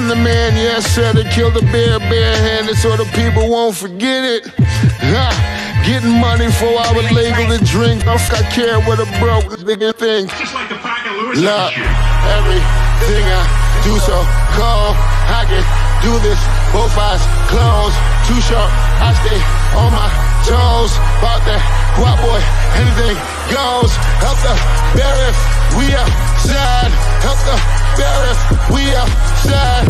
I'm the man, yes sir, to kill the bear barehanded so the people won't forget it. Getting money for I was legal to drink. I care what a broke nigga think. Just like the pack of Lewis. Look, everything I do so cold. I can do this, both eyes closed. Too short, I stay on my toes. About that guap boy, anything goes. Help the bear if we outside. Help the bear if we outside.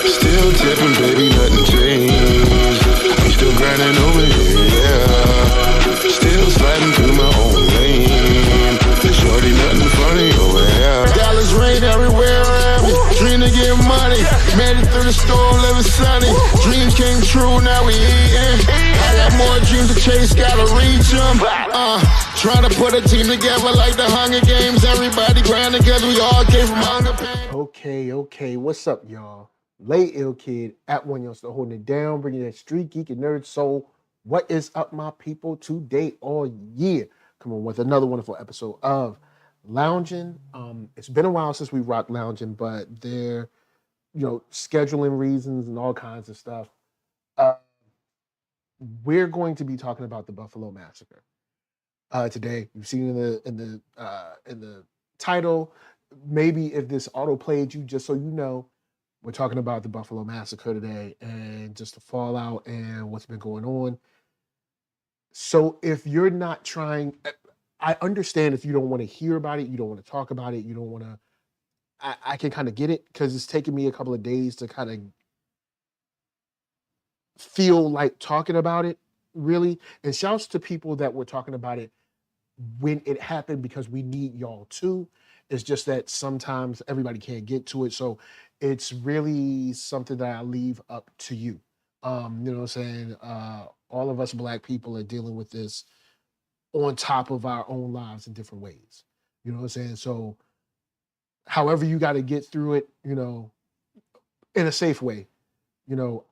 Still tipping, baby, nothing changed. I'm still grinding over here, yeah. Still sliding through my own lane. Shorty, nothing funny over here. Dallas rain everywhere around me. Dream to get money. Made it through the storm, living sunny. Dreams came true, now we eating. I got more dreams to chase, gotta reach them. Trying to put a team together like the Hunger Games. Everybody grinding cause we all came from hunger pain. Okay. What's up, y'all? Lay Ill Kid at OneYoungsta holding it down, bringing that StreetGeek and NERDSoul. What is up, my people? Today all year, come on with another wonderful episode of Loungin. It's been a while since we rocked Loungin, but they're, scheduling reasons and all kinds of stuff. We're going to be talking about the Buffalo Massacre today. You've seen in the title. Maybe if this auto played you, just so you know, we're talking about the Buffalo Massacre today and just the fallout and what's been going on. So if you're not trying, I understand if you don't want to hear about it, you don't want to talk about it, you don't want to, I can kind of get it because it's taken me a couple of days to kind of feel like talking about it, really. And shouts to people that were talking about it when it happened because we need y'all too. It's just that sometimes everybody can't get to it. So it's really something that I leave up to you. You know what I'm saying? All of us Black people are dealing with this on top of our own lives in different ways. You know what I'm saying? So however you got to get through it, in a safe way,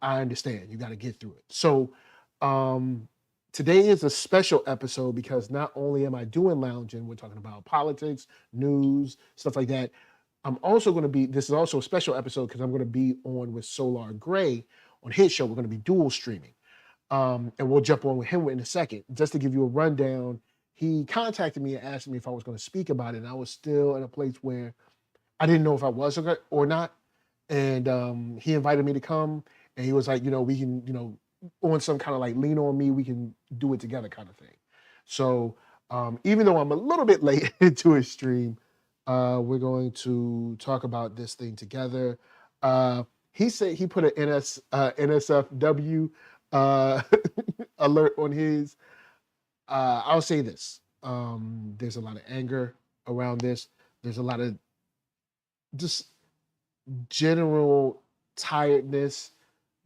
I understand. You got to get through it. So today is a special episode because not only am I doing Loungin', we're talking about politics, news, stuff like that. I'm also going to be, this is also a special episode because I'm going to be on with Solar Gray on his show. We're going to be dual streaming. And we'll jump on with him in a second. Just to give you a rundown, he contacted me and asked me if I was going to speak about it. And I was still in a place where I didn't know if I was or not. And he invited me to come. And he was like, we can, on some kind of like lean on me, we can do it together kind of thing. So even though I'm a little bit late into his stream, we're going to talk about this thing together. He said he put an NSFW alert on his. I'll say this. There's a lot of anger around this. There's a lot of just general tiredness,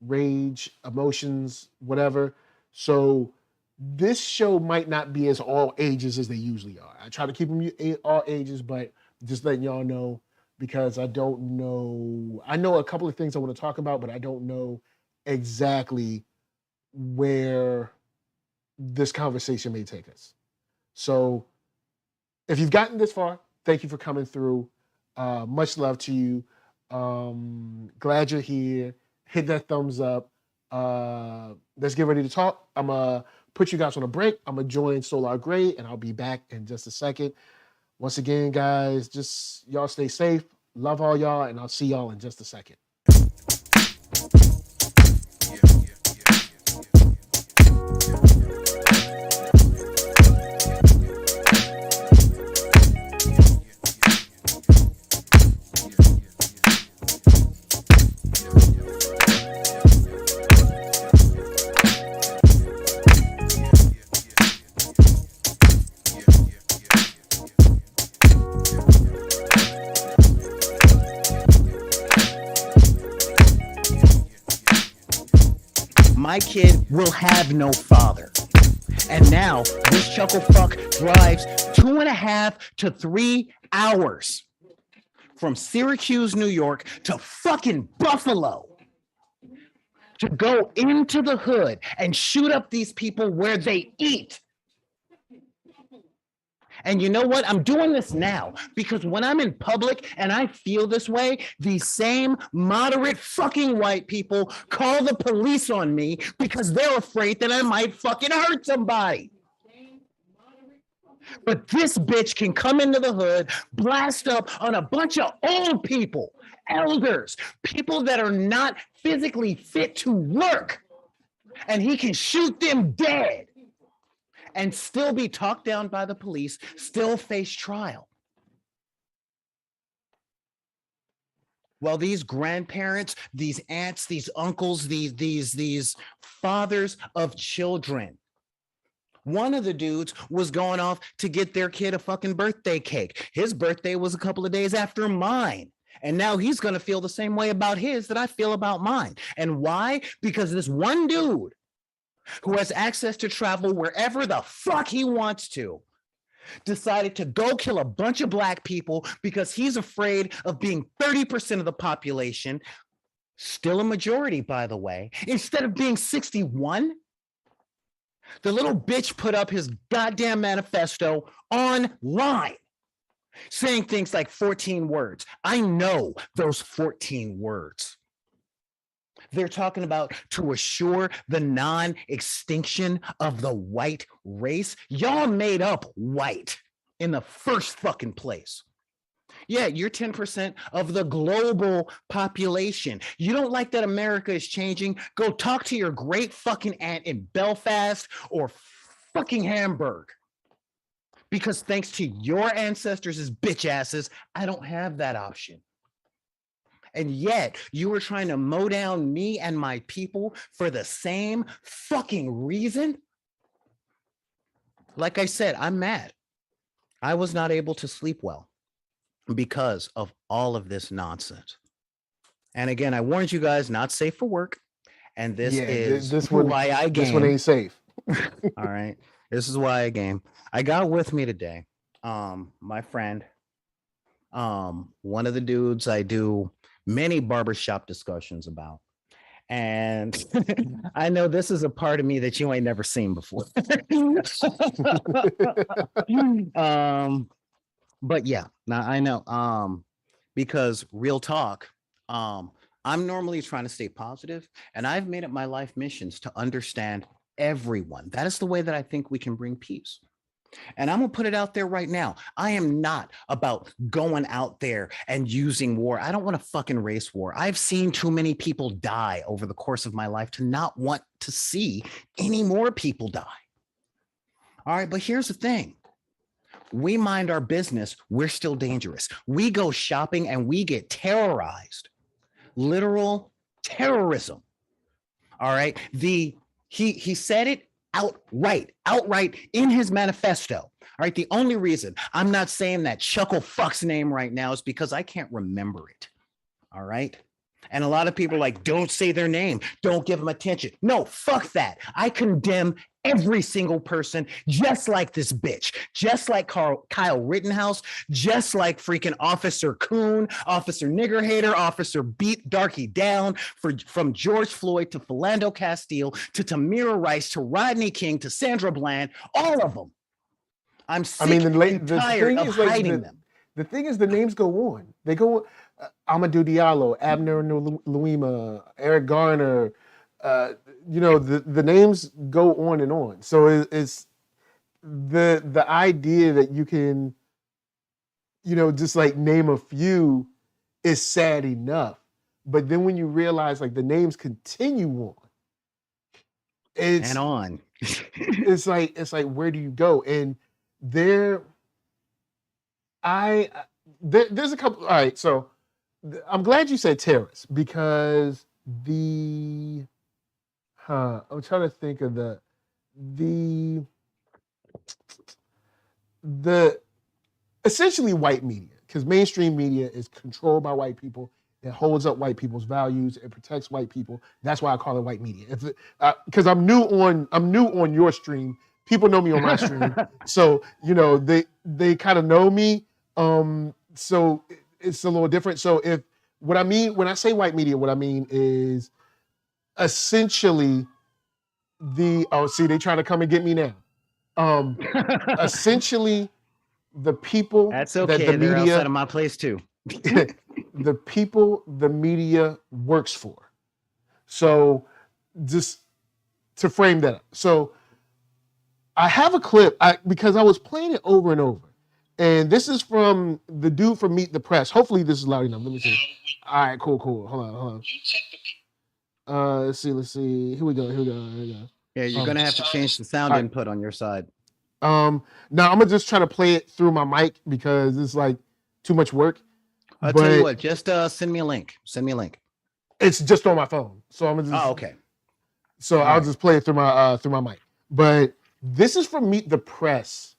rage, emotions, whatever. So this show might not be as all ages as they usually are. I try to keep them all ages, but just letting y'all know, because I don't know. I know a couple of things I want to talk about, but I don't know exactly where this conversation may take us. So if you've gotten this far, thank you for coming through. Much love to you. Glad you're here. Hit that thumbs up. Let's get ready to talk. I'm going to put you guys on a break. I'm going to join Solar Gray, and I'll be back in just a second. Once again, guys, just y'all stay safe. Love all y'all, and I'll see y'all in just a second. My kid will have no father. And now this chuckle fuck drives 2.5 to 3 hours from Syracuse, New York to fucking Buffalo to go into the hood and shoot up these people where they eat. And you know what? I'm doing this now because when I'm in public and I feel this way, these same moderate fucking white people call the police on me because they're afraid that I might fucking hurt somebody. But this bitch can come into the hood, blast up on a bunch of old people, elders, people that are not physically fit to work, and he can shoot them dead and still be talked down by the police, still face trial. Well, these grandparents, these aunts, these uncles, these fathers of children. One of the dudes was going off to get their kid a fucking birthday cake. His birthday was a couple of days after mine. And now he's going to feel the same way about his that I feel about mine. And why? Because this one dude who has access to travel wherever the fuck he wants to, decided to go kill a bunch of black people because he's afraid of being 30% of the population, still a majority, by the way, instead of being 61. The little bitch put up his goddamn manifesto online, saying things like 14 words. I know those 14 words. They're talking about to assure the non-extinction of the white race. Y'all made up white in the first fucking place. Yeah, you're 10% of the global population. You don't like that America is changing? Go talk to your great fucking aunt in Belfast or fucking Hamburg. Because thanks to your ancestors' bitch asses, I don't have that option. And yet you were trying to mow down me and my people for the same fucking reason? Like I said, I'm mad. I was not able to sleep well because of all of this nonsense. And again, I warned you guys, not safe for work. And this is why I game. This one ain't safe. All right. This is why I game. I got with me today, my friend, one of the dudes I do many barbershop discussions about. And I know this is a part of me that you ain't never seen before. But yeah, now I know, because real talk, I'm normally trying to stay positive, and I've made it my life missions to understand everyone. That is the way that I think we can bring peace. And I'm gonna put it out there right now. I am not about going out there and using war. I don't want a fucking race war. I've seen too many people die over the course of my life to not want to see any more people die. All right, but here's the thing. We mind our business, we're still dangerous. We go shopping and we get terrorized. Literal terrorism. All right. He said it outright in his manifesto. All right. The only reason I'm not saying that chuckle fuck's name right now is because I can't remember it. All right. And a lot of people are like, don't say their name. Don't give them attention. No, fuck that. I condemn every single person, just like this bitch, just like Kyle Rittenhouse, just like freaking Officer Coon, Officer Nigger Hater, Officer Beat Darky Down, from George Floyd to Philando Castile to Tamira Rice to Rodney King to Sandra Bland, all of them. I'm sick and tired of hiding them. The thing is, the names go on. They go on. Amadou Diallo, Abner Louima, Eric Garner. The names go on and on. So it's the idea that you can, just like name a few is sad enough. But then when you realize like the names continue on, it's like where do you go? And there's a couple. All right, so I'm glad you said terrorists because I'm trying to think of the essentially white media, because mainstream media is controlled by white people. It holds up white people's values. It protects white people. That's why I call it white media. Because I'm new on your stream. People know me on my stream, so they kind of know me. So it's a little different. So when I say white media, what I mean is essentially they trying to come and get me now. Essentially the people that's okay. That the They're media, outside of my place too. the people the media works for. So just to frame that up. So I have a clip because I was playing it over and over. And this is from the dude from Meet the Press. Hopefully this is loud enough. Let me see. All right, cool. Hold on. Let's see. Here we go. Yeah, you're gonna have to change the sound input on your side. Now I'm gonna just try to play it through my mic because it's like too much work. I'll tell you what, just send me a link. It's just on my phone. So I'm gonna just, okay. So I'll just play it through my mic. But this is from Meet the Press.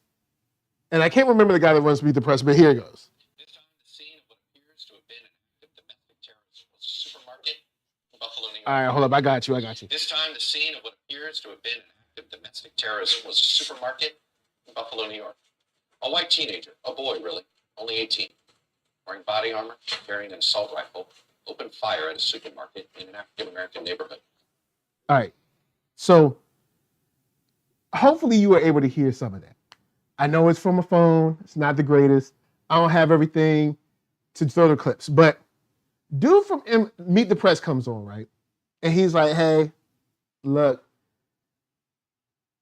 And I can't remember the guy that runs Meet the Press, but here it goes. This time, the scene of what appears to have been an active domestic terrorist was a supermarket in Buffalo, New York. All right, hold up. I got you. This time, the scene of what appears to have been an active domestic terrorist was a supermarket in Buffalo, New York. A white teenager, a boy really, only 18, wearing body armor, carrying an assault rifle, opened fire at a supermarket in an African-American neighborhood. All right. So hopefully you were able to hear some of that. I know it's from a phone. It's not the greatest. I don't have everything to throw the clips. But dude from Meet the Press comes on, right? And he's like, hey, look,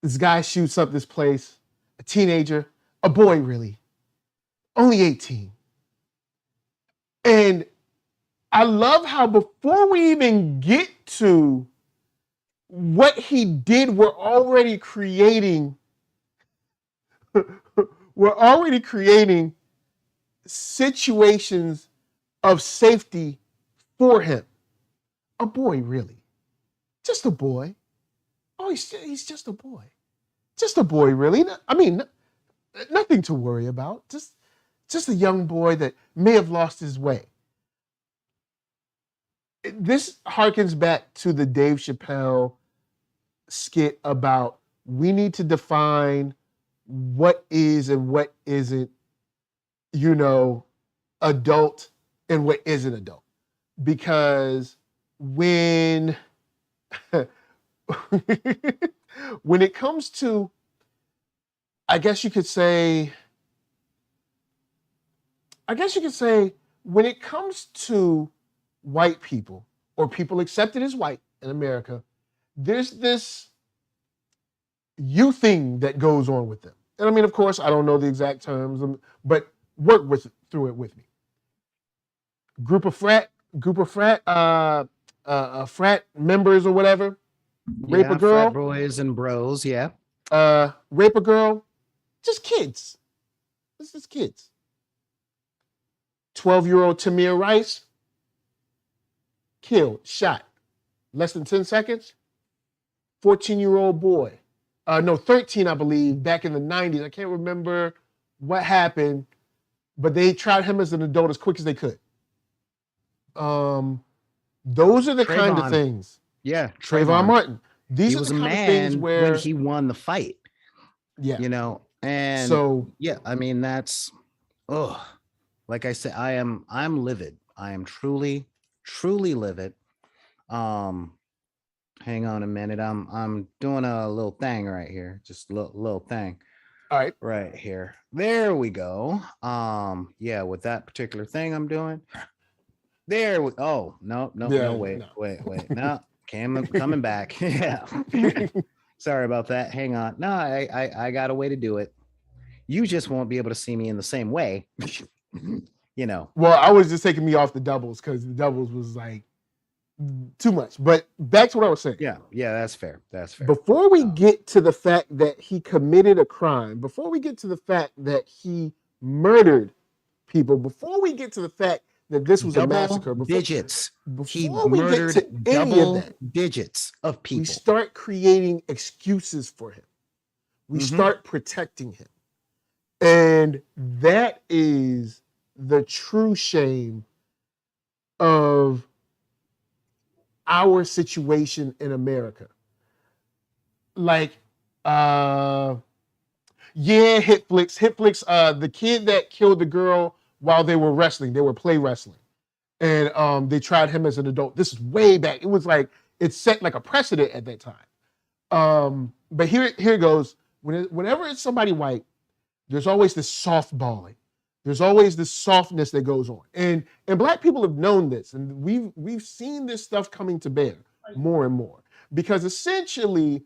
this guy shoots up this place, a teenager, a boy really, only 18. And I love how before we even get to what he did, we're already creating situations of safety for him. A boy, really. Just a boy. Oh, he's just a boy. Just a boy, really. I mean, nothing to worry about. Just a young boy that may have lost his way. This harkens back to the Dave Chappelle skit about we need to define what is and what isn't, adult and what isn't adult. Because when it comes to, I guess you could say, when it comes to white people or people accepted as white in America, there's this you thing that goes on with them. And I mean, of course, I don't know the exact terms, but work through it with me. Group of frat members or whatever. Rape a girl. Frat boys and bros, yeah. Rape a girl. Just kids. This is kids. 12-year-old Tamir Rice. Killed, shot. Less than 10 seconds. 14-year-old boy. 13, I believe, back in the 90s. I can't remember what happened, but they tried him as an adult as quick as they could. Those are the kind of Trayvon. things. Yeah, Trayvon Martin. These He are was the a kind of things man where when he won the fight, yeah. and So yeah, I mean that's like I said, I'm livid. I am truly, truly livid. Um, hang on a minute. I'm doing a little thing right here. Just a little thing all right. right here. There we go. Yeah, with that particular thing I'm doing. There we no, Yeah, wait, no. no, coming back. Yeah. Sorry about that. Hang on. No, I got a way to do it. You just won't be able to see me in the same way. Well, I was just taking me off the doubles because the doubles was like too much. But back to what I was saying. Yeah, that's fair. That's fair. Before we get to the fact that he committed a crime, before we get to the fact that he murdered people, before we get to the fact that this was a massacre, digits. He before we get murdered to any of that, digits of people. we start creating excuses for him. We start protecting him. And that is the true shame of our situation in America. Like, yeah, Hitflix, the kid that killed the girl while they were wrestling, they were play wrestling. And they tried him as an adult. This is way back. It was like, it set like a precedent at that time. But here goes. Whenever it's somebody white, there's always this softballing. There's always this softness that goes on. And Black people have known this. And we've seen this stuff coming to bear more and more. Because essentially,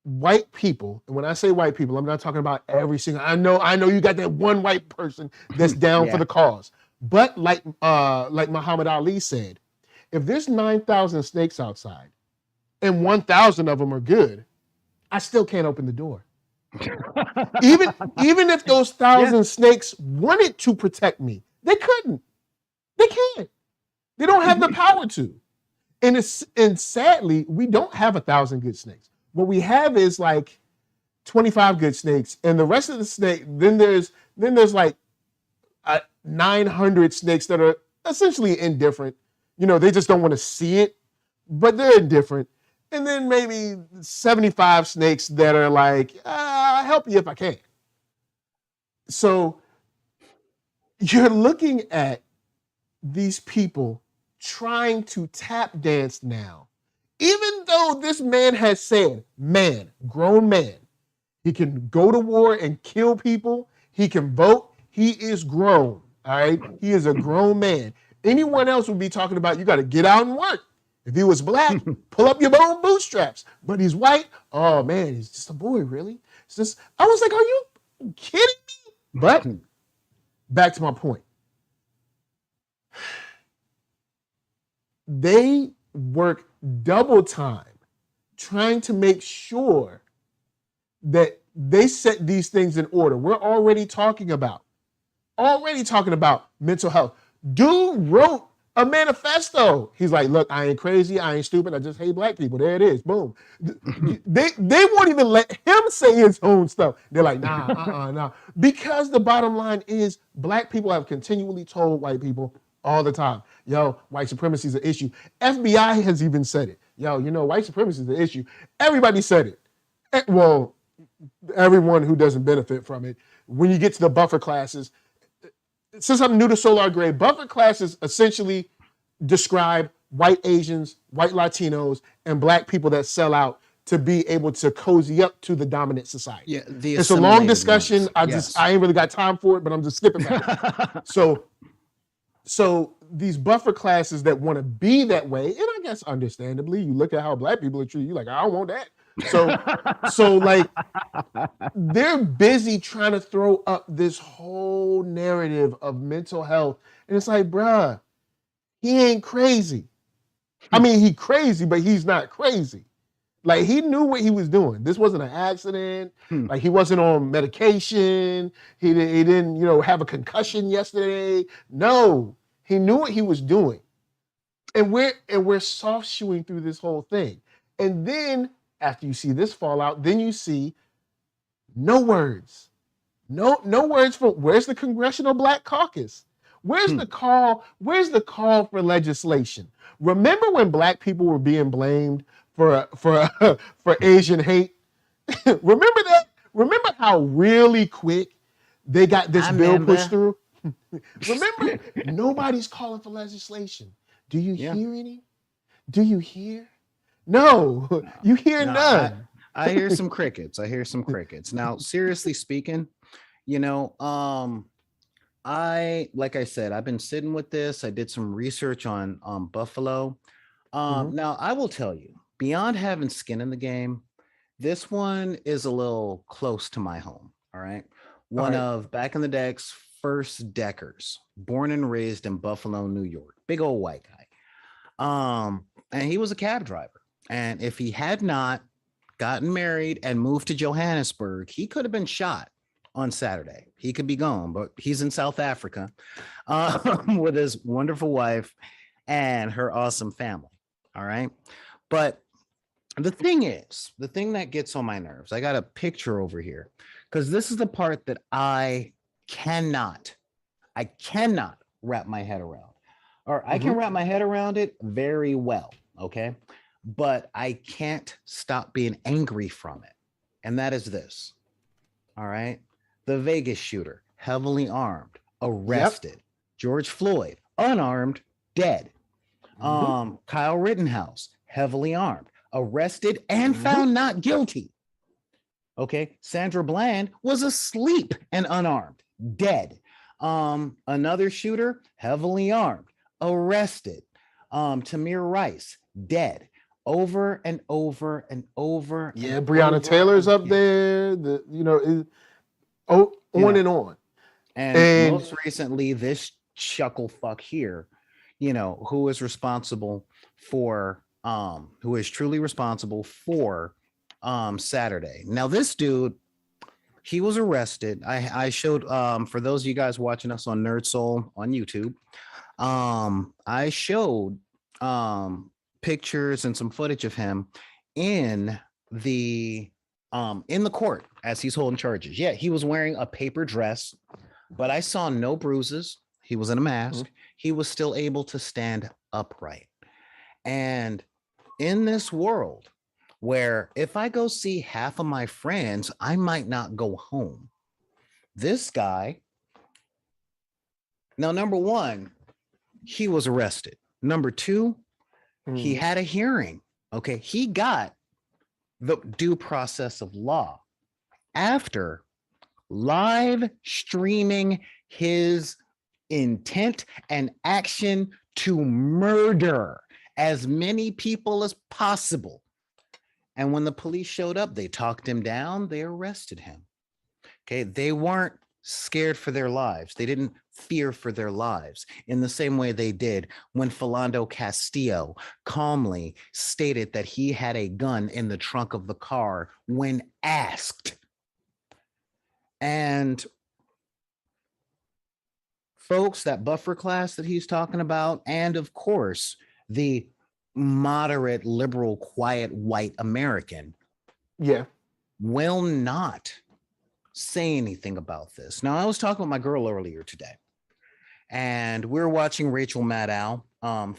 white people, and when I say white people, I'm not talking about every single, I know you got that one white person that's down for the cause. But like Muhammad Ali said, if there's 9,000 snakes outside and 1,000 of them are good, I still can't open the door. even if those 1,000 snakes wanted to protect me, they couldn't. They can't. They don't have the power to. And sadly, we don't have 1,000 good snakes. What we have is like 25 good snakes, and the rest of the snake. Then there's like 900 snakes that are essentially indifferent. They just don't want to see it, but they're indifferent. And then maybe 75 snakes that are like, I'll help you if I can. So you're looking at these people trying to tap dance now, even though this man has said, grown man, he can go to war and kill people. He can vote. He is grown. All right. He is a grown man. Anyone else would be talking about, you got to get out and work. If he was Black, pull up your own bootstraps. But he's white. Oh man, he's just a boy, really? It's just, I was like, are you kidding me? But back to my point. They work double time trying to make sure that they set these things in order. We're already talking about mental health. Dude wrote a manifesto. He's like, look, I ain't crazy, I ain't stupid, I just hate Black people. There it is, boom. They won't even let him say his own stuff. They're like, nah. Because the bottom line is Black people have continually told white people all the time, yo, white supremacy is an issue. FBI has even said it. Yo, white supremacy is an issue. Everybody said it. Well, everyone who doesn't benefit from it. When you get to the buffer classes, since I'm new to Solar Gray, buffer classes essentially describe white Asians, white Latinos, and Black people that sell out to be able to cozy up to the dominant society. Yeah, it's a long discussion. Ones. I ain't really got time for it, but I'm just skipping back. So these buffer classes that want to be that way, and I guess understandably, you look at how Black people are treated, you're like, I don't want that. So like they're busy trying to throw up this whole narrative of mental health. And it's like, bruh, he ain't crazy. I mean, he crazy, but he's not crazy. Like he knew what he was doing. This wasn't an accident. Like he wasn't on medication. He didn't, have a concussion yesterday. No, he knew what he was doing. And we're soft shoeing through this whole thing. And then after you see this fallout, then you see no words. No words from, where's the Congressional Black Caucus? Where's the call? Where's the call for legislation? Remember when black people were being blamed for for Asian hate? Remember that? Remember how really quick they got this bill pushed through? Remember, nobody's calling for legislation. Do you hear any? Do you hear? No, you hear none. I hear some crickets. I hear some crickets. Now, seriously speaking, you know, like I said, I've been sitting with this. I did some research on Buffalo. Now I will tell you, beyond having skin in the game, this one is a little close to my home. All right. One of back in the deck's first deckers, born and raised in Buffalo, New York, big old white guy. And he was a cab driver. And if he had not gotten married and moved to Johannesburg, he could have been shot on Saturday. He could be gone, but he's in South Africa with his wonderful wife and her awesome family. All right. But the thing that gets on my nerves, I got a picture over here because this is the part that I cannot wrap my head around. Or I can wrap my head around it very well. Okay. But I can't stop being angry from it. And that is this. All right. The Vegas shooter, heavily armed, arrested. Yep. George Floyd, unarmed, dead. Kyle Rittenhouse, heavily armed, arrested and found not guilty. Okay. Sandra Bland was asleep and unarmed, dead. Another shooter, heavily armed, arrested. Tamir Rice, dead. Over and over and over. Yeah, Breonna Taylor's up there. On. And most recently, this chuckle fuck here, who is responsible for, who is truly responsible for Saturday. Now, this dude, he was arrested. I showed, for those of you guys watching us on NERDSoul on YouTube, I showed pictures and some footage of him in the court as he's holding charges. Yeah, he was wearing a paper dress, but I saw no bruises. He was in a mask. He was still able to stand upright. And in this world where if I go see half of my friends, I might not go home. This guy, now, number one, he was arrested. Number two, he had a hearing. Okay. He got the due process of law after live streaming his intent and action to murder as many people as possible. And when the police showed up, they talked him down. They arrested him. Okay. They weren't scared for their lives. They didn't fear for their lives in the same way they did when Philando Castillo calmly stated that he had a gun in the trunk of the car when asked. And folks, that buffer class that he's talking about, and of course, the moderate, liberal, quiet, white American, will not say anything about this. Now, I was talking with my girl earlier today, and we were watching Rachel Maddow,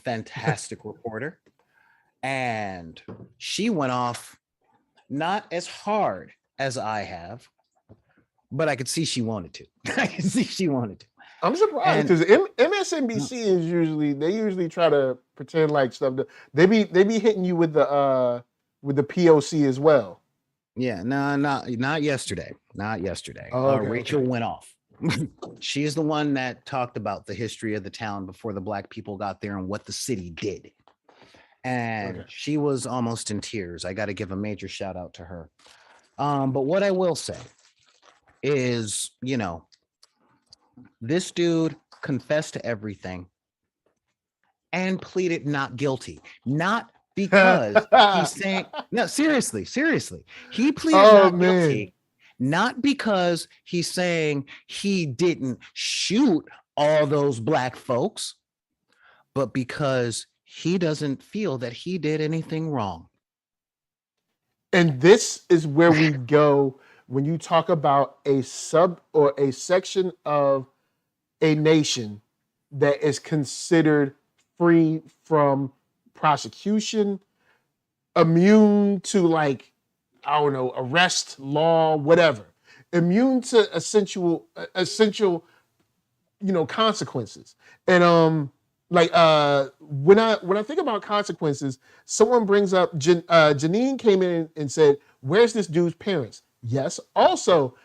fantastic reporter, and she went off not as hard as I have, but I could see she wanted to. I could see she wanted to. I'm surprised because MSNBC is usually try to pretend like stuff. They be hitting you with the POC as well. Yeah, no, not yesterday. Not yesterday. Rachel went off. She's the one that talked about the history of the town before the black people got there and what the city did. And she was almost in tears. I got to give a major shout out to her. But what I will say is, this dude confessed to everything and pleaded not guilty. Not because he's saying, no, seriously. He pleaded not guilty, not because he's saying he didn't shoot all those black folks, but because he doesn't feel that he did anything wrong. And this is where we go when you talk about a sub or a section of a nation that is considered free from prosecution, immune to like, I don't know, arrest, law, whatever, immune to essential, consequences. And when I think about consequences, someone brings up Janine came in and said, "Where's this dude's parents?" Yes. Also,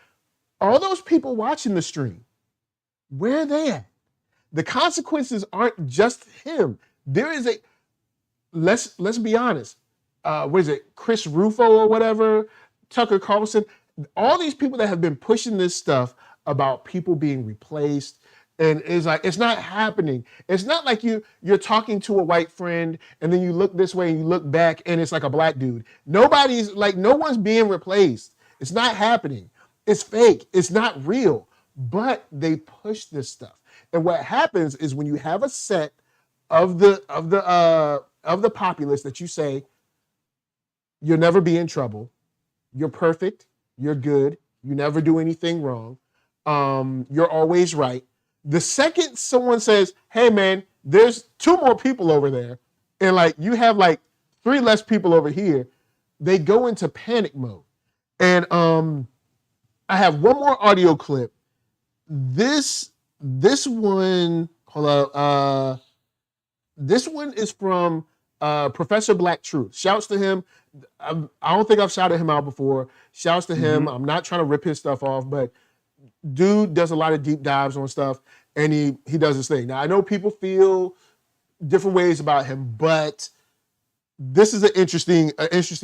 all those people watching the stream, where are they at? The consequences aren't just him. There is a let's be honest. What is it? Chris Rufo or whatever, Tucker Carlson, all these people that have been pushing this stuff about people being replaced, and it's like it's not happening. It's not like you're talking to a white friend and then you look this way and you look back and it's like a black dude. No one's being replaced. It's not happening. It's fake. It's not real. But they push this stuff. And what happens is when you have a set of the populace that you say, you'll never be in trouble, you're perfect, you're good, you never do anything wrong, you're always right. The second someone says, hey man, there's 2 more people over there, and like you have like 3 less people over here, they go into panic mode. And I have one more audio clip. This one, hold up. This one is from Professor Black Truth. Shouts to him. I don't think I've shouted him out before. Shouts to him. I'm not trying to rip his stuff off, but dude does a lot of deep dives on stuff, and he does his thing. Now, I know people feel different ways about him, but this is an interesting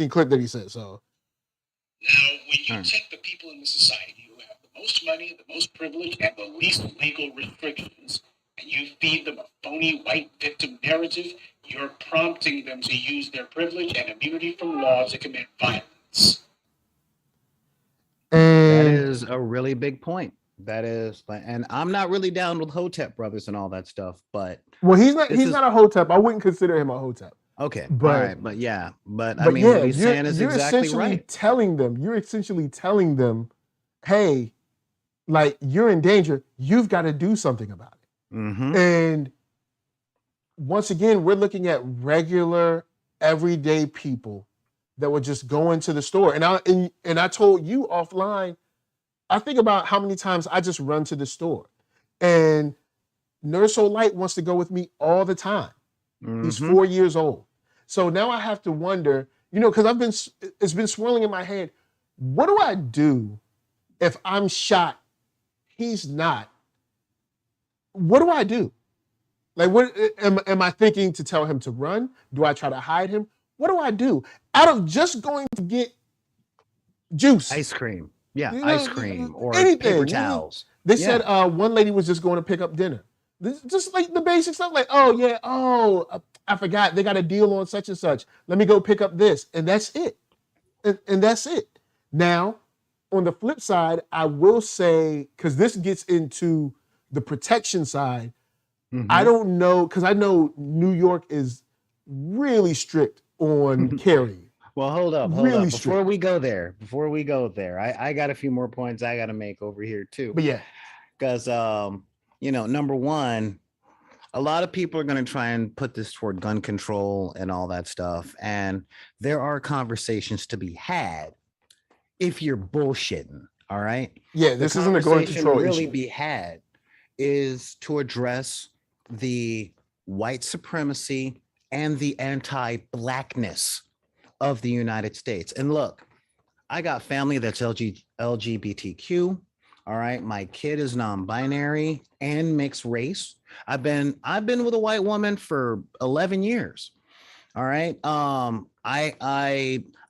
clip that he said. So now, when you take the people in the society who have the most money, the most privilege, and the least legal restrictions, and you feed them a phony white victim narrative, you're prompting them to use their privilege and immunity from law to commit violence. That is a really big point. That is, and I'm not really down with Hotep brothers and all that stuff, but well, he's not a Hotep. I wouldn't consider him a Hotep. Okay, but, all right, but I mean, what he's saying is exactly right. You're essentially telling them, hey, like you're in danger. You've got to do something about it. And once again, we're looking at regular, everyday people that would just go into the store. And I told you offline, I think about how many times I just run to the store, and NERDSoulite wants to go with me all the time. He's 4 years old. So now I have to wonder, because it's been swirling in my head, what do I do if I'm shot? He's not. What do I do? Like, what am I thinking to tell him to run? Do I try to hide him? What do I do? Out of just going to get juice. Ice cream. Yeah, ice cream or anything, paper towels. They said one lady was just going to pick up dinner. Just like the basic stuff, like, I forgot they got a deal on such and such. Let me go pick up this. And that's it. And that's it. Now, on the flip side, I will say, because this gets into the protection side, I don't know, because I know New York is really strict on carrying. Well, hold up. Before we go there, I got a few more points I got to make over here too. But yeah, because number one, a lot of people are going to try and put this toward gun control and all that stuff, and there are conversations to be had if you're bullshitting. All right. Yeah, this isn't a gun control really issue. Be had is to address the white supremacy and the anti-blackness of the United States. And look, I got family that's LGBTQ. All right. My kid is non-binary and mixed race. I've been with a white woman for 11 years. All right. I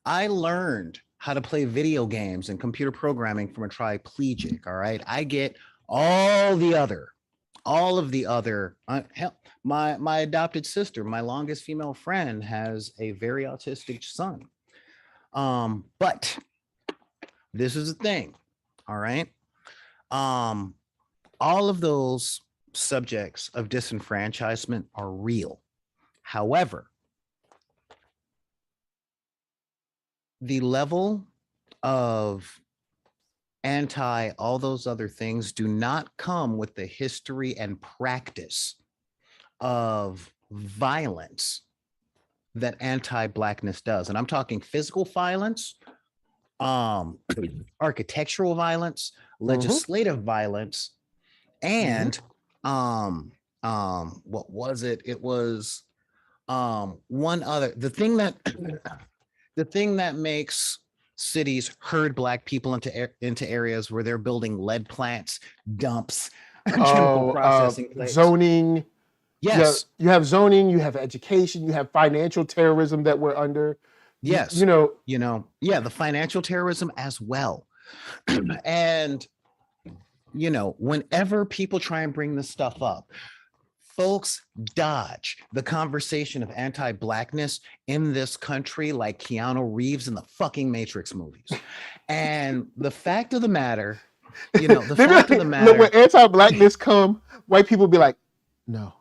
learned how to play video games and computer programming from a triplegic. All right. I get all of the other hell, my adopted sister, my longest female friend, has a very autistic son. But this is the thing. All right. All of those subjects of disenfranchisement are real. However, the level of all those other things do not come with the history and practice of violence that anti-Blackness does. And I'm talking physical violence, architectural violence, legislative violence, and what was it? It was one other, the thing that makes cities herd Black people into areas where they're building lead plants, dumps, chemical processing plants. Zoning. Yes. You have zoning, you have education, you have financial terrorism that we're under. Yes. The financial terrorism as well. And, whenever people try and bring this stuff up, folks dodge the conversation of anti-Blackness in this country like Keanu Reeves in the fucking Matrix movies. And the fact of the matter, look, when anti-Blackness come, white people be like, no.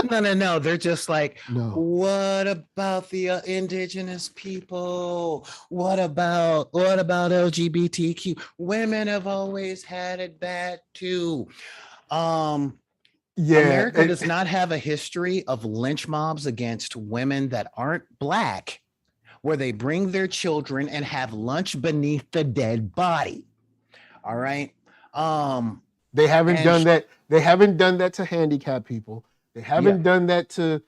No. They're just like, no. What about the indigenous people? What about LGBTQ? Women have always had it bad too. America does not have a history of lynch mobs against women that aren't Black, where they bring their children and have lunch beneath the dead body. All right. They haven't done that. They haven't done that to handicapped people. They haven't done that to,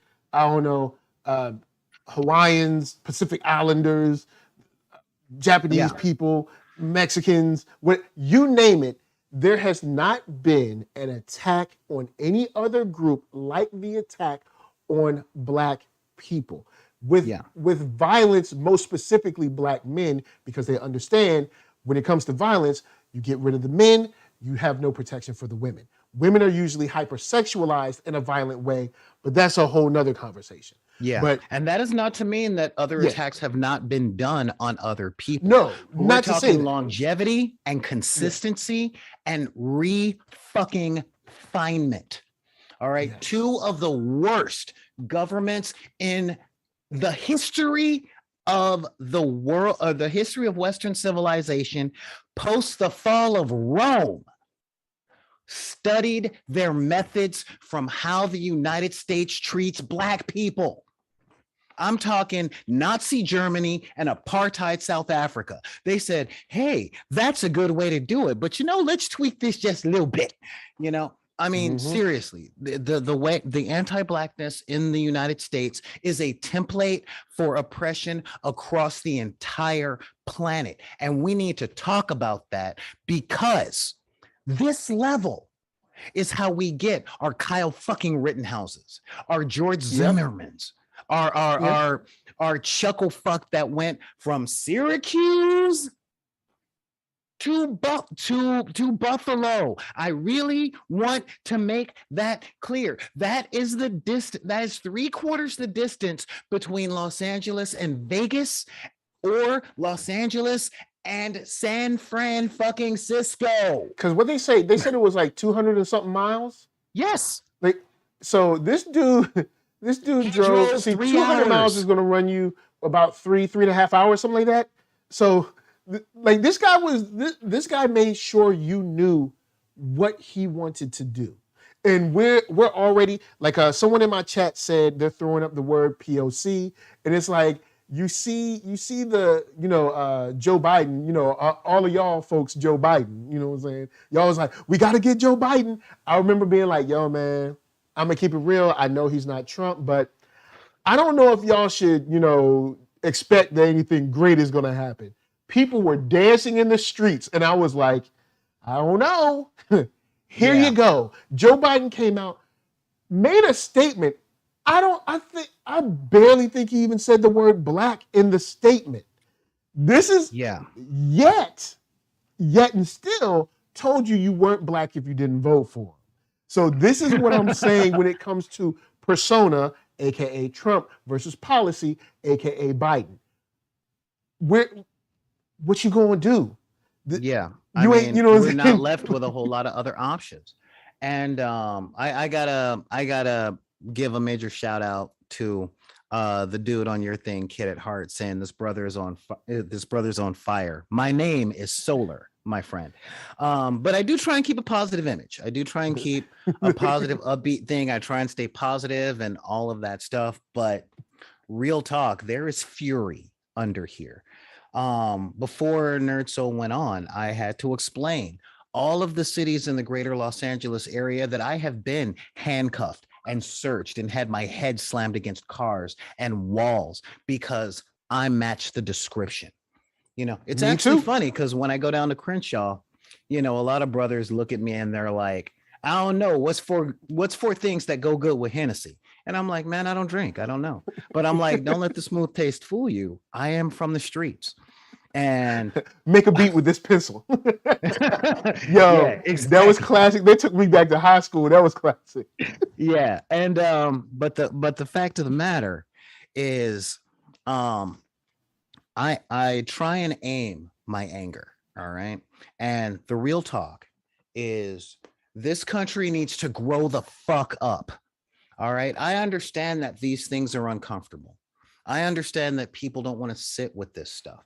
Hawaiians, Pacific Islanders, Japanese people, Mexicans, you name it. There has not been an attack on any other group like the attack on Black people. With violence, most specifically Black men, because they understand when it comes to violence, you get rid of the men, you have no protection for the women. Women are usually hypersexualized in a violent way, but that's a whole nother conversation. And that is not to mean that other attacks have not been done on other people. No, we're not to say that. Longevity and consistency and re-fucking finement. All right. Yes. Two of the worst governments in the history of the world, the history of Western civilization, post the fall of Rome, studied their methods from how the United States treats Black people. I'm talking Nazi Germany and apartheid South Africa. They said, hey, that's a good way to do it. But, let's tweak this just a little bit. Seriously, the way the anti-Blackness in the United States is a template for oppression across the entire planet. And we need to talk about that, because this level is how we get our Kyle fucking Rittenhouses, our George Zimmermans, our chuckle fuck that went from Syracuse to Buffalo. I really want to make that clear. That is the distance. That is 3/4 the distance between Los Angeles and Vegas, or Los Angeles and San Fran fucking Cisco. Because what they said it was like 200 and something miles. Yes. So this dude drove. See, 200 miles is going to run you about 3.5 hours, something like that. So, this guy made sure you knew what he wanted to do, and we're already someone in my chat said they're throwing up the word POC, and it's like. You see the, Joe Biden, all of y'all folks, Joe Biden, you know what I'm saying? Y'all was like, we got to get Joe Biden. I remember being like, yo, man, I'm going to keep it real. I know he's not Trump, but I don't know if y'all should, expect that anything great is going to happen. People were dancing in the streets, and I was like, I don't know. Here you go. Joe Biden came out, made a statement. I barely think he even said the word Black in the statement. This is yet and still told you weren't Black if you didn't vote for him. So this is what I'm saying when it comes to persona, aka Trump, versus policy, aka Biden. What you gonna do? We're not left with a whole lot of other options. And I gotta give a major shout out to the dude on your thing, Kid at Heart, saying this brother's on fire. My name is Solar. my friend. But I do try and keep a positive image. I do try and keep a positive, upbeat thing. I try and stay positive and all of that stuff. But real talk, there is fury under here. Before NERDSoul went on, I had to explain all of the cities in the greater Los Angeles area that I have been handcuffed and searched and had my head slammed against cars and walls because I match the description. You know, it's Me actually too. funny because when I go down to Crenshaw, you know, a lot of brothers look at me and they're like, I don't know, what's for things that go good with Hennessy? And I'm like, man, I don't drink. I don't know. But I'm like, don't let the smooth taste fool you. I am from the streets. And Make a beat with this pencil. Yo, yeah, exactly. That was classic. They took me back to high school. That was classic. Yeah. And but the fact of the matter is I try and aim my anger. All right. And the real talk is this country needs to grow the fuck up. All right. I understand that these things are uncomfortable. I understand that people don't want to sit with this stuff.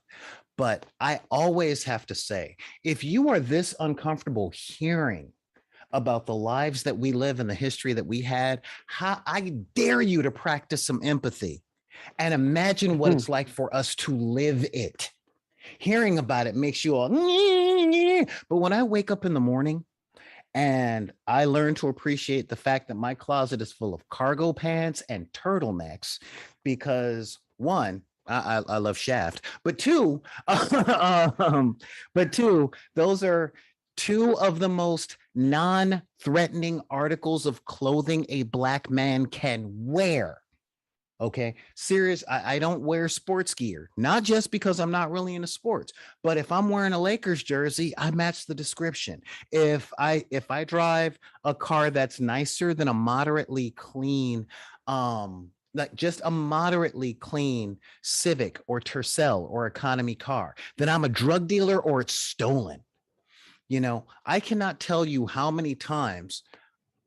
But I always have to say, if you are this uncomfortable hearing about the lives that we live and the history that we had, I dare you to practice some empathy and imagine what it's like for us to live it. Hearing about it makes you all, but when I wake up in the morning and I learn to appreciate the fact that my closet is full of cargo pants and turtlenecks, because one, I love Shaft, but two, those are two of the most non-threatening articles of clothing a Black man can wear. Okay, serious. I don't wear sports gear, not just because I'm not really into sports, but if I'm wearing a Lakers jersey, I match the description. If I drive a car that's nicer than a moderately clean, like just a moderately clean Civic or Tercel or economy car, then I'm a drug dealer or it's stolen. You know, I cannot tell you how many times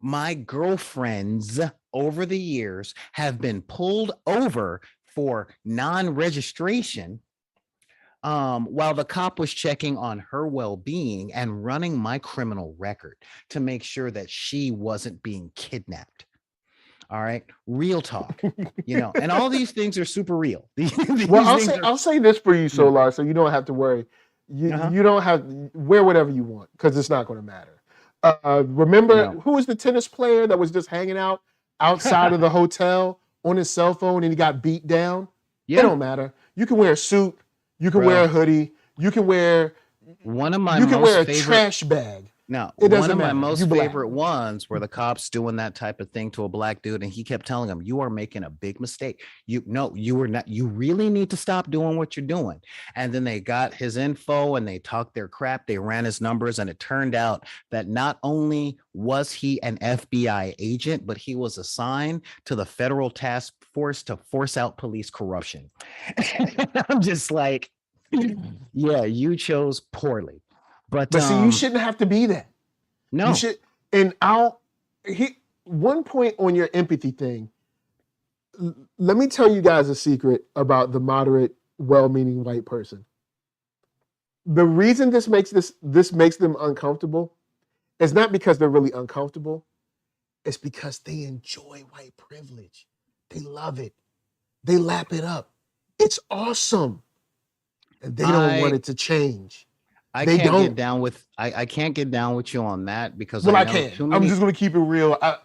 my girlfriends over the years have been pulled over for non-registration while the cop was checking on her well-being and running my criminal record to make sure that she wasn't being kidnapped. All right, real talk, you know, and all these things are super real. Well, I'll say this for you, Solar, so you don't have to worry. You don't have wear whatever you want because it's not going to matter. Remember who was the tennis player that was just hanging out outside of the hotel on his cell phone and he got beat down? Yeah. It don't matter. You can wear a suit. You can wear a hoodie. You can wear a trash bag. Now, one of my most favorite ones were the cops doing that type of thing to a Black dude, and he kept telling him, "You are making a big mistake. You were not. You really need to stop doing what you're doing." And then they got his info and they talked their crap. They ran his numbers, and it turned out that not only was he an FBI agent, but he was assigned to the federal task force to force out police corruption. I'm just like, yeah, you chose poorly. But see, you shouldn't have to be that. No. You should. And one point on your empathy thing. Let me tell you guys a secret about the moderate, well-meaning white person. The reason this makes them uncomfortable is not because they're really uncomfortable. It's because they enjoy white privilege. They love it. They lap it up. It's awesome. And they don't want it to change. I can't get down with you on that because I can. I'm just going to keep it real. Ask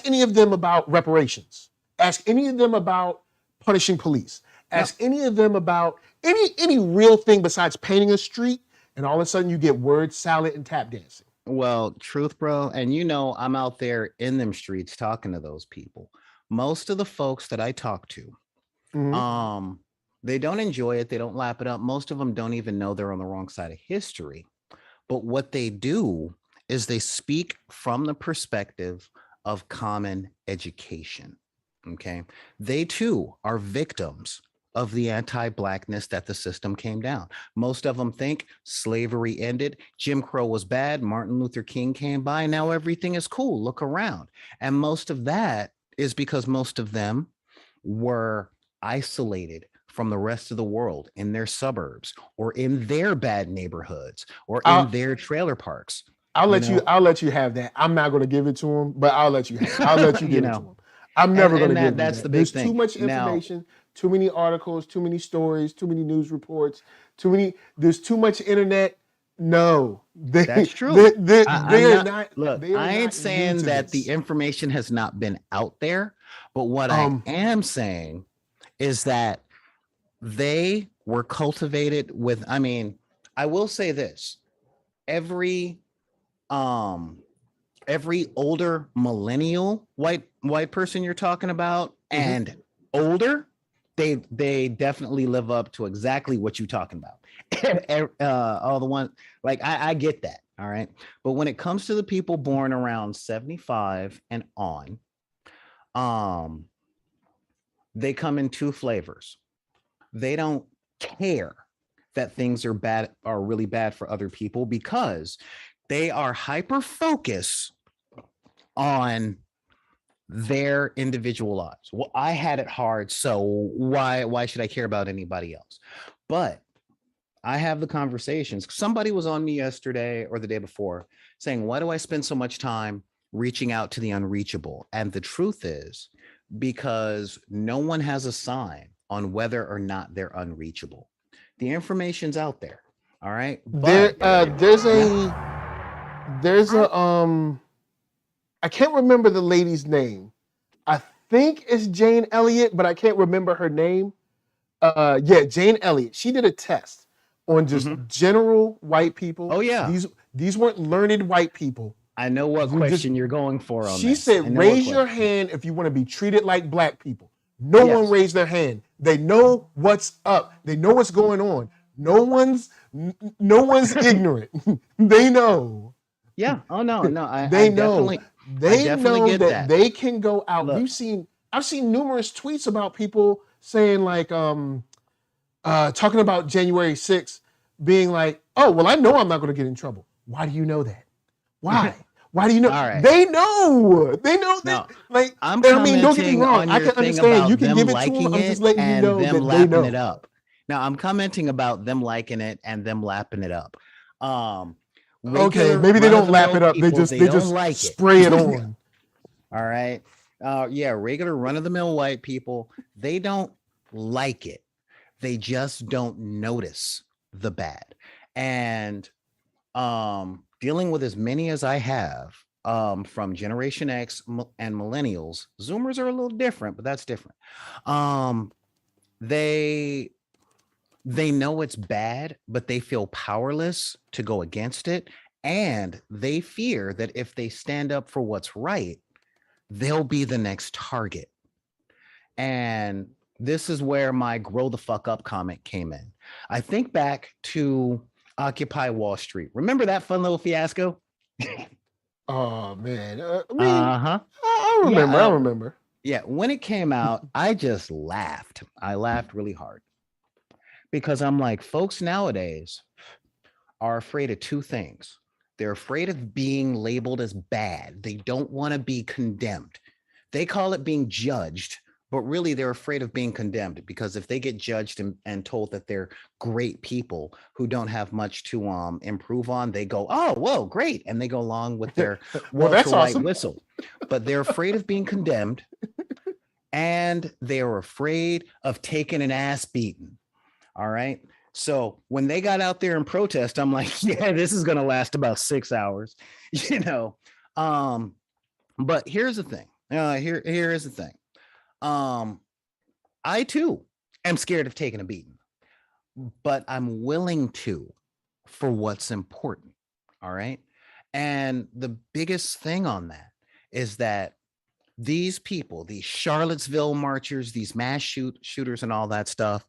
any of them about reparations. Ask any of them about punishing police. Ask any of them about any real thing besides painting a street, and all of a sudden you get word salad and tap dancing. Well, truth, bro, and you know I'm out there in them streets talking to those people. Most of the folks that I talk to, they don't enjoy it. They don't lap it up. Most of them don't even know they're on the wrong side of history. But what they do is they speak from the perspective of common education. Okay. They too are victims of the anti-Blackness that the system came down. Most of them think slavery ended. Jim Crow was bad. Martin Luther King came by. Now everything is cool. Look around. And most of that is because most of them were isolated from the rest of the world in their suburbs or in their bad neighborhoods or I'll- in their trailer parks. I'll let know? I'll let you have that. I'm not going to give it to him, but I'll let you have it. I'll let you give it to him. I'm never going to give that's that. the big There's thing. too much information, too many articles, too many stories, too many news reports, there's too much internet. No, That's true. I ain't saying that the information has not been out there, but what I am saying is that they were cultivated with, I mean, I will say this, every older millennial white person you're talking about and older, they definitely live up to exactly what you're talking about. All the ones, like, I get that, all right, but when it comes to the people born around 75 and on, they come in two flavors. They don't care that things are really bad for other people because they are hyper focused on their individual lives. Well, I had it hard, so why should I care about anybody else? But I have the conversations. Somebody was on me yesterday or the day before saying, why do I spend so much time reaching out to the unreachable? And the truth is because no one has a sign on whether or not they're unreachable. The information's out there. All right. But there's a I can't remember the lady's name. I think it's Jane Elliott, but I can't remember her name. Jane Elliott. She did a test on just general white people. Oh yeah. These weren't learned white people. I know what question you're going for on She this. said, raise your hand if you want to be treated like black people. No one raised their hand. They know what's up. They know what's going on. No one's ignorant. They know. Yeah. Oh no. They know. They definitely know that they can go out. Look, I've seen numerous tweets about people saying like talking about January 6th being like, oh, well, I know I'm not going to get in trouble. Why do you know that? Why? Why do you know? Right. They know. They know that. Like, I mean, don't get me wrong. I can understand. You can give it to them. I'm just letting you know that they know. It up. Now, I'm commenting about them liking it and them lapping it up. Okay, maybe they don't lap it up. They just like spray it on. All right. Regular run-of-the-mill white people, they don't like it. They just don't notice the bad. And dealing with as many as I have from Generation X and millennials, Zoomers are a little different, but that's different. They know it's bad, but they feel powerless to go against it. And they fear that if they stand up for what's right, they'll be the next target. And this is where my grow the fuck up comment came in. I think back to Occupy Wall Street. Remember that fun little fiasco? Oh man. I remember. Yeah, when it came out, I just laughed. I laughed really hard. Because I'm like, folks nowadays are afraid of two things. They're afraid of being labeled as bad. They don't want to be condemned. They call it being judged, but really they're afraid of being condemned because if they get judged and told that they're great people who don't have much to improve on, they go, oh, whoa, great. And they go along with their that's awesome. whistle. But they're afraid of being condemned and they're afraid of taking an ass beating. All right. So when they got out there and protest, I'm like, yeah, this is going to last about 6 hours, but here's the thing. Here is the thing. I too am scared of taking a beating, but I'm willing to for what's important. All right. And the biggest thing on that is that these people, these Charlottesville marchers, these mass shooters and all that stuff,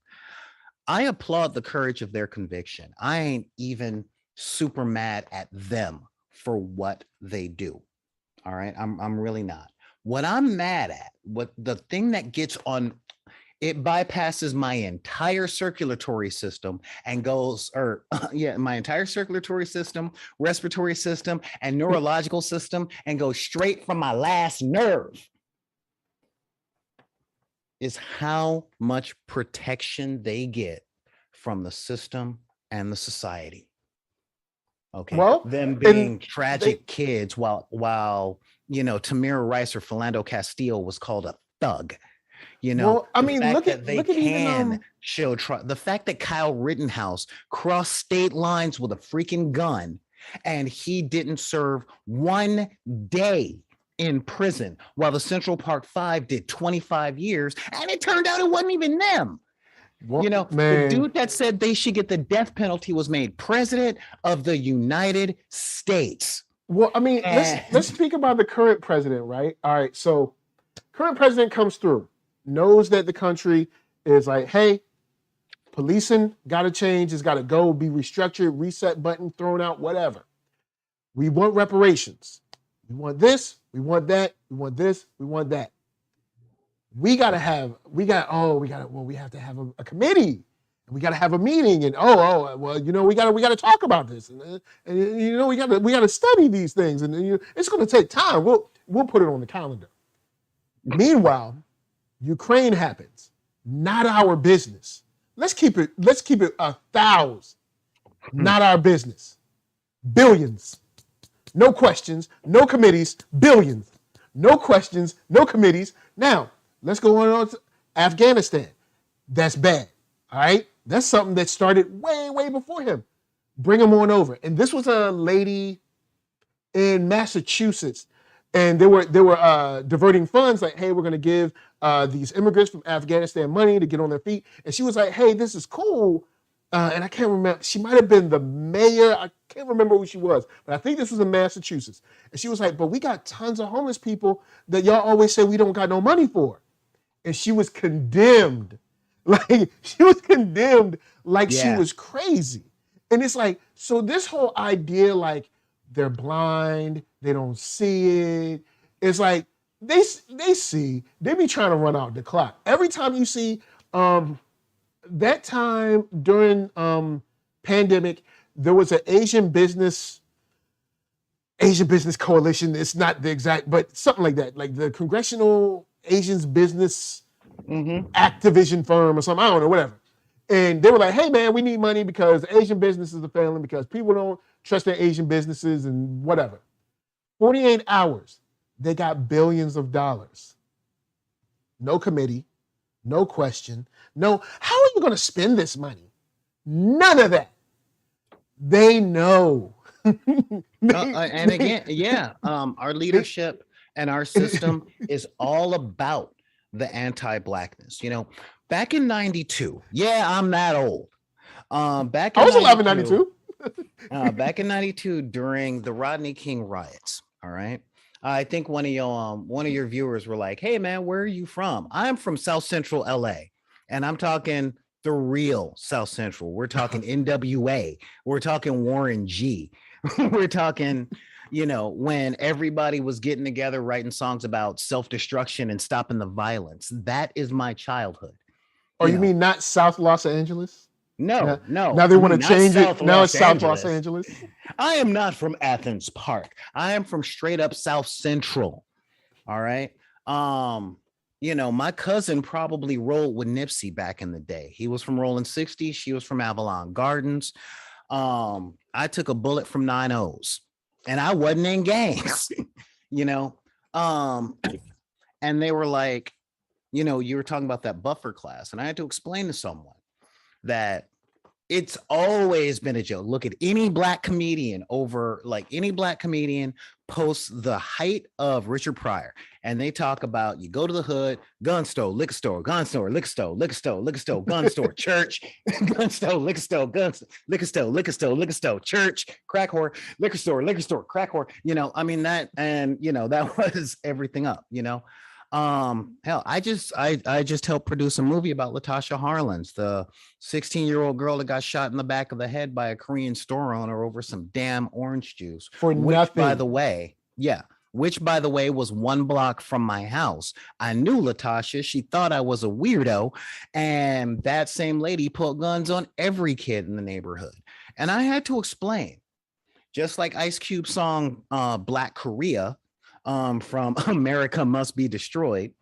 I applaud the courage of their conviction. I ain't even super mad at them for what they do. All right. I'm really not. What I'm mad at, what the thing that gets on, it bypasses my entire circulatory system and goes, my entire circulatory system, respiratory system, and neurological system and goes straight from my last nerve. is how much protection they get from the system and the society. Okay. Well, Them and being tragic they kids while Tamira Rice or Philando Castile was called a thug. well, I The mean, fact look that at they look at even can show the fact that Kyle Rittenhouse crossed state lines with a freaking gun and he didn't serve 1 day in prison while the Central Park Five did 25 years. And it turned out it wasn't even them. well, The man. dude that said they should get the death penalty was made president of the United States. Well, I mean, And let's speak about the current president, right? All right, so current president comes through, knows that the country is like, hey, policing got to change, it's got to go, be restructured, reset button thrown out, whatever. We want reparations. We want this, we want that, we want this, we want that. We have to have a committee. We got to have a meeting, and we got to talk about this, and we got to study these things, and it's going to take time. We'll put it on the calendar. Meanwhile, Ukraine happens. Not our business. Let's keep it 1,000. Not our business. Billions. No questions. No committees. Billions. No questions. No committees. Now let's go on to Afghanistan. That's bad. All right. That's something that started way, way before him. Bring him on over. And this was a lady in Massachusetts, and they were diverting funds like, hey, we're going to give these immigrants from Afghanistan money to get on their feet. And she was like, hey, this is cool. And I can't remember. She might have been the mayor. I can't remember who she was, but I think this was in Massachusetts. And she was like, but we got tons of homeless people that y'all always say we don't got no money for. And she was condemned. Like, she was condemned like she was crazy. And it's like, so this whole idea, like, they're blind, they don't see it. It's like, they see, they be trying to run out the clock. Every time you see, that time during pandemic, there was an Asian business coalition. It's not the exact, but something like that, like the Congressional Asians Business Activision firm or something, I don't know, whatever. And they were like, hey man, we need money because Asian businesses are failing because people don't trust their Asian businesses and whatever. 48 hours, they got billions of dollars. No committee, no question, no, how are you going to spend this money? None of that. They know. And again, our leadership and our system is all about the anti-Blackness. Back in 92, I'm that old. I was alive in 92. Back in 92 during the Rodney King riots. All right. I think one of your viewers were like, hey man, where are you from? I'm from South Central LA. And I'm talking the real South Central. We're talking NWA. We're talking Warren G. We're talking, when everybody was getting together, writing songs about self-destruction and stopping the violence. That is my childhood. Oh, you mean not South Los Angeles? No. Now they want to change it. Now it's South Los Angeles. I am not from Athens Park. I am from straight up South Central. All right. My cousin probably rolled with Nipsey back in the day. He was from Rolling 60. She was from Avalon Gardens. I took a bullet from 9 O's and I wasn't in gangs, and they were like, you were talking about that buffer class. And I had to explain to someone that it's always been a joke. Look at any black comedian posts the height of Richard Pryor. And they talk about, you go to the hood, gun store, liquor store, gun store, liquor store, liquor store, liquor store, gun store, church, gun store, liquor store, gun store, liquor store, liquor store, liquor store, church, crack whore, liquor store, crack whore. That was everything up, hell, I just helped produce a movie about Latasha Harlins, the 16-year-old girl that got shot in the back of the head by a Korean store owner over some damn orange juice. For nothing. Which by the way was 1 block from my house. I knew Latasha. She thought I was a weirdo. And that same lady put guns on every kid in the neighborhood. And I had to explain, just like Ice Cube's song, Black Korea, from America Must Be Destroyed.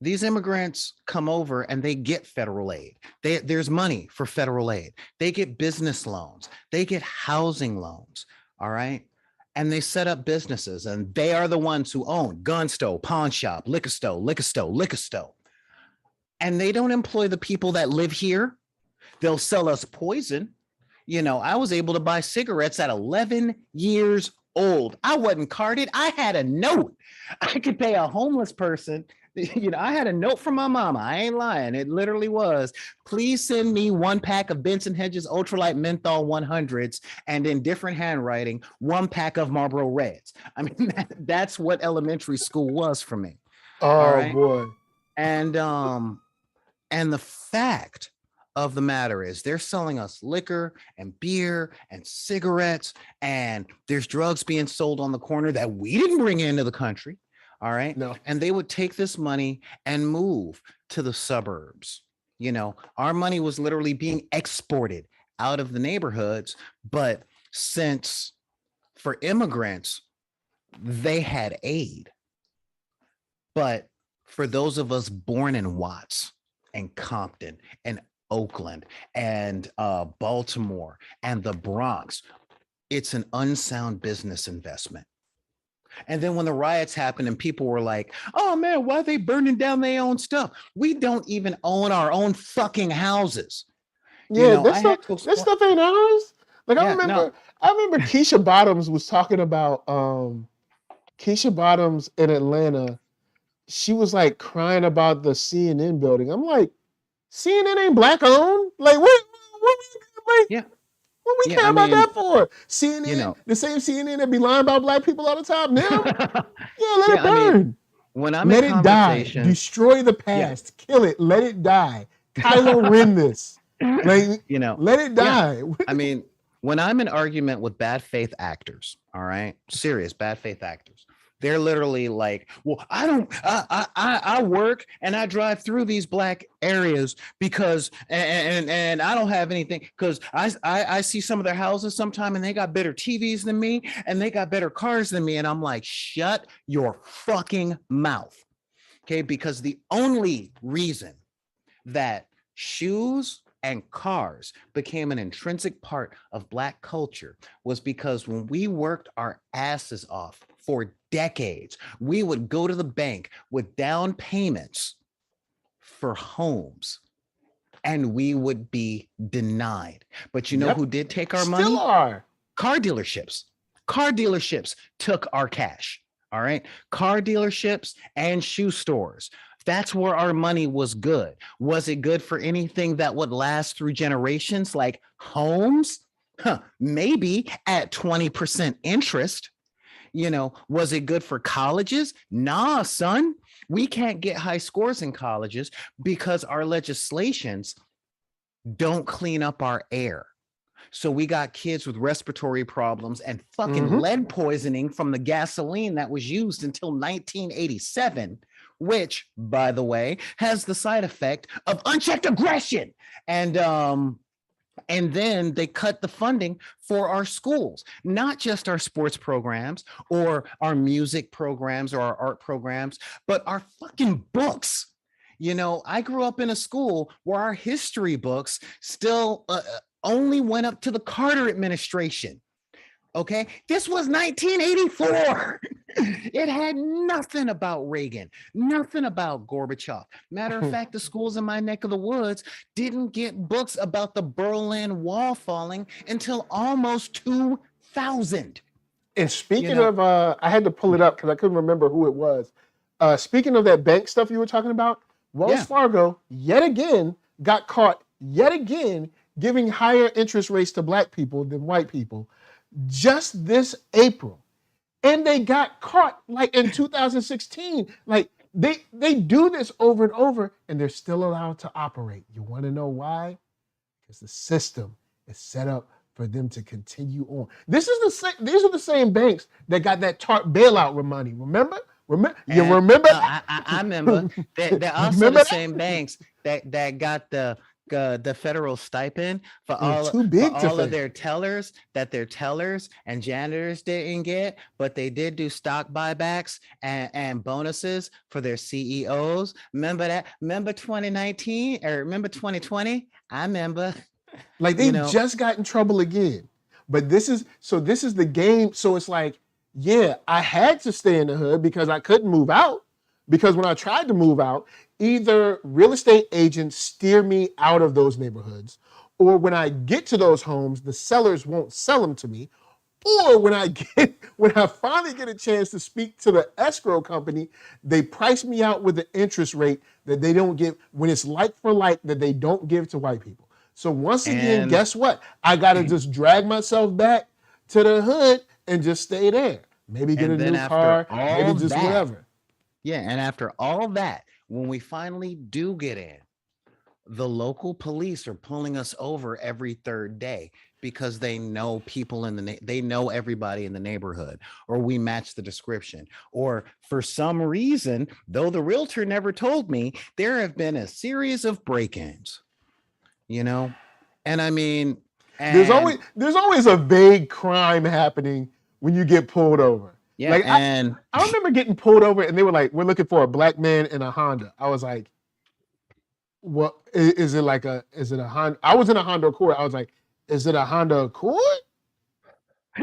these immigrants come over and they get federal aid. There's money for federal aid. They get business loans. They get housing loans. All right. And they set up businesses, and they are the ones who own gun store, pawn shop, liquor store, liquor store, liquor store. And they don't employ the people that live here. They'll sell us poison. You know, I was able to buy cigarettes at 11 years old. I wasn't carded. I had a note. I could pay a homeless person. You know, I had a note from my mama. I ain't lying. It literally was, please send me 1 pack of Benson Hedges Ultralight Menthol 100s, and in different handwriting, 1 pack of Marlboro Reds. I mean, that's what elementary school was for me. Oh boy. And the fact of the matter is they're selling us liquor and beer and cigarettes, and there's drugs being sold on the corner that we didn't bring into the country. All right. No. And they would take this money and move to the suburbs. You know, our money was literally being exported out of the neighborhoods. But since for immigrants, they had aid. But for those of us born in Watts and Compton and Oakland and Baltimore and the Bronx, it's an unsound business investment. And then when the riots happened and people were like, oh man, why are they burning down their own stuff? We don't even own our own fucking houses. Yeah, that stuff ain't ours. Like I remember Keisha Bottoms was talking about Keisha Bottoms in Atlanta. She was like crying about the CNN building. I'm like, CNN ain't black owned? Like what we care about that for? CNN, you know, the same CNN that be lying about black people all the time now. Let it burn. I mean, when I'm let it die. Destroy the past. Kill it. Let it die. Kylo Ren this. Like, you know, let it die. Yeah. I mean, when I'm in argument with bad faith actors, all right, serious bad faith actors, they're literally like, well, I work and I drive through these black areas because, and I don't have anything because I see some of their houses sometime and they got better TVs than me and they got better cars than me. And I'm like, shut your fucking mouth. Okay. Because the only reason that shoes and cars became an intrinsic part of black culture was because when we worked our asses off for decades, we would go to the bank with down payments for homes and we would be denied. But you know who did take our money? Still are. Car dealerships. Car dealerships took our cash. All right. Car dealerships and shoe stores. That's where our money was good. Was it good for anything that would last through generations like homes? Maybe at 20% interest. You know, was it good for colleges? Nah, son. We can't get high scores in colleges because our legislations don't clean up our air. So we got kids with respiratory problems and fucking lead poisoning from the gasoline that was used until 1987, which, by the way, has the side effect of unchecked aggression. And then they cut the funding for our schools, not just our sports programs or our music programs or our art programs, but our fucking books. You know, I grew up in a school where our history books still only went up to the Carter administration. Okay, this was 1984. It had nothing about Reagan, nothing about Gorbachev. Matter of fact, the schools in my neck of the woods didn't get books about the Berlin Wall falling until almost 2000. And speaking of, I had to pull it up because I couldn't remember who it was. Speaking of that bank stuff you were talking about, Wells Fargo, yet again, got caught yet again giving higher interest rates to black people than white people just this April. And they got caught like in 2016. Like they do this over and over and they're still allowed to operate. You want to know why? Because the system is set up for them to continue on. These are the same banks that got that TARP bailout money. Remember? You remember? I remember. They're also the same banks that got the the federal stipend for too big to all of fail. their tellers that their tellers and janitors didn't get, but they did do stock buybacks and bonuses for their CEOs. Remember that? Remember 2019 or remember 2020? I remember. Like they just got in trouble again. But this is the game. So it's like, yeah, I had to stay in the hood because I couldn't move out. Because when I tried to move out, either real estate agents steer me out of those neighborhoods, or when I get to those homes, the sellers won't sell them to me. Or when I finally get a chance to speak to the escrow company, they price me out with the interest rate that they don't give when it's like for like that they don't give to white people. So once again, guess what? I got to just drag myself back to the hood and just stay there. Maybe get a new car, maybe just whatever. Yeah, and after all that, when we finally do get in, the local police are pulling us over every third day because they know people they know everybody in the neighborhood, or we match the description, or for some reason, though the realtor never told me, there have been a series of break-ins. And I mean, there's always a vague crime happening when you get pulled over. Yeah, like I remember getting pulled over and they were like, "We're looking for a black man in a Honda." I was like, "What is it? Is it a Honda?" I was in a Honda Accord. I was like, "Is it a Honda Accord,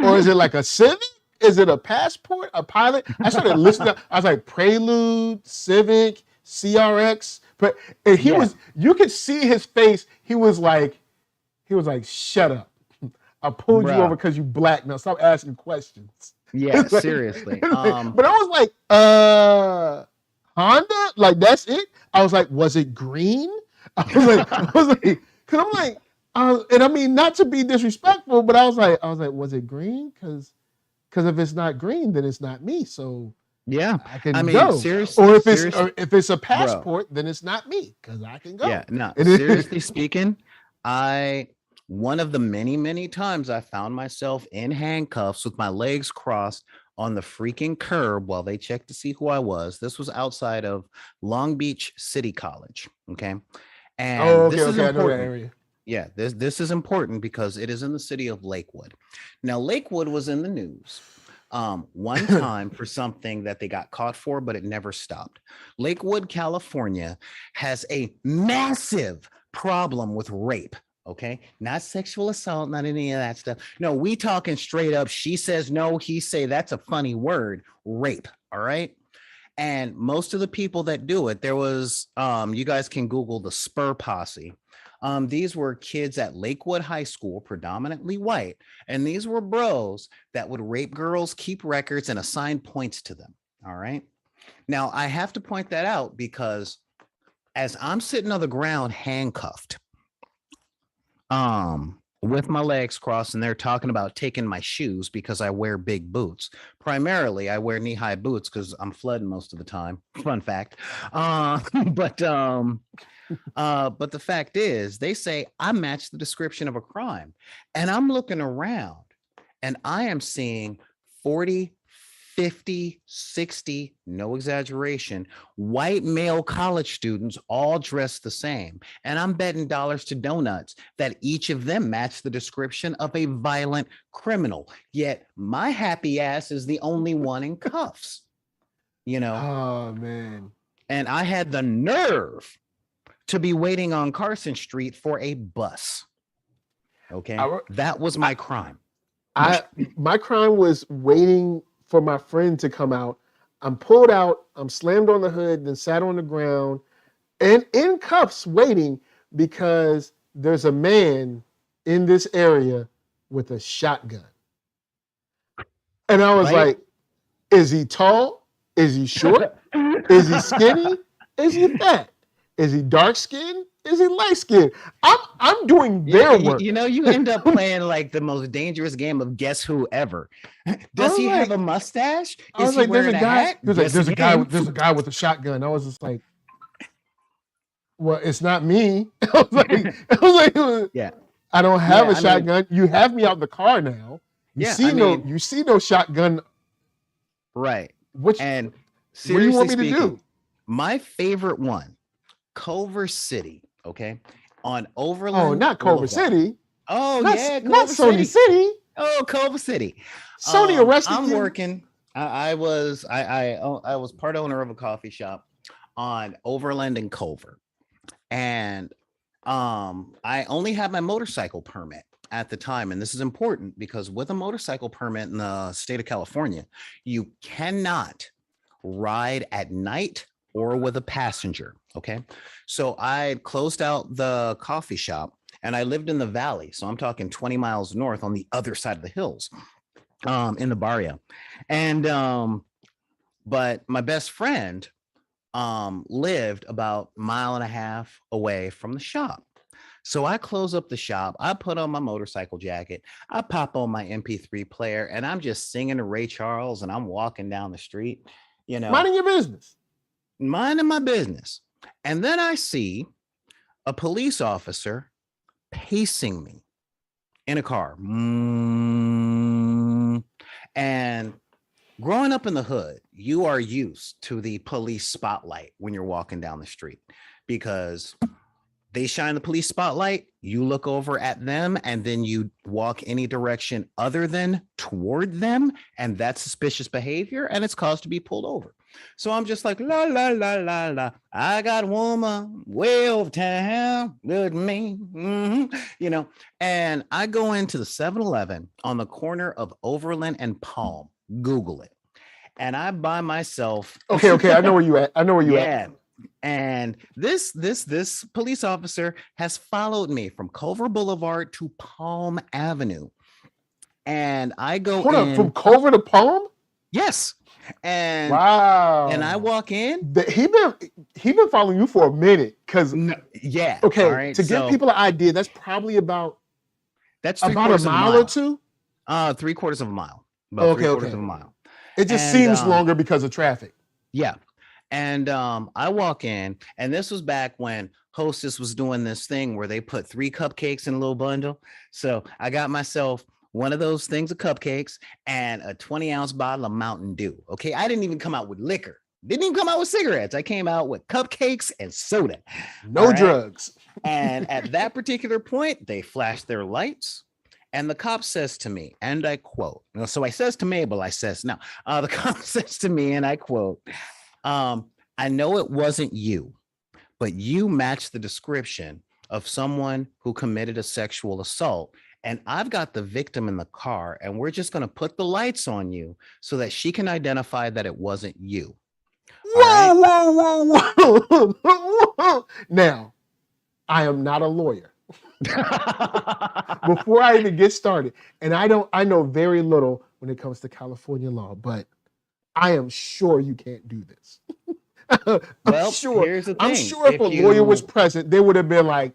or is it like a Civic? Is it a Passport, a Pilot?" I started listening. I was like, "Prelude, Civic, CRX." But he was. You could see his face. He was like, "Shut up! I pulled you over because you black. Now stop asking questions." Yeah, seriously. But I was like, Honda? Like, that's it? I was like, was it green? I was like, because I'm like, and I mean, not to be disrespectful, but I was like, was it green? Because if it's not green, then it's not me. So yeah, I can go. Seriously, or if it's a passport, then it's not me because I can go. Yeah, no. Seriously speaking, one of the many, many times I found myself in handcuffs with my legs crossed on the freaking curb while they checked to see who I was. This was outside of Long Beach City College. Okay. And this is important. I know that area. Yeah, this is important because it is in the city of Lakewood. Now, Lakewood was in the news one time for something that they got caught for, but it never stopped. Lakewood, California has a massive problem with rape. Okay, not sexual assault, not any of that stuff. No, we talking straight up. She says no, he say that's a funny word, rape. All right. And most of the people that do it, there was, you guys can Google the Spur Posse. These were kids at Lakewood High School, predominantly white. And these were bros that would rape girls, keep records, and assign points to them. All right. Now, I have to point that out because as I'm sitting on the ground handcuffed, with my legs crossed, and they're talking about taking my shoes because I wear big boots. Primarily, I wear knee-high boots because I'm flooding most of the time. Fun fact. But the fact is, they say I match the description of a crime, and I'm looking around, and I am seeing 40, 50, 60, no exaggeration, white male college students all dressed the same. And I'm betting dollars to donuts that each of them match the description of a violent criminal. Yet my happy ass is the only one in cuffs, Oh, man. And I had the nerve to be waiting on Carson Street for a bus. Okay. That was my crime. My crime was waiting for my friend to come out. I'm pulled out, I'm slammed on the hood, then sat on the ground and in cuffs waiting because there's a man in this area with a shotgun. And I was like, is he tall? Is he short? Is he skinny? Is he fat? Is he dark skinned? Is he light skinned? I'm doing their work. You end up playing like the most dangerous game of guess who ever. Does he have a mustache? Is he wearing a hat? There's a guy with a shotgun. I was just like, well, it's not me. I was like, yeah. I don't have a shotgun. You have me out the car now. You see no shotgun. Right. What do you want me to do? My favorite one, Culver City. Okay. on Oh, Overland not Culver Boulevard. City. Oh Not, yeah, not Culver Sony City. City. Oh, Culver City. Sony arrested I'm you. working. I was part owner of a coffee shop on Overland and Culver, and I only had my motorcycle permit at the time, and this is important because with a motorcycle permit in the state of California, you cannot ride at night or with a passenger. Okay, so I closed out the coffee shop and I lived in the valley, so I'm talking 20 miles north on the other side of the hills, in the barrio. And but my best friend lived about a mile and a half away from the shop. So I close up the shop, I put on my motorcycle jacket, I pop on my MP3 player, and I'm just singing to Ray Charles, and I'm walking down the street, Minding your business. minding my business. And then I see a police officer pacing me in a car. And growing up in the hood, you are used to the police spotlight when you're walking down the street because they shine the police spotlight, you look over at them, and then you walk any direction other than toward them, and that's suspicious behavior, and it's cause to be pulled over. So I'm just like, la, la, la, la, la. I got a woman way over town, good to me, and I go into the 7-Eleven on the corner of Overland and Palm, Google it, and I buy myself. Okay, I know where you at. Yeah. And this police officer has followed me from Culver Boulevard to Palm Avenue. And I go Hold in. on, from Culver to Palm? Yes. And wow. And I walk in. He been following you for a minute. Yeah. Okay. Right, to give people an idea, that's probably about a mile or two. 3/4 of a mile. About 3/4 of a mile. It just seems longer because of traffic. Yeah. And I walk in, and this was back when Hostess was doing this thing where they put 3 cupcakes in a little bundle. So I got myself one of those things of cupcakes and a 20-ounce bottle of Mountain Dew. Okay, I didn't even come out with liquor. Didn't even come out with cigarettes. I came out with cupcakes and soda. No drugs. And at that particular point, they flashed their lights. And the cop says to me, and I quote, so I says to Mabel, I says, no, the cop says to me, and I quote, I know it wasn't you, but you match the description of someone who committed a sexual assault. And I've got the victim in the car, and we're just going to put the lights on you so that she can identify that it wasn't you. Whoa. Now, I am not a lawyer. Before I even get started, and I know very little when it comes to California law, but I am sure you can't do this. Well, here's the thing. I'm sure if a lawyer was present, they would have been like,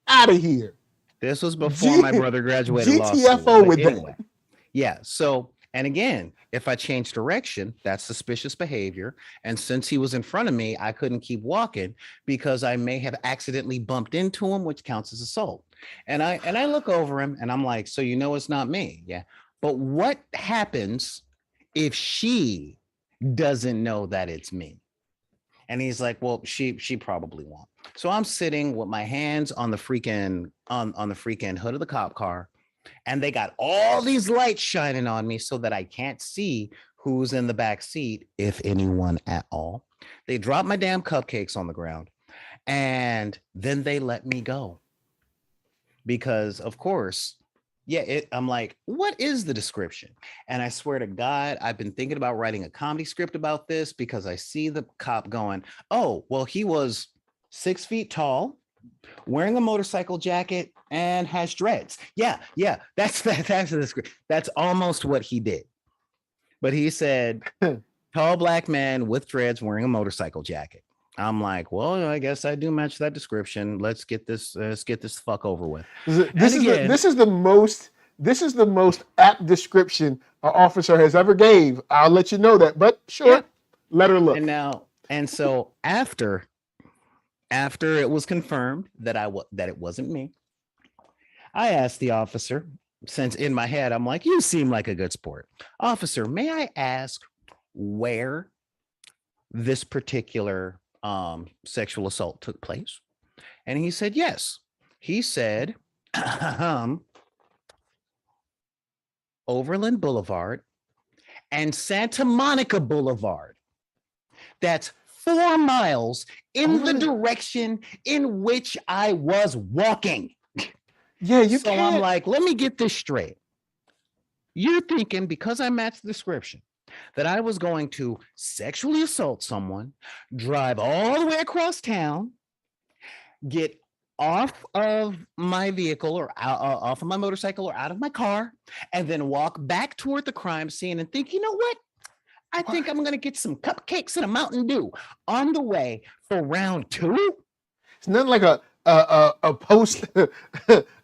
out of here. This was before my brother graduated law school. GTFO with anyway. That. Yeah. So, and again, if I change direction, that's suspicious behavior. And since he was in front of me, I couldn't keep walking because I may have accidentally bumped into him, which counts as assault. And I look over him and I'm like, so it's not me. Yeah. But what happens if she doesn't know that it's me? And he's like, well, she probably won't. So I'm sitting with my hands on the freaking on the freaking hood of the cop car, and they got all these lights shining on me so that I can't see who's in the back seat, if anyone at all. They dropped my damn cupcakes on the ground, and then they let me go. Because of course, I'm like, what is the description? And I swear to God, I've been thinking about writing a comedy script about this because I see the cop going, oh, well, he was 6 feet tall, wearing a motorcycle jacket, and has dreads. Yeah, that's the description. That's almost what he did. But he said, tall black man with dreads wearing a motorcycle jacket. I'm like, well, I guess I do match that description. Let's get this fuck over with. This is the most apt description an officer has ever gave. I'll let you know that, but sure, let her look. And so after it was confirmed that it wasn't me, I asked the officer, since in my head I'm like, you seem like a good sport. Officer, may I ask where this particular sexual assault took place? And he said, yes. He said, Overland Boulevard and Santa Monica Boulevard. That's 4 miles in the direction in which I was walking. Yeah, you so can't. I'm like, let me get this straight. You're thinking because I matched the description that I was going to sexually assault someone, drive all the way across town, get off of my vehicle or off of my motorcycle or out of my car, and then walk back toward the crime scene and think, you know what? I think I'm going to get some cupcakes and a Mountain Dew on the way for round 2. It's nothing like a post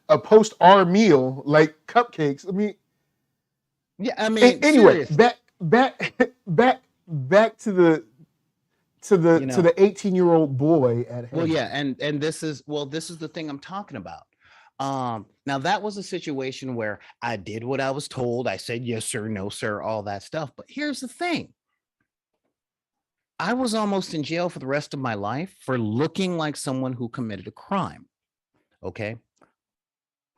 a post R meal like cupcakes. I mean, yeah. I mean, anyway, seriously. back to the 18-year-old boy at hand. Well, yeah, and this is the thing I'm talking about. Now that was a situation where I did what I was told. I said yes sir, no sir, all that stuff. But here's the thing. I was almost in jail for the rest of my life for looking like someone who committed a crime. Okay.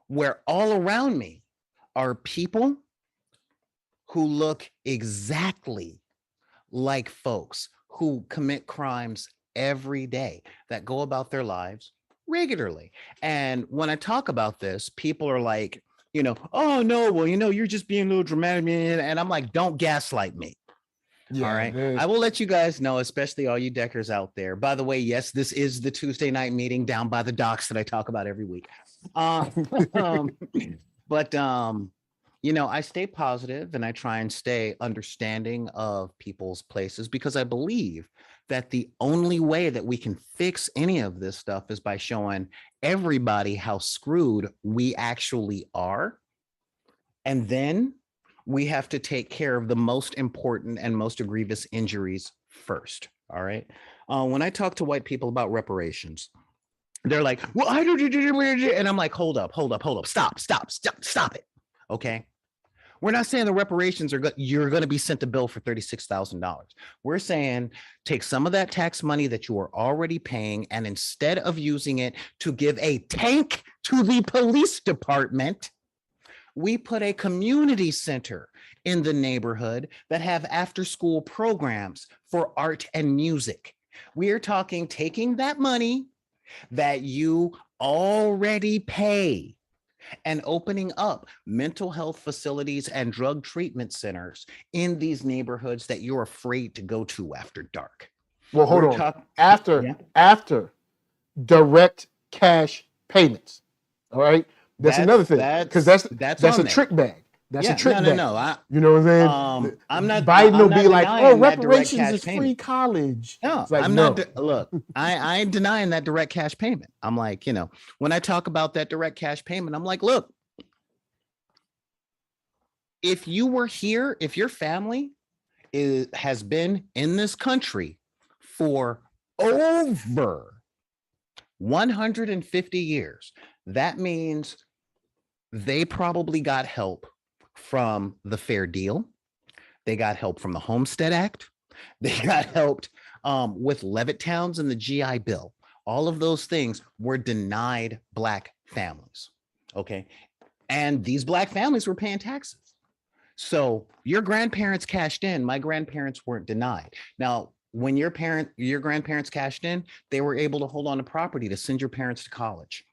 Where all around me are people who look exactly like folks who commit crimes every day, that go about their lives regularly. And when I talk about this, people are like, oh no, well, you're just being a little dramatic. And I'm like, don't gaslight me. Yeah, all right. I will let you guys know, especially all you Deckers out there. By the way, yes, this is the Tuesday night meeting down by the docks that I talk about every week. But I stay positive and I try and stay understanding of people's places, because I believe that the only way that we can fix any of this stuff is by showing everybody how screwed we actually are. And then we have to take care of the most important and most grievous injuries first. All right. When I talk to white people about reparations, they're like, well, I don't, and I'm like, hold up, stop it. Okay. We're not saying the reparations you're going to be sent a bill for $36,000. We're saying take some of that tax money that you are already paying, and instead of using it to give a tank to the police department, we put a community center in the neighborhood that have after-school programs for art and music. We are talking taking that money that you already pay and opening up mental health facilities and drug treatment centers in these neighborhoods that you're afraid to go to after dark. Well, hold on. After direct cash payments. All right. That's another thing. Because that's a trick bag. That's a trick bag. No. You know what I'm saying? I'm not. Biden will be like, "Oh, reparations is free free college." No, like, I'm not. Look, I ain't denying that direct cash payment. I'm like, when I talk about that direct cash payment, I'm like, look, if you were here, if your family has been in this country for over 150 years, that means they probably got help from the Fair Deal. They got help from the Homestead Act. They got helped with Levittowns and the GI Bill. All of those things were denied Black families. Okay. And these Black families were paying taxes. So your grandparents cashed in. My grandparents weren't denied. Now, when your grandparents cashed in, they were able to hold on to property to send your parents to college.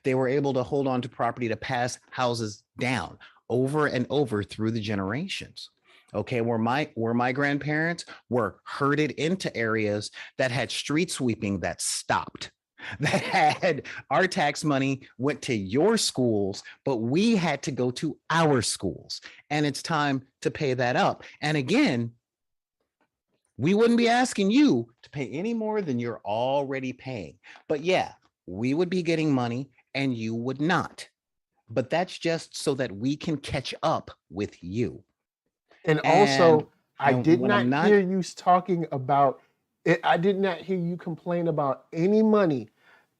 They were able to hold on to property to pass houses down over and over through the generations. Okay, where my grandparents were herded into areas that had street sweeping that stopped, that had our tax money went to your schools, but we had to go to our schools. And it's time to pay that up. And again, we wouldn't be asking you to pay any more than you're already paying. But yeah, we would be getting money and you would not. But that's just so that we can catch up with you. And also, I did not hear you talking about it. I did not hear you complain about any money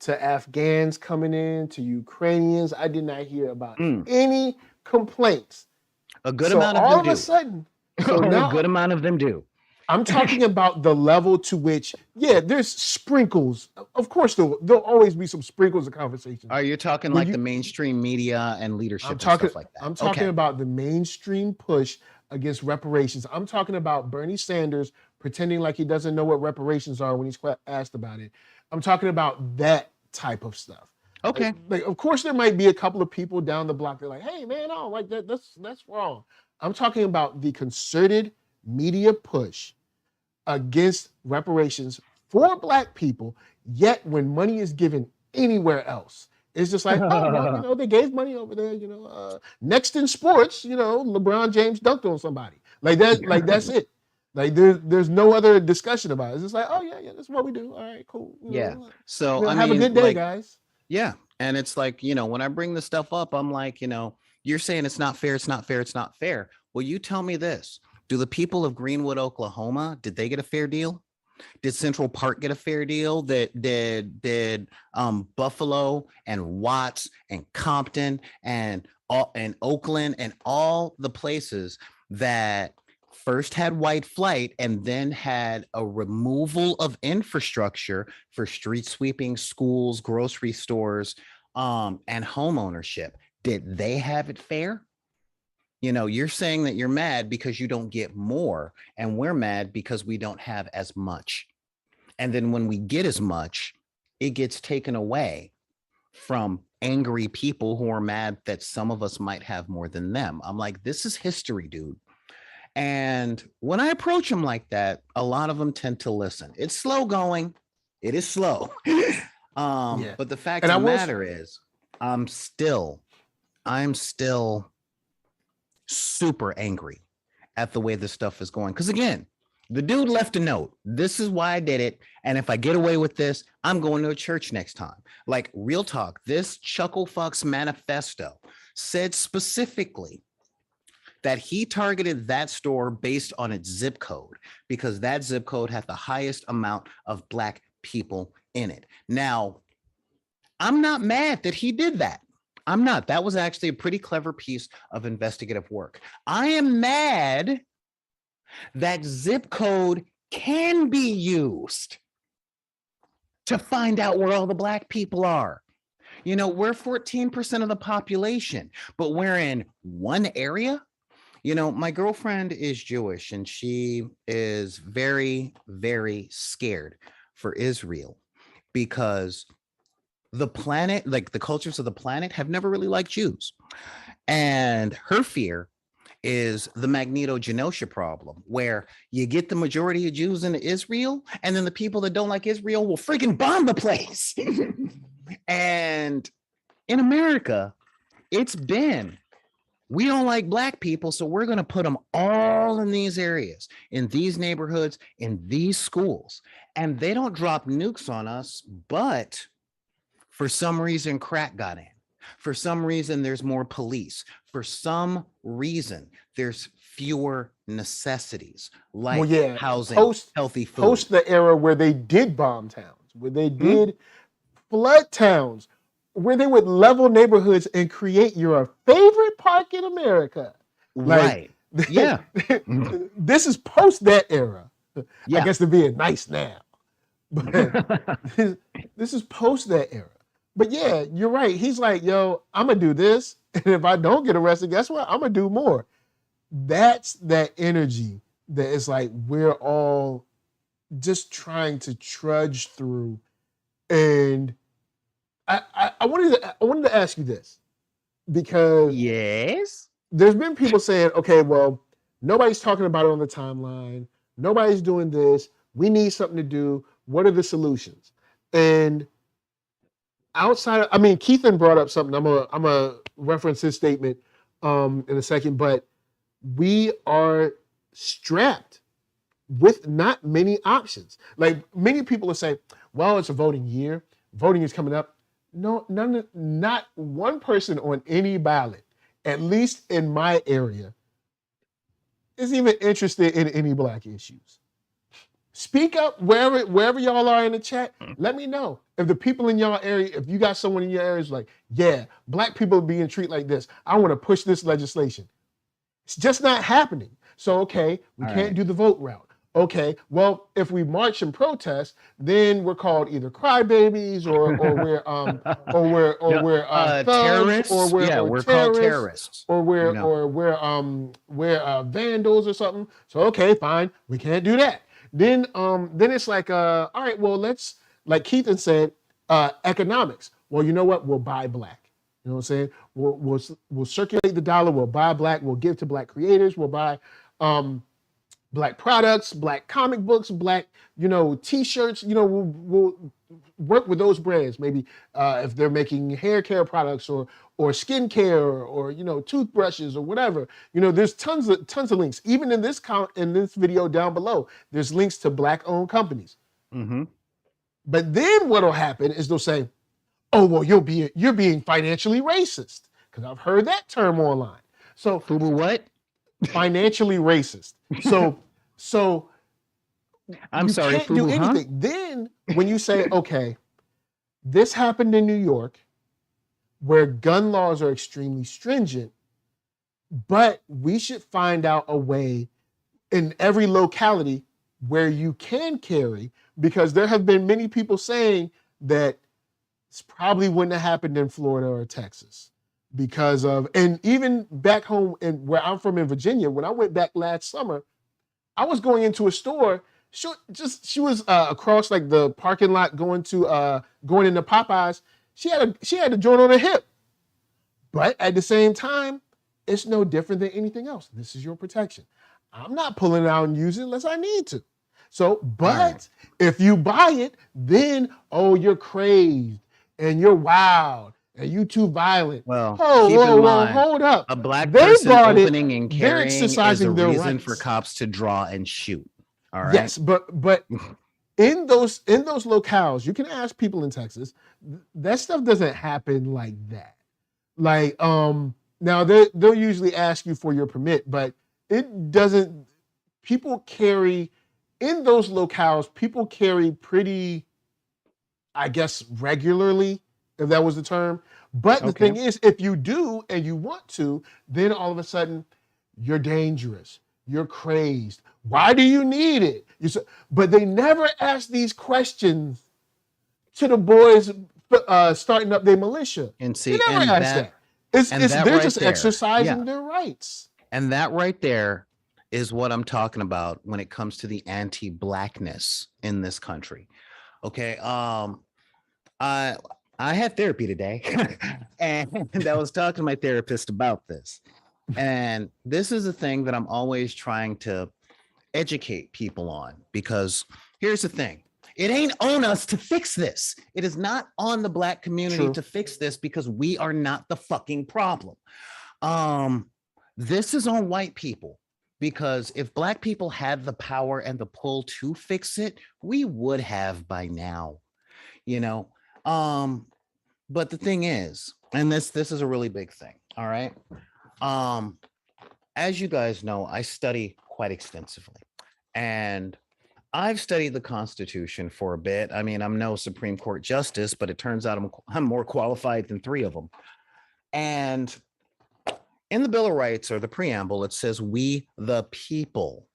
to Afghans coming in, to Ukrainians. I did not hear about any complaints. A good amount of them do. All of a sudden, a good amount of them do. I'm talking about the level to which, yeah, there's sprinkles. Of course, there'll always be some sprinkles of conversation. Are you talking When like the mainstream media and leadership and stuff like that? I'm talking about the mainstream push against reparations. I'm talking about Bernie Sanders pretending like he doesn't know what reparations are when he's asked about it. I'm talking about that type of stuff. Okay. Like, of course, there might be a couple of people down the block that are like, hey, man, I don't like that. That's wrong. I'm talking about the concerted media push against reparations for Black people, yet when money is given anywhere else, it's just like, oh, well, you know, they gave money over there, you know, next in sports, you know, LeBron James dunked on somebody. Like that, like that's it. Like there's no other discussion about it. It's just like, oh yeah, that's what we do. All right, cool. Yeah. So you know, I have mean, a good day, like, guys. Yeah. And it's like, you know, when I bring this stuff up, I'm like, you know, you're saying it's not fair, it's not fair, it's not fair. Well, you tell me this. Do the people of Greenwood, Oklahoma, did they get a fair deal? Did Central Park get a fair deal? Did Buffalo and Watts and Compton and Oakland and all the places that first had white flight and then had a removal of infrastructure for street sweeping, schools, grocery stores, and home ownership? Did they have it fair? You know, you're saying that you're mad because you don't get more, and we're mad because we don't have as much. And then when we get as much, it gets taken away from angry people who are mad that some of us might have more than them. I'm like, this is history, dude. And when I approach them like that, a lot of them tend to listen. It's slow going. It is slow. But the fact of the matter is, I'm still super angry at the way this stuff is going. Because again, the dude left a note. This is why I did it. And if I get away with this, I'm going to a church next time. Like, real talk, this Chucklefuck's manifesto said specifically that he targeted that store based on its zip code because that zip code had the highest amount of Black people in it. Now, I'm not mad that he did that. I'm not. That was actually a pretty clever piece of investigative work. I am mad that zip code can be used to find out where all the Black people are. You know, we're 14% of the population, but we're in one area. You know, my girlfriend is Jewish and she is very, very scared for Israel because the planet, like the cultures of the planet, have never really liked Jews. And her fear is the Magneto-Genosha problem, where you get the majority of Jews into Israel, and then the people that don't like Israel will freaking bomb the place. And in America, it's been, we don't like Black people, so we're going to put them all in these areas, in these neighborhoods, in these schools. And they don't drop nukes on us, but for some reason, crack got in. For some reason, there's more police. For some reason, there's fewer necessities like housing, healthy food. Post the era where they did bomb towns, where they did flood towns, where they would level neighborhoods and create your favorite park in America. Right. Like, yeah. This is post that era. Yeah. I guess they're being nice now. But this is post that era. But yeah, you're right. He's like, yo, I'm going to do this. And if I don't get arrested, guess what? I'm going to do more. That's that energy that is like, we're all just trying to trudge through. And I wanted to ask you this, because yes, there's been people saying, okay, well, nobody's talking about it on the timeline. Nobody's doing this. We need something to do. What are the solutions? And outside of, I mean, Keithan brought up something. I'm gonna reference his statement in a second, but we are strapped with not many options. Like, many people are saying, well, it's a voting year. Voting is coming up. No, not one person on any ballot, at least in my area, is even interested in any Black issues. Speak up wherever y'all are in the chat. Let me know if the people in y'all area, if you got someone in your area who's like, yeah, Black people are being treated like this. I want to push this legislation. It's just not happening. So, okay, we can't do the vote route. Okay, well, if we march and protest, then we're called either crybabies or we're thugs terrorists. Yeah, or we're called terrorists terrorists. or You know, we're vandals or something. So okay, fine, we can't do that. Then it's like all right, well, let's, like Keithan said, economics. Well, you know what? We'll buy black. You know what I'm saying? We'll circulate the dollar. We'll buy black. We'll give to black creators. We'll buy black products, black comic books, black, T-shirts. We'll work with those brands. Maybe if they're making hair care products or skincare or toothbrushes or whatever. There's tons of links. Even in this video down below, there's links to black-owned companies. mm-hmm. But then what'll happen is they'll say, "Oh, well, you're being financially racist," because I've heard that term online. So Fubu what? Financially racist. So I'm you sorry, can't do Fubu, huh? anything. Then when you say, okay, this happened in New York, where gun laws are extremely stringent, but we should find out a way in every locality where you can carry, because there have been many people saying that this probably wouldn't have happened in Florida or Texas because of, and even back home in where I'm from in Virginia, when I went back last summer, I was going into a store. She was across like the parking lot going into Popeyes. She had a joint on her hip, but at the same time, it's no different than anything else. This is your protection. I'm not pulling it out and using it unless I need to. So, but if you buy it, then you're crazed and you're wild and you too violent. Well, keep in mind, hold up. a black person opening and They're carrying is exercising a their reason rights. for cops to draw and shoot. All right. Yes, but in those locales, you can ask people in Texas, that stuff doesn't happen like that. Like now they'll usually ask you for your permit, but it doesn't. People carry in those locales. People carry pretty, I guess, regularly, if that was the term. But the thing is, if you do and you want to, then all of a sudden you're dangerous. You're crazed. Why do you need it? But they never ask these questions to the boys starting up their militia. And see, they never ask that. They're just exercising their rights. And that right there is what I'm talking about when it comes to the anti-blackness in this country. Okay. I had therapy today and I was talking to my therapist about this. And this is a thing that I'm always trying to educate people on, because here's the thing. It ain't on us to fix this. It is not on the black community to fix this, because we are not the fucking problem. This is on white people, because if black people had the power and the pull to fix it, we would have by now, but the thing is, and this is a really big thing. All right. As you guys know, I study quite extensively, and I've studied the Constitution for a bit. I mean, I'm no Supreme Court justice, but it turns out I'm more qualified than 3 of them. And in the Bill of Rights, or the preamble, it says, "We the people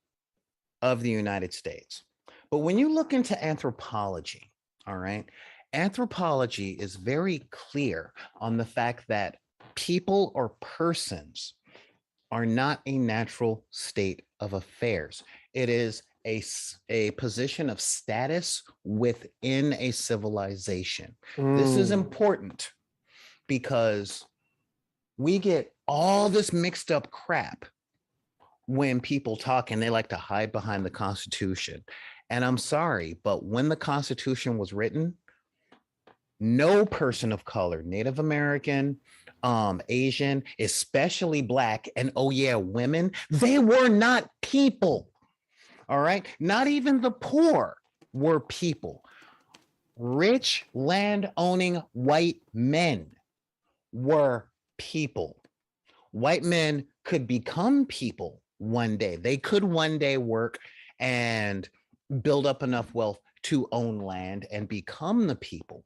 of the United States." But when you look into anthropology, all right, anthropology is very clear on the fact that people or persons are not a natural state of affairs. It is a position of status within a civilization. This is important because we get all this mixed up crap when people talk and they like to hide behind the Constitution. And I'm sorry, but when the Constitution was written, no person of color, Native American, Asian, especially black, and women, they were not people. All right. Not even the poor were people. Rich land owning white men were people. White men could become people one day. They could one day work and build up enough wealth to own land and become the people.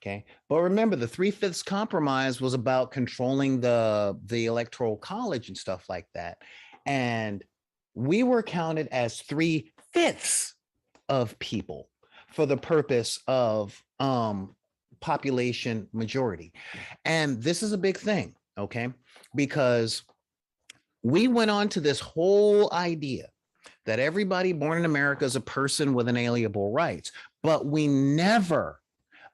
Okay. But remember, the 3/5 compromise was about controlling the electoral college and stuff like that. And we were counted as 3/5 3/5 of people for the purpose of population majority. And this is a big thing, okay? Because we went on to this whole idea that everybody born in America is a person with inalienable rights, but we never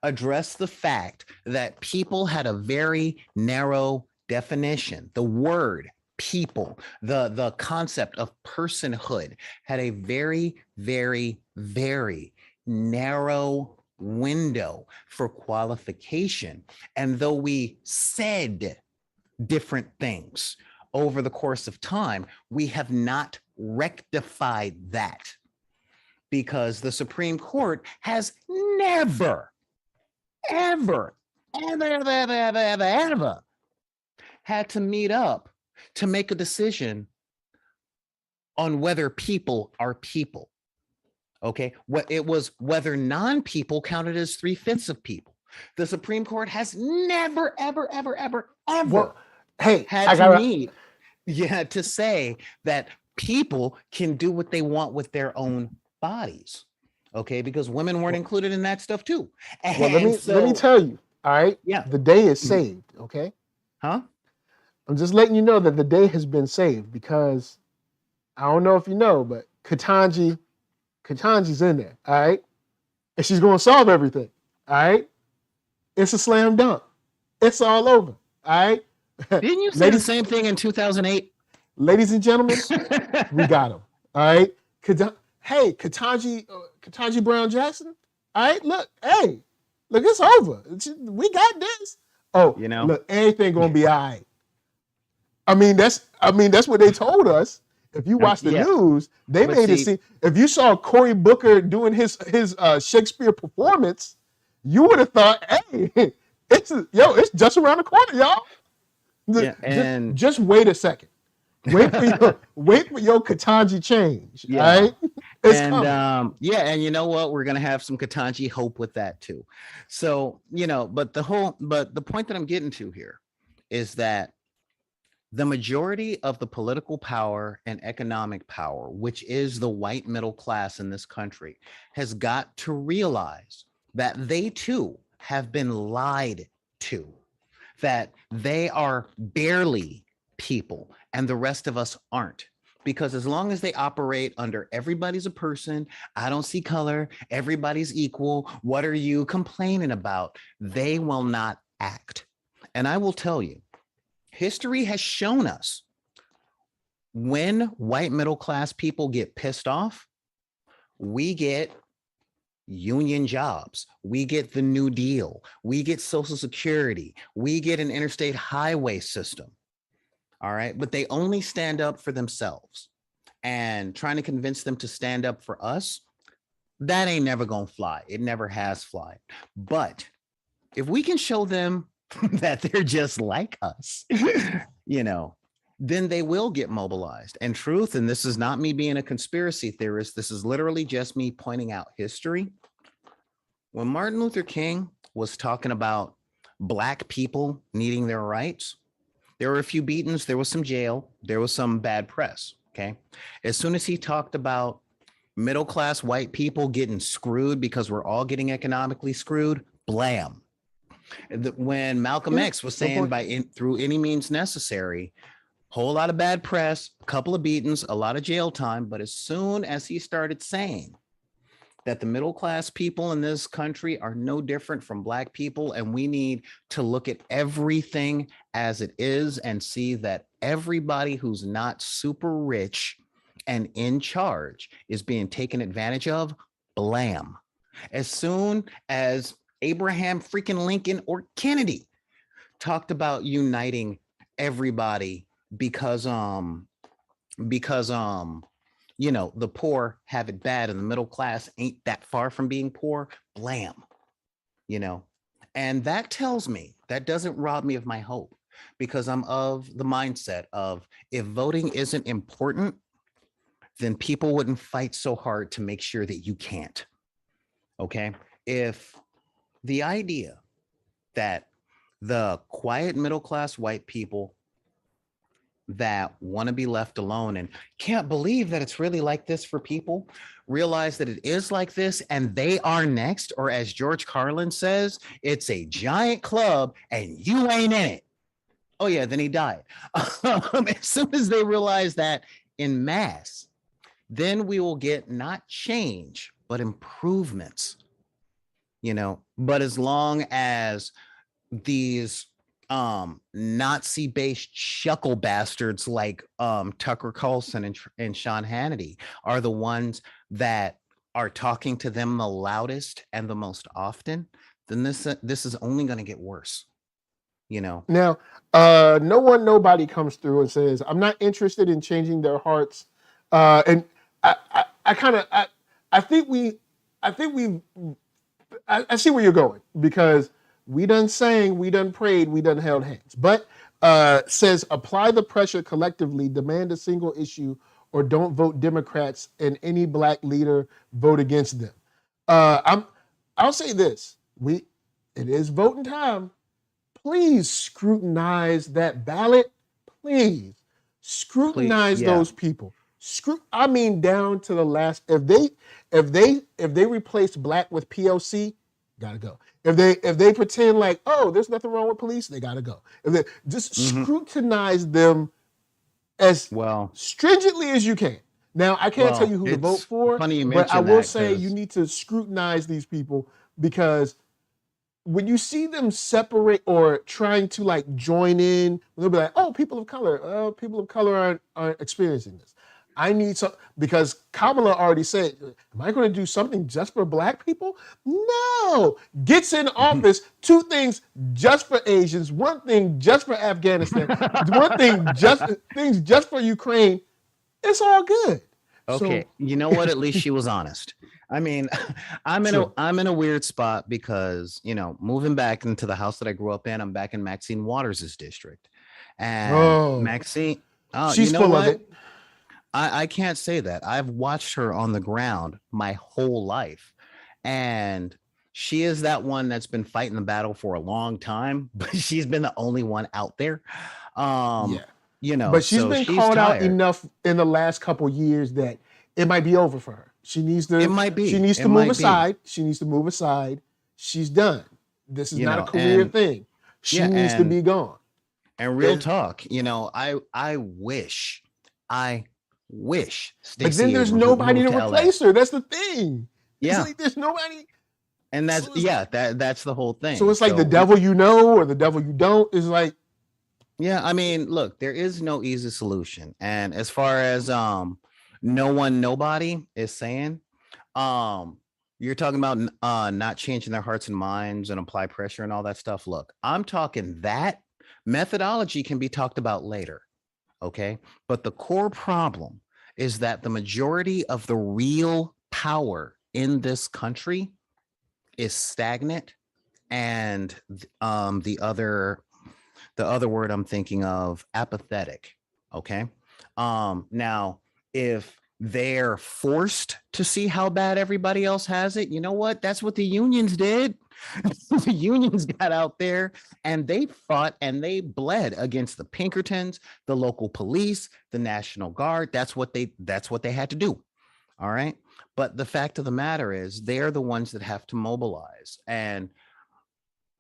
addressed the fact that people had a very narrow definition. The word people, the concept of personhood had a very, very, very narrow window for qualification. And though we said different things over the course of time, we have not rectified that, because the Supreme Court has never, ever, ever had to meet up to make a decision on whether people are people. Okay, what it was whether non-people counted as 3/5 of people. The Supreme Court has never, ever, ever, ever, ever Well, hey, had to meet, to say that people can do what they want with their own bodies. Okay, because women weren't included in that stuff too. And well, let me tell you. All right. Yeah. The day is saved. Okay. Huh? I'm just letting you know that the day has been saved, because I don't know if you know, but Ketanji's in there. All right. And she's going to solve everything. All right. It's a slam dunk. It's all over. All right. Didn't you say the same thing in 2008? Ladies and gentlemen, we got him. All right. Hey, Ketanji Brown Jackson. All right. Look, it's over. We got this. Oh, look, everything gonna be all right. I mean, that's what they told us. If you watch the news, they made it seem. If you saw Cory Booker doing his Shakespeare performance, you would have thought, hey, it's just around the corner, y'all. Yeah, and just wait a second. Wait for your Ketanji change. Yeah. All right. It's coming. And you know what? We're gonna have some Ketanji hope with that too. So, but the point that I'm getting to here is that the majority of the political power and economic power, which is the white middle class in this country, has got to realize that they too have been lied to, that they are barely people and the rest of us aren't. Because as long as they operate under everybody's a person, I don't see color, everybody's equal, what are you complaining about? They will not act. And I will tell you, history has shown us when white middle class people get pissed off, we get union jobs, we get the New Deal, we get Social Security, we get an interstate highway system. All right, but they only stand up for themselves, and trying to convince them to stand up for us, that ain't never gonna fly. It never has fly. But if we can show them that they're just like us, then they will get mobilized. And truth, and this is not me being a conspiracy theorist, this is literally just me pointing out history. When Martin Luther King was talking about Black people needing their rights, there were a few beatings, there was some jail, there was some bad press, okay? As soon as he talked about middle-class white people getting screwed because we're all getting economically screwed, blam. When Malcolm X was saying through any means necessary, whole lot of bad press, a couple of beatings, a lot of jail time, but as soon as he started saying that the middle class people in this country are no different from Black people, and we need to look at everything as it is and see that everybody who's not super rich and in charge is being taken advantage of, blam. As soon as Abraham freaking Lincoln or Kennedy talked about uniting everybody because the poor have it bad and the middle class ain't that far from being poor, blam. And that tells me, that doesn't rob me of my hope, because I'm of the mindset of, if voting isn't important, then people wouldn't fight so hard to make sure that you can't. Okay? If the idea that the quiet middle class white people that want to be left alone and can't believe that it's really like this for people, realize that it is like this and they are next. Or as George Carlin says, it's a giant club and you ain't in it. Oh yeah, then he died. As soon as they realize that in mass, then we will get not change, but improvements, but as long as these Nazi-based chuckle bastards like Tucker Carlson and Sean Hannity are the ones that are talking to them the loudest and the most often, then this is only going to get worse. Now, nobody comes through and says, I'm not interested in changing their hearts. And I see where you're going, because we done sang, we done prayed, we done held hands. But says apply the pressure collectively, demand a single issue, or don't vote Democrats and any black leader vote against them. I'll say this: it is voting time. Please scrutinize that ballot. Please scrutinize those people. Down to the last. If they replace black with POC, gotta go. If they pretend like, oh, there's nothing wrong with police, they gotta go. If they just scrutinize them as stringently as you can. Now, I can't tell you who to vote for, but I will say you need to scrutinize these people, because when you see them separate or trying to like join in, they'll be like, oh, people of color aren't experiencing this. I need some, because Kamala already said, am I going to do something just for black people? No. Gets in office, 2 things just for Asians, 1 thing just for Afghanistan, 1 thing just for Ukraine. It's all good. Okay, so, you know what? At least she was honest. I mean, I'm in a weird spot because, moving back into the house that I grew up in, I'm back in Maxine Waters' district. And Maxine, she's full of it. I can't say that. I've watched her on the ground my whole life. And she is that one that's been fighting the battle for a long time, but she's been the only one out there. But she's been called out enough in the last couple years that it might be over for her. She needs to. It might be. She needs to move aside. She needs to move aside. She's done. This is not a career thing. She needs to be gone. And real talk, I wish. Stacey but then there's nobody to replace her. That's the thing. Yeah, like there's nobody. And that's that's the whole thing. So it's like the devil you know or the devil you don't is like. Yeah, I mean, look, there is no easy solution. And as far as nobody is saying, you're talking about not changing their hearts and minds and apply pressure and all that stuff. Look, I'm talking that methodology can be talked about later. Okay. But the core problem is that the majority of the real power in this country is stagnant. And the other word I'm thinking of, apathetic. Okay. Now, if they're forced to see how bad everybody else has it, you know what? That's what the unions did. The unions got out there and they fought and they bled against the Pinkertons, the local police, the National Guard. That's what they had to do. All right. But the fact of the matter is they're the ones that have to mobilize. And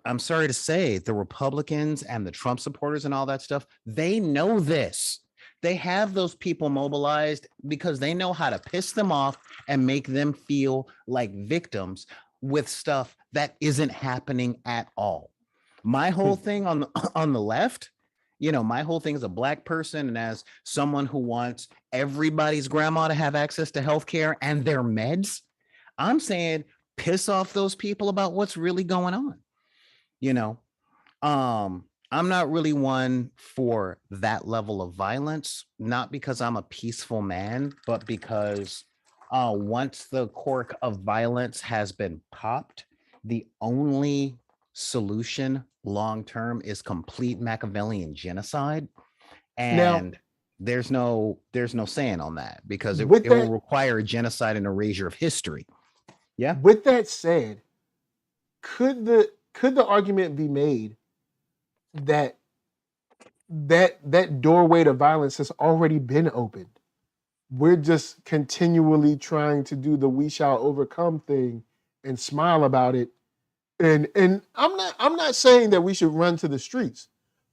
I'm sorry to say, the Republicans and the Trump supporters and all that stuff, they know this. They have those people mobilized because they know how to piss them off and make them feel like victims with stuff that isn't happening at all. My whole thing on the left, my whole thing as a black person and as someone who wants everybody's grandma to have access to healthcare and their meds, I'm saying piss off those people about what's really going on. I'm not really one for that level of violence, not because I'm a peaceful man, but because once the cork of violence has been popped, the only solution long-term is complete Machiavellian genocide. And there's no saying on that, because it will require a genocide and erasure of history. Yeah. With that said, could the argument be made that that doorway to violence has already been opened. We're just continually trying to do the we shall overcome thing and smile about it. And I'm not saying that we should run to the streets,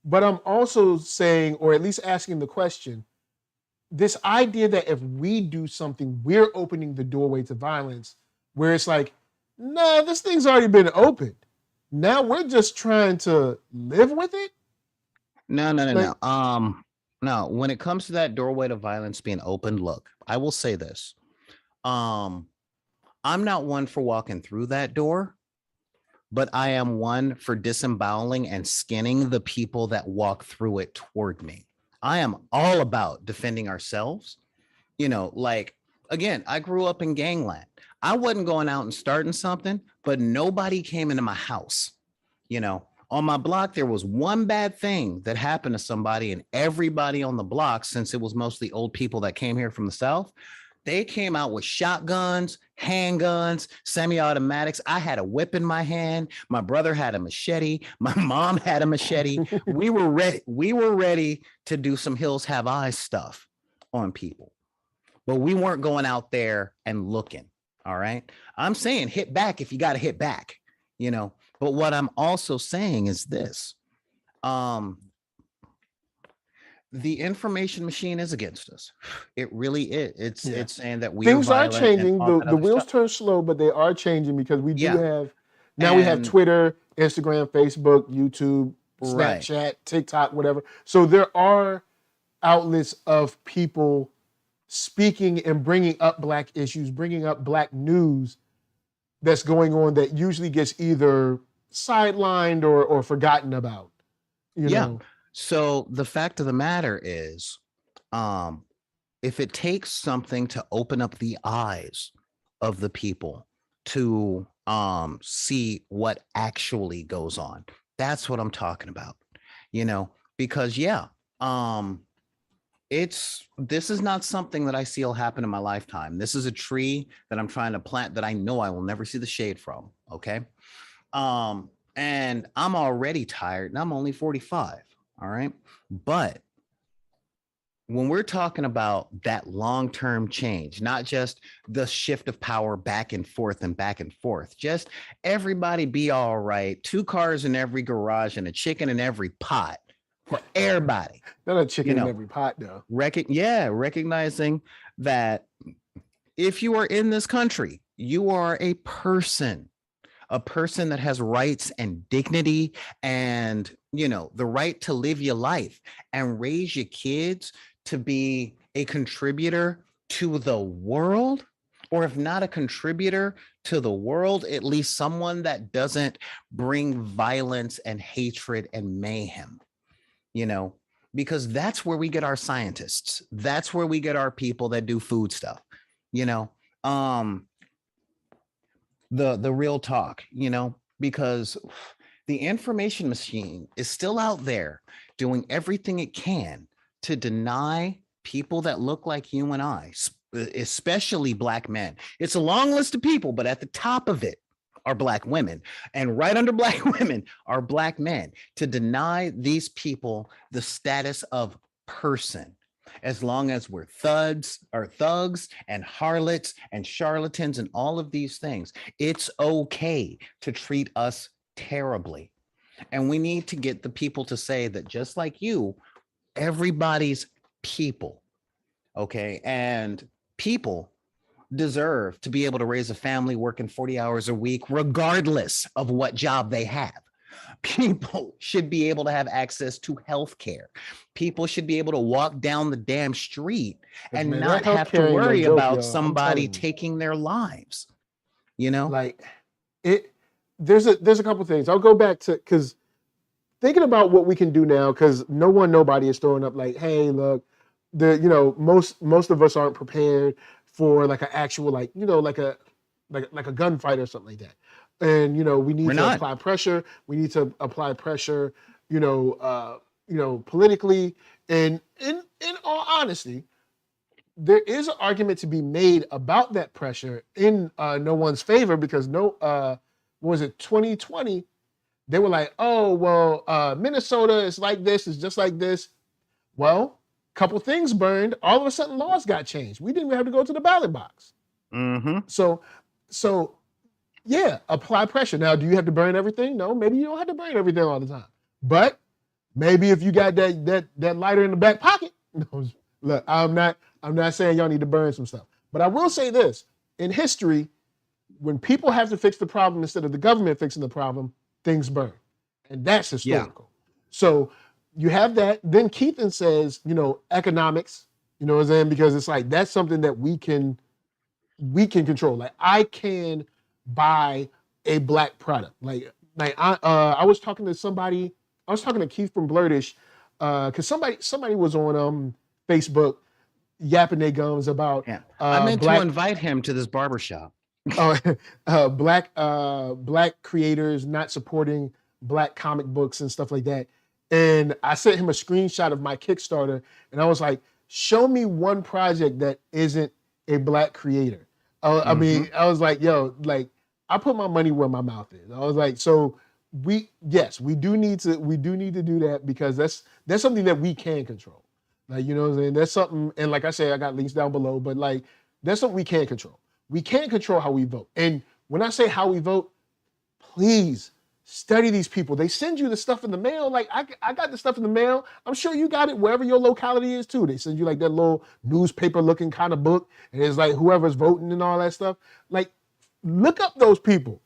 but I'm also saying, or at least asking the question, this idea that if we do something, we're opening the doorway to violence, where it's like, nah, this thing's already been opened. Now we're just trying to live with it. No, no, no, Like, no. No, when it comes to that doorway to violence being opened, look, I will say this. I'm not one for walking through that door, but I am one for disemboweling and skinning the people that walk through it toward me. I am all about defending ourselves. You know, like, again, I grew up in gangland. I wasn't going out and starting something, but nobody came into my house. You know, on my block, there was one bad thing that happened to somebody, and everybody on the block, since it was mostly old people that came here from the South, they came out with shotguns, handguns, semi-automatics. I had a whip in my hand. My brother had a machete. My mom had a machete. We were ready. We were ready to do some Hills Have Eyes stuff on people, but we weren't going out there and looking. All right. I'm saying hit back if you got to hit back, you know. But what I'm also saying is this. The information machine is against us. It really is. It's saying that we things are violent and changing. all The that other wheels stuff. turn slow, but they are changing because we do Yeah. have now we have And Twitter, Instagram, Facebook, YouTube, Right. Snapchat, TikTok, whatever. So there are outlets of people speaking and bringing up Black issues, bringing up Black news that's going on that usually gets either sidelined or forgotten about. You Yeah. know, So the fact of the matter is, if it takes something to open up the eyes of the people to see what actually goes on, that's what I'm talking about. You know, because this is not something that I see will happen in my lifetime. This is a tree that I'm trying to plant that I know I will never see the shade from. Okay. And I'm already tired and I'm only 45. All right. But when we're talking about that long-term change, not just the shift of power back and forth, just everybody be all right, 2 cars in every garage and a chicken in every pot for everybody. not a chicken You in know, every pot though. recognizing that if you are in this country, you are a person that has rights and dignity and, you know, the right to live your life and raise your kids to be a contributor to the world, or if not a contributor to the world, at least someone that doesn't bring violence and hatred and mayhem, you know, because that's where we get our scientists. That's where we get our people that do food stuff, you know. The real talk, you know, because the information machine is still out there doing everything it can to deny people that look like you and I, especially Black men. It's a long list of people, but at the top of it are Black women, and right under Black women are Black men, to deny these people the status of person. As long as we're thugs and harlots and charlatans and all of these things, it's okay to treat us terribly. And we need to get the people to say that just like you, everybody's people. Okay. And people deserve to be able to raise a family working 40 hours a week, regardless of what job they have. People should be able to have access to health care. People should be able to walk down the damn street and Man, not that have to healthcare ain't no worry joke, about y'all. I'm somebody telling you. taking their lives. You know, Like it. There's a couple things. I'll go back to because thinking about what we can do now, because nobody is throwing up like, hey, look, most of us aren't prepared for like an actual like a gunfight or something like that. And we need We're to not. apply pressure. We need to apply pressure, politically. And in all honesty, there is an argument to be made about that pressure in no one's favor because what was it, 2020? they were like, oh, well, Minnesota is like this, it's just like this. Well, couple things burned. All of a sudden, laws got changed. We didn't even have to go to the ballot box. Mm-hmm. So yeah, apply pressure. Now, do you have to burn everything? No, maybe you don't have to burn everything all the time. But maybe if you got that lighter in the back pocket, look, I'm not saying y'all need to burn some stuff. But I will say this: in history, when people have to fix the problem instead of the government fixing the problem, things burn. And that's historical. So you have that. Then Keithan says, economics, you know what I'm saying? Because it's like, that's something that we can control. Like, I can buy a black product. Like I was talking to somebody, I was talking to Keith from Blurtish, because somebody was on Facebook yapping their gums about I meant to invite him to this barbershop. Black creators not supporting black comic books and stuff like that. And I sent him a screenshot of my Kickstarter, and I was like, show me one project that isn't a black creator. I mean, I was like, yo, like, I put my money where my mouth is. I was like, so we do need to do that, because that's something that we can control. Like, you know what I'm saying? That's something, and like I say, I got links down below, but like, that's something we can control. We can't control how we vote. And when I say how we vote, please study these people. They send you the stuff in the mail. Like, I got the stuff in the mail. I'm sure you got it wherever your locality is too. They send you like that little newspaper looking kind of book, and it's like whoever's voting and all that stuff. Like, look up those people.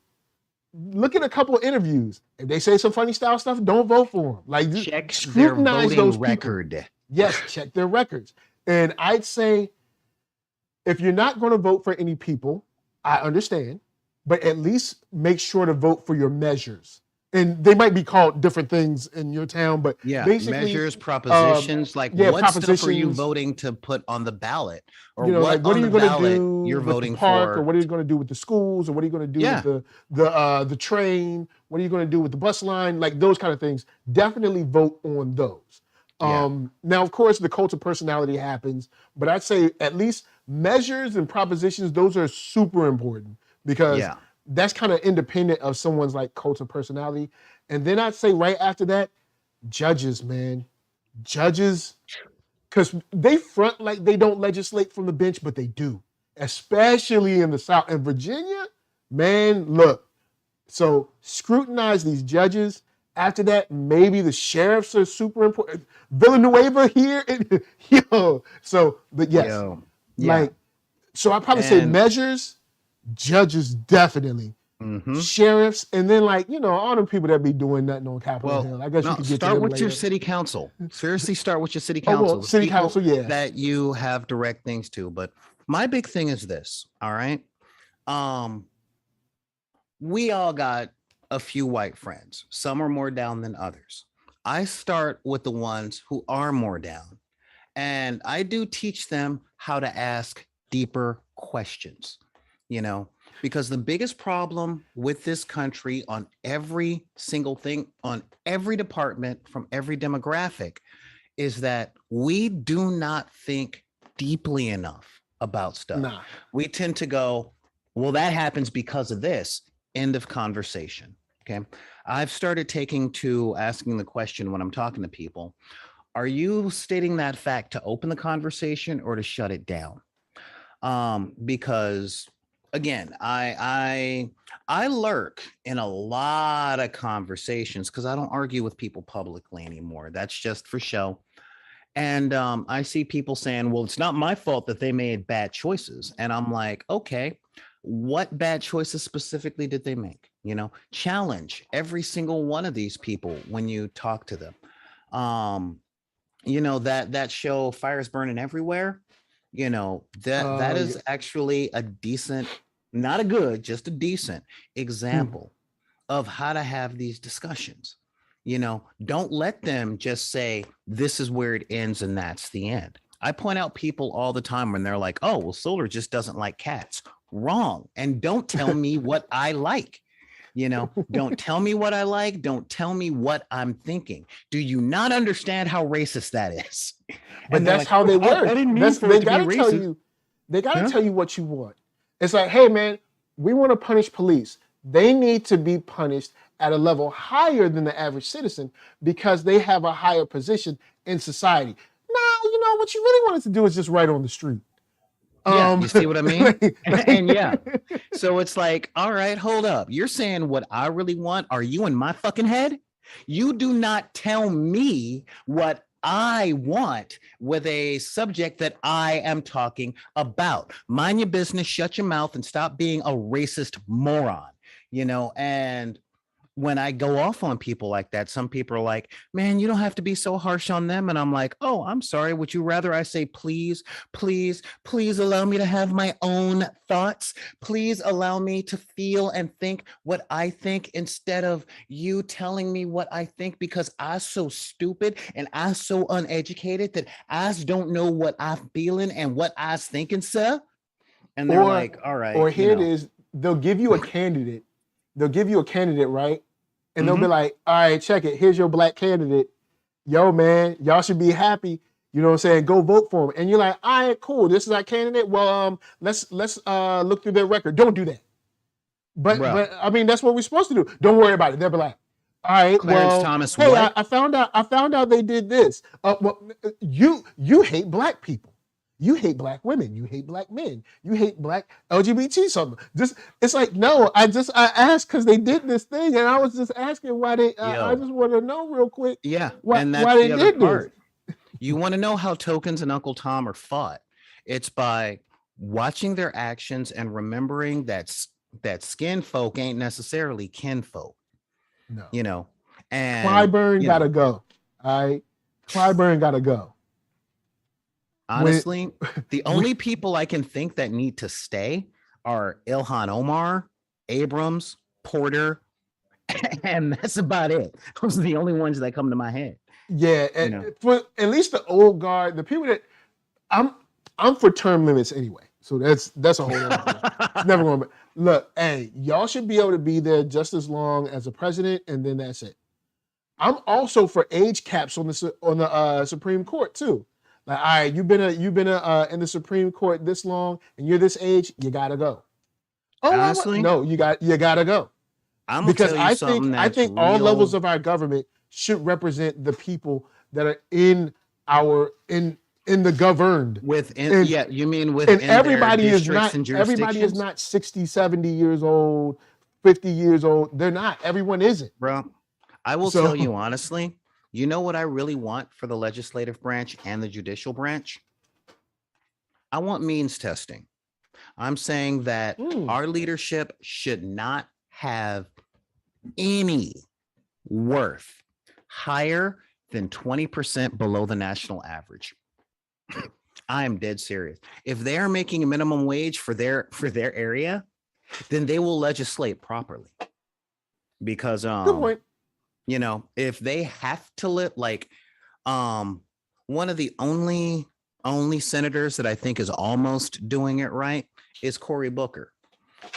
Look at a couple of interviews. If they say some funny style stuff, don't vote for them. Like, check their voting record. Yes, check their records. And I'd say, if you're not going to vote for any people, I understand, but at least make sure to vote for your measures. And they might be called different things in your town, but basically, measures, propositions, what stuff are you voting to put on the ballot? Or what are you going to do you're voting park, for? or what are you going to do with the schools, or what are you going to do with the train? What are you going to do with the bus line? Like, those kind of things. Definitely vote on those. Now, of course, the cult of personality happens, but I'd say at least measures and propositions, those are super important, because that's kind of independent of someone's like cult of personality. And then I'd say right after that, judges, man. Judges, because they front like they don't legislate from the bench, but they do, especially in the South. In Virginia, man, look. So scrutinize these judges. After that, maybe the sheriffs are super important. Villanueva here, so, but yes, like, so I'd probably say measures, judges definitely, sheriffs, and then like, all them people that be doing nothing on Capitol Hill. I guess you could get start with later. your city council. Seriously, start with your city council. City council, that you have direct things to. But my big thing is this. All right, we all got a few white friends. Some are more down than others. I start with the ones who are more down, and I do teach them how to ask deeper questions, because the biggest problem with this country on every single thing, on every department, from every demographic, is that we do not think deeply enough about stuff. Nah. We tend to go, well, that happens because of this. End of conversation. Okay. I've started asking the question when I'm talking to people, are you stating that fact to open the conversation or to shut it down? Because again, I lurk in a lot of conversations because I don't argue with people publicly anymore. That's just for show. And I see people saying, well, it's not my fault that they made bad choices. And I'm like, okay, what bad choices specifically did they make? Challenge every single one of these people when you talk to them. That show Fires Burning Everywhere, that is actually a decent, not a good, just a decent example of how to have these discussions. Don't let them just say, this is where it ends and that's the end. I point out people all the time when they're like, oh, well, Solar just doesn't like cats. Wrong. And don't tell me what I like. Don't tell me what I like. Don't tell me what I'm thinking. Do you not understand how racist that is? But that's like, how they work. They gotta tell you. They gotta tell you what you want. It's like, hey man, we want to punish police. They need to be punished at a level higher than the average citizen because they have a higher position in society. Nah, you know what you really wanted to do is just write on the street. Yeah, you see what I mean? like- And yeah, so it's like, all right, hold up. You're saying what I really want. Are you in my fucking head? You do not tell me what I want with a subject that I am talking about. Mind your business, shut your mouth, and stop being a racist moron, you know? And when I go off on people like that, some people are like, man, you don't have to be so harsh on them. And I'm like, oh, I'm sorry. Would you rather I say, please, please, please allow me to have my own thoughts? Please allow me to feel and think what I think instead of you telling me what I think because I'm so stupid and I'm so uneducated that I don't know what I'm feeling and what I'm thinking, sir. And they're like, all right. Or here it is, they'll give you a candidate. They'll give you a candidate, right? And they'll be like, all right, check it. Here's your black candidate. Yo, man, y'all should be happy. You know what I'm saying? Go vote for him. And you're like, all right, cool. This is our candidate. Well, let's look through their record. Don't do that. But I mean, that's what we're supposed to do. Don't worry about it. They'll be like, all right, Clarence Thomas, hey, what? I found out they did this. You hate black people. You hate black women. You hate black men. You hate black LGBT something. It's like, no, I asked because they did this thing, and I was just asking why they. I just want to know real quick. Yeah, why, and that's why they the other did part. this. You want to know how Tokens and Uncle Tom are fought? It's by watching their actions and remembering that skin folk ain't necessarily kinfolk. No, you know, and Clyburn gotta go. All right, Clyburn gotta go. Honestly, the only people I can think that need to stay are Ilhan Omar, Abrams, Porter, and that's about it. Those are the only ones that come to my head. Yeah, and for at least the old guard, the people that I'm for term limits anyway. So that's a whole other thing. It's never going to be. Look, hey, y'all should be able to be there just as long as a president, and then that's it. I'm also for age caps on the Supreme Court too. Like, all right, you've been in the Supreme Court this long, and you're this age, you gotta go. Oh, honestly, no, you gotta go. Because I think all levels of our government should represent the people that are in the governed. You mean within and everybody their is not and everybody is not 60, 70 years old, 50 years old. They're not. Everyone isn't. Bro, I will tell you honestly, you know what I really want for the legislative branch and the judicial branch? I want means testing. I'm saying that our leadership should not have any worth higher than 20% below the national average. I am dead serious. If they are making a minimum wage for their area, then they will legislate properly. Because good point. You know, if they have to live like one of the only senators that I think is almost doing it right is Cory Booker.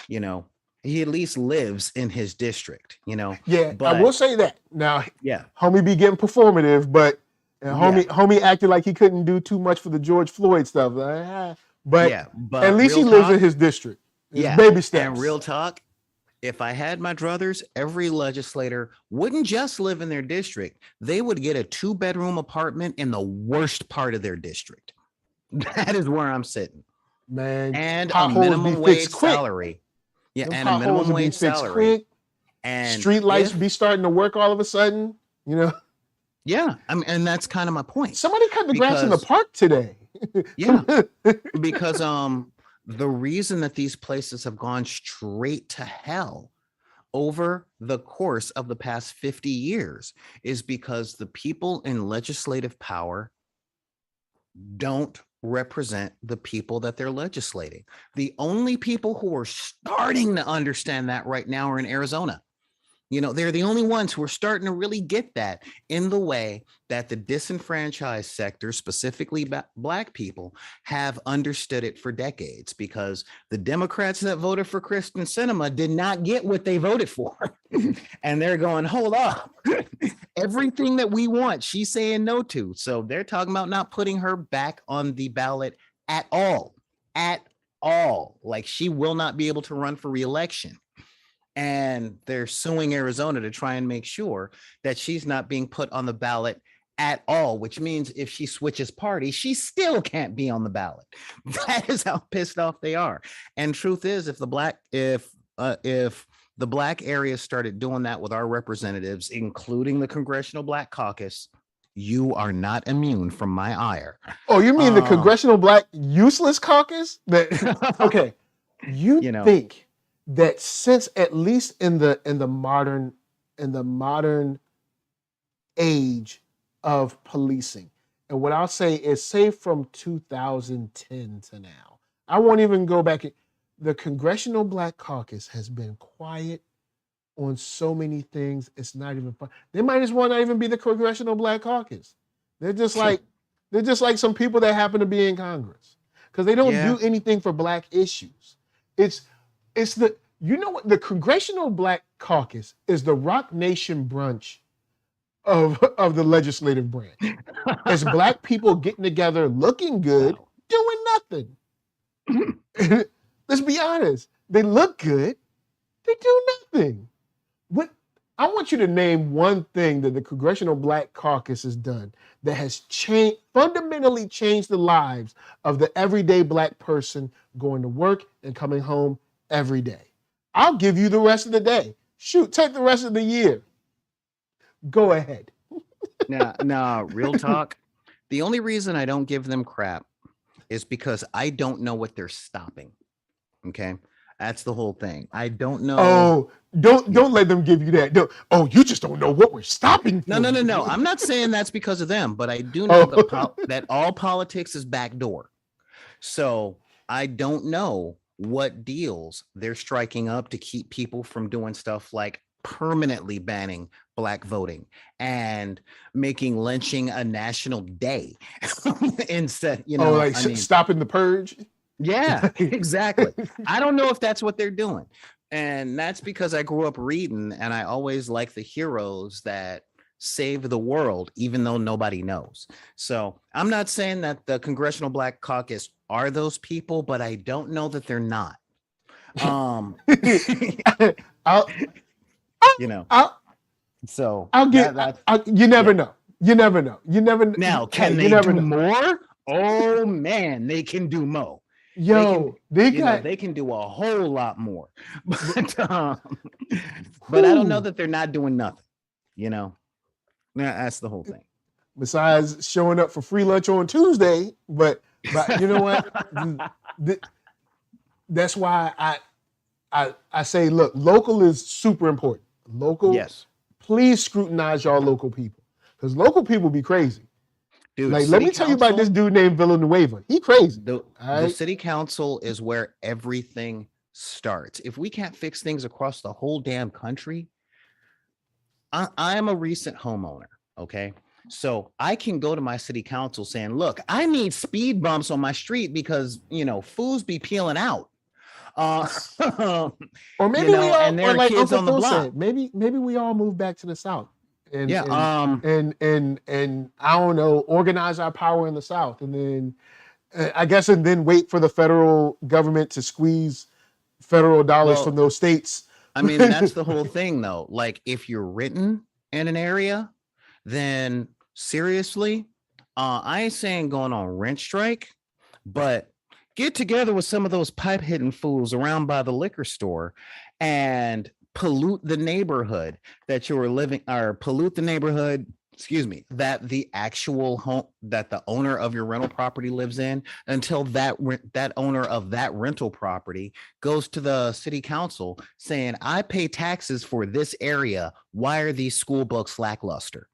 You know, he at least lives in his district, you know. Yeah, but I will say that. Now, yeah, homie be getting performative, but homie acted like he couldn't do too much for the George Floyd stuff. But at least he lives in his district. It's baby steps. And real talk, if I had my druthers, every legislator wouldn't just live in their district. They would get a 2-bedroom apartment in the worst part of their district. That is where I'm sitting. Man, and a minimum wage salary. Yeah, and a minimum wage salary. Quick. And street lights be starting to work all of a sudden, you know. Yeah, I mean, and that's kind of my point. Somebody cut the grass in the park today. Yeah, because the reason that these places have gone straight to hell over the course of the past 50 years is because the people in legislative power don't represent the people that they're legislating. The only people who are starting to understand that right now are in Arizona. You know, they're the only ones who are starting to really get that in the way that the disenfranchised sector, specifically Black people, have understood it for decades, because the Democrats that voted for Kristen Sinema did not get what they voted for. And they're going, hold up. Everything that we want, she's saying no to. So they're talking about not putting her back on the ballot at all. Like, she will not be able to run for re-election. and they're suing Arizona to try and make sure that she's not being put on the ballot at all, which means if she switches parties, she still can't be on the ballot. That is how pissed off they are. And truth is, if the black area started doing that with our representatives, including the Congressional Black Caucus, you are not immune from my ire. Oh, you mean the Congressional Black Useless Caucus? Okay, you think that since at least in the modern age of policing, and what I'll say is, say from 2010 to now, I won't even go back. The Congressional Black Caucus has been quiet on so many things. It's not even fun. They might as well not even be the Congressional Black Caucus. They're just like some people that happen to be in Congress, because they don't do anything for black issues. It's the, you know what, the Congressional Black Caucus is the Rock Nation brunch of the legislative branch. It's black people getting together, looking good, doing nothing. Let's be honest. They look good. They do nothing. What I want you to name one thing that the Congressional Black Caucus has done that has fundamentally changed the lives of the everyday black person going to work and coming home every day. I'll give you the rest of the day. Shoot, take the rest of the year. Go ahead. Nah, real talk. The only reason I don't give them crap is because I don't know what they're stopping. Okay, that's the whole thing. I don't know. Oh, don't let them give you that. You just don't know what we're stopping. No. I'm not saying that's because of them, but I do know that all politics is backdoor. So I don't know what deals they're striking up to keep people from doing stuff like permanently banning black voting and making lynching a national day instead. Stopping the purge. Yeah, exactly. I don't know if that's what they're doing. And that's because I grew up reading, and I always like the heroes that save the world, even though nobody knows. So I'm not saying that the Congressional Black Caucus are those people, but I don't know that they're not. I'll you never know. You never know. Now, can they do more? Oh man, they can do more. They can do a whole lot more, but I don't know that they're not doing nothing. That's the whole thing. Besides showing up for free lunch on Tuesday, but you know what? That's why I say, look, local is super important. Local, yes. Please scrutinize y'all local people, because local people be crazy. Dude, let me tell you about this dude named Villanueva. He crazy. The city council is where everything starts. If we can't fix things across the whole damn country, I am a recent homeowner, okay? So I can go to my city council saying, look, I need speed bumps on my street because, fools be peeling out. Or maybe we all, and there are kids on the block. Said, maybe we all move back to the South. And I don't know, organize our power in the South, and then and then wait for the federal government to squeeze federal dollars from those states. I mean, that's the whole thing, though. Like, if you're written in an area, then seriously, I ain't saying going on rent strike, but get together with some of those pipe hitting fools around by the liquor store and pollute the neighborhood that you're living, or pollute the neighborhood, that the actual home that the owner of your rental property lives in, until that owner of that rental property goes to the city council saying, I pay taxes for this area. Why are these school books lackluster?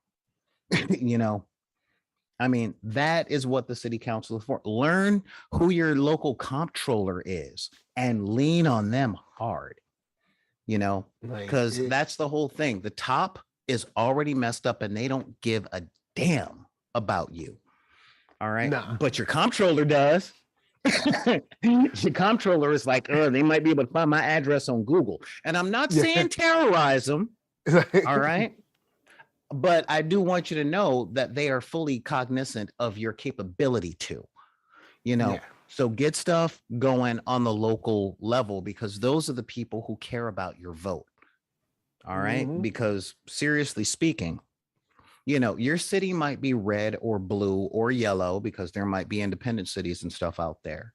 I mean, that is what the city council is for. Learn who your local comptroller is and lean on them hard. Because that's the whole thing. The top is already messed up and they don't give a damn about you. All right. Nah. But your comptroller does. Your comptroller is like, they might be able to find my address on Google. And I'm not saying terrorize them. All right. But I do want you to know that they are fully cognizant of your capability to, So get stuff going on the local level, because those are the people who care about your vote. All right. Because seriously speaking, your city might be red or blue or yellow because there might be independent cities and stuff out there.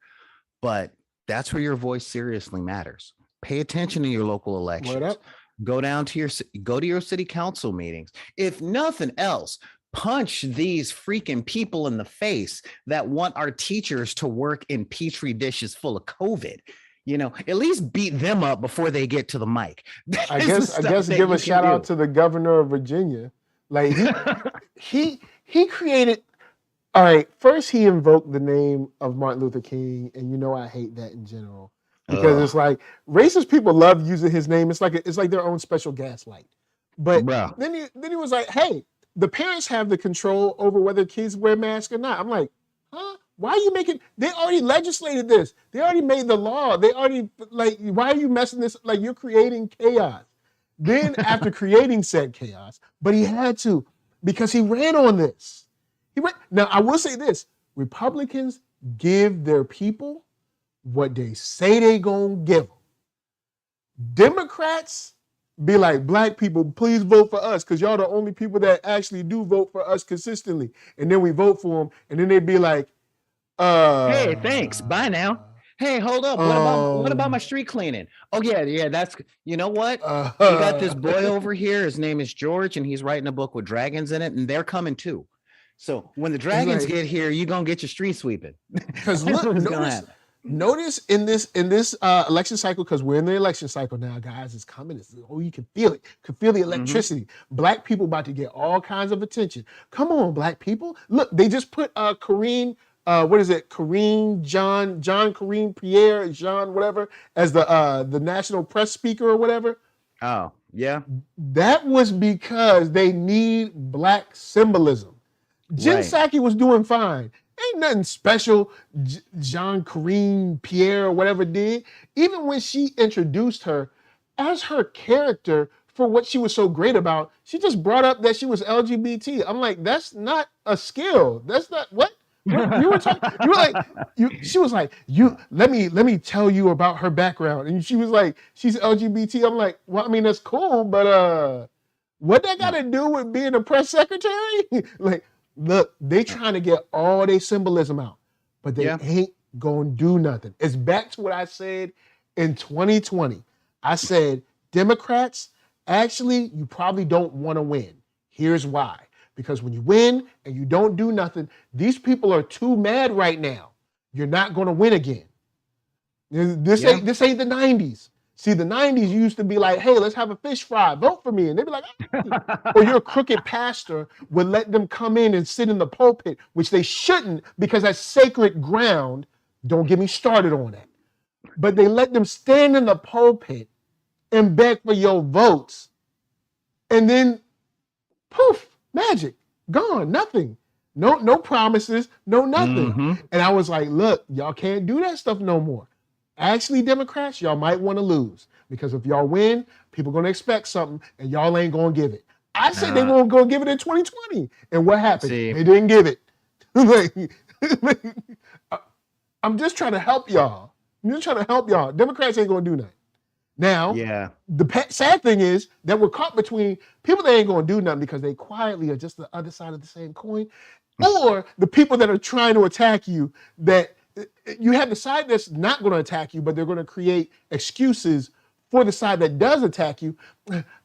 But that's where your voice seriously matters. Pay attention to your local elections. Go to your city council meetings. If nothing else, punch these freaking people in the face that want our teachers to work in petri dishes full of COVID. At least beat them up before they get to the mic. I guess give a shout out to the governor of Virginia. Like he created. All right, first he invoked the name of Martin Luther King, and I hate that in general because it's like racist people love using his name. It's like their own special gaslight. But then he was like, hey, the parents have the control over whether kids wear masks or not. I'm like, huh? Why are you making? They already legislated this. They already made the law. They already why are you messing this? Like you're creating chaos. Then after creating said chaos, but he had to because he ran on this. Now, I will say this. Republicans give their people what they say they gonna give them. Democrats be like, black people, please vote for us because y'all the only people that actually do vote for us consistently. And then we vote for them. And then they'd be like, hey, thanks. Bye now. Hey, hold up. What about my street cleaning? Oh, yeah. That's, you know what? We got this boy over here. His name is George, and he's writing a book with dragons in it, and they're coming too. So when the dragons get here, you're gonna get your street sweeping. Because notice in this election cycle, because we're in the election cycle now, guys, it's coming. You can feel it. You can feel the electricity. Black people about to get all kinds of attention. Come on, black people. Look, they just put Kareem, Kareem Pierre, Jean, whatever, as the national press speaker or whatever. Oh, yeah. That was because they need black symbolism. Jen Psaki was doing fine. Ain't nothing special Jean Kareem Pierre or whatever did. Even when she introduced her as her character for what she was so great about, she just brought up that she was LGBT. I'm like, that's not a skill. That's not what you were talking. You were like, she was like, let me tell you about her background. And she was like, she's LGBT. I'm like, well, I mean, that's cool, but what that got to do with being a press secretary? Like, look, they trying to get all their symbolism out, but they ain't gonna do nothing. It's back to what I said in 2020. I said, Democrats, actually, you probably don't want to win. Here's why. Because when you win and you don't do nothing, these people are too mad right now. You're not gonna win again. This ain't the 90s. See, the 90s used to be like, hey, let's have a fish fry. Vote for me. And they'd be like, oh. Or your crooked pastor would let them come in and sit in the pulpit, which they shouldn't because that's sacred ground. Don't get me started on that. But they let them stand in the pulpit and beg for your votes. And then, poof, magic, gone, nothing. No promises, no nothing. And I was like, look, y'all can't do that stuff no more. Actually, Democrats, y'all might want to lose because if y'all win, people going to expect something and y'all ain't going to give it. I said they weren't going to give it in 2020. And what happened? They didn't give it. I'm just trying to help y'all. Democrats ain't going to do nothing. Now, the sad thing is that we're caught between people that ain't going to do nothing because they quietly are just the other side of the same coin, or the people that are trying to attack you that you have the side that's not going to attack you, but they're going to create excuses for the side that does attack you.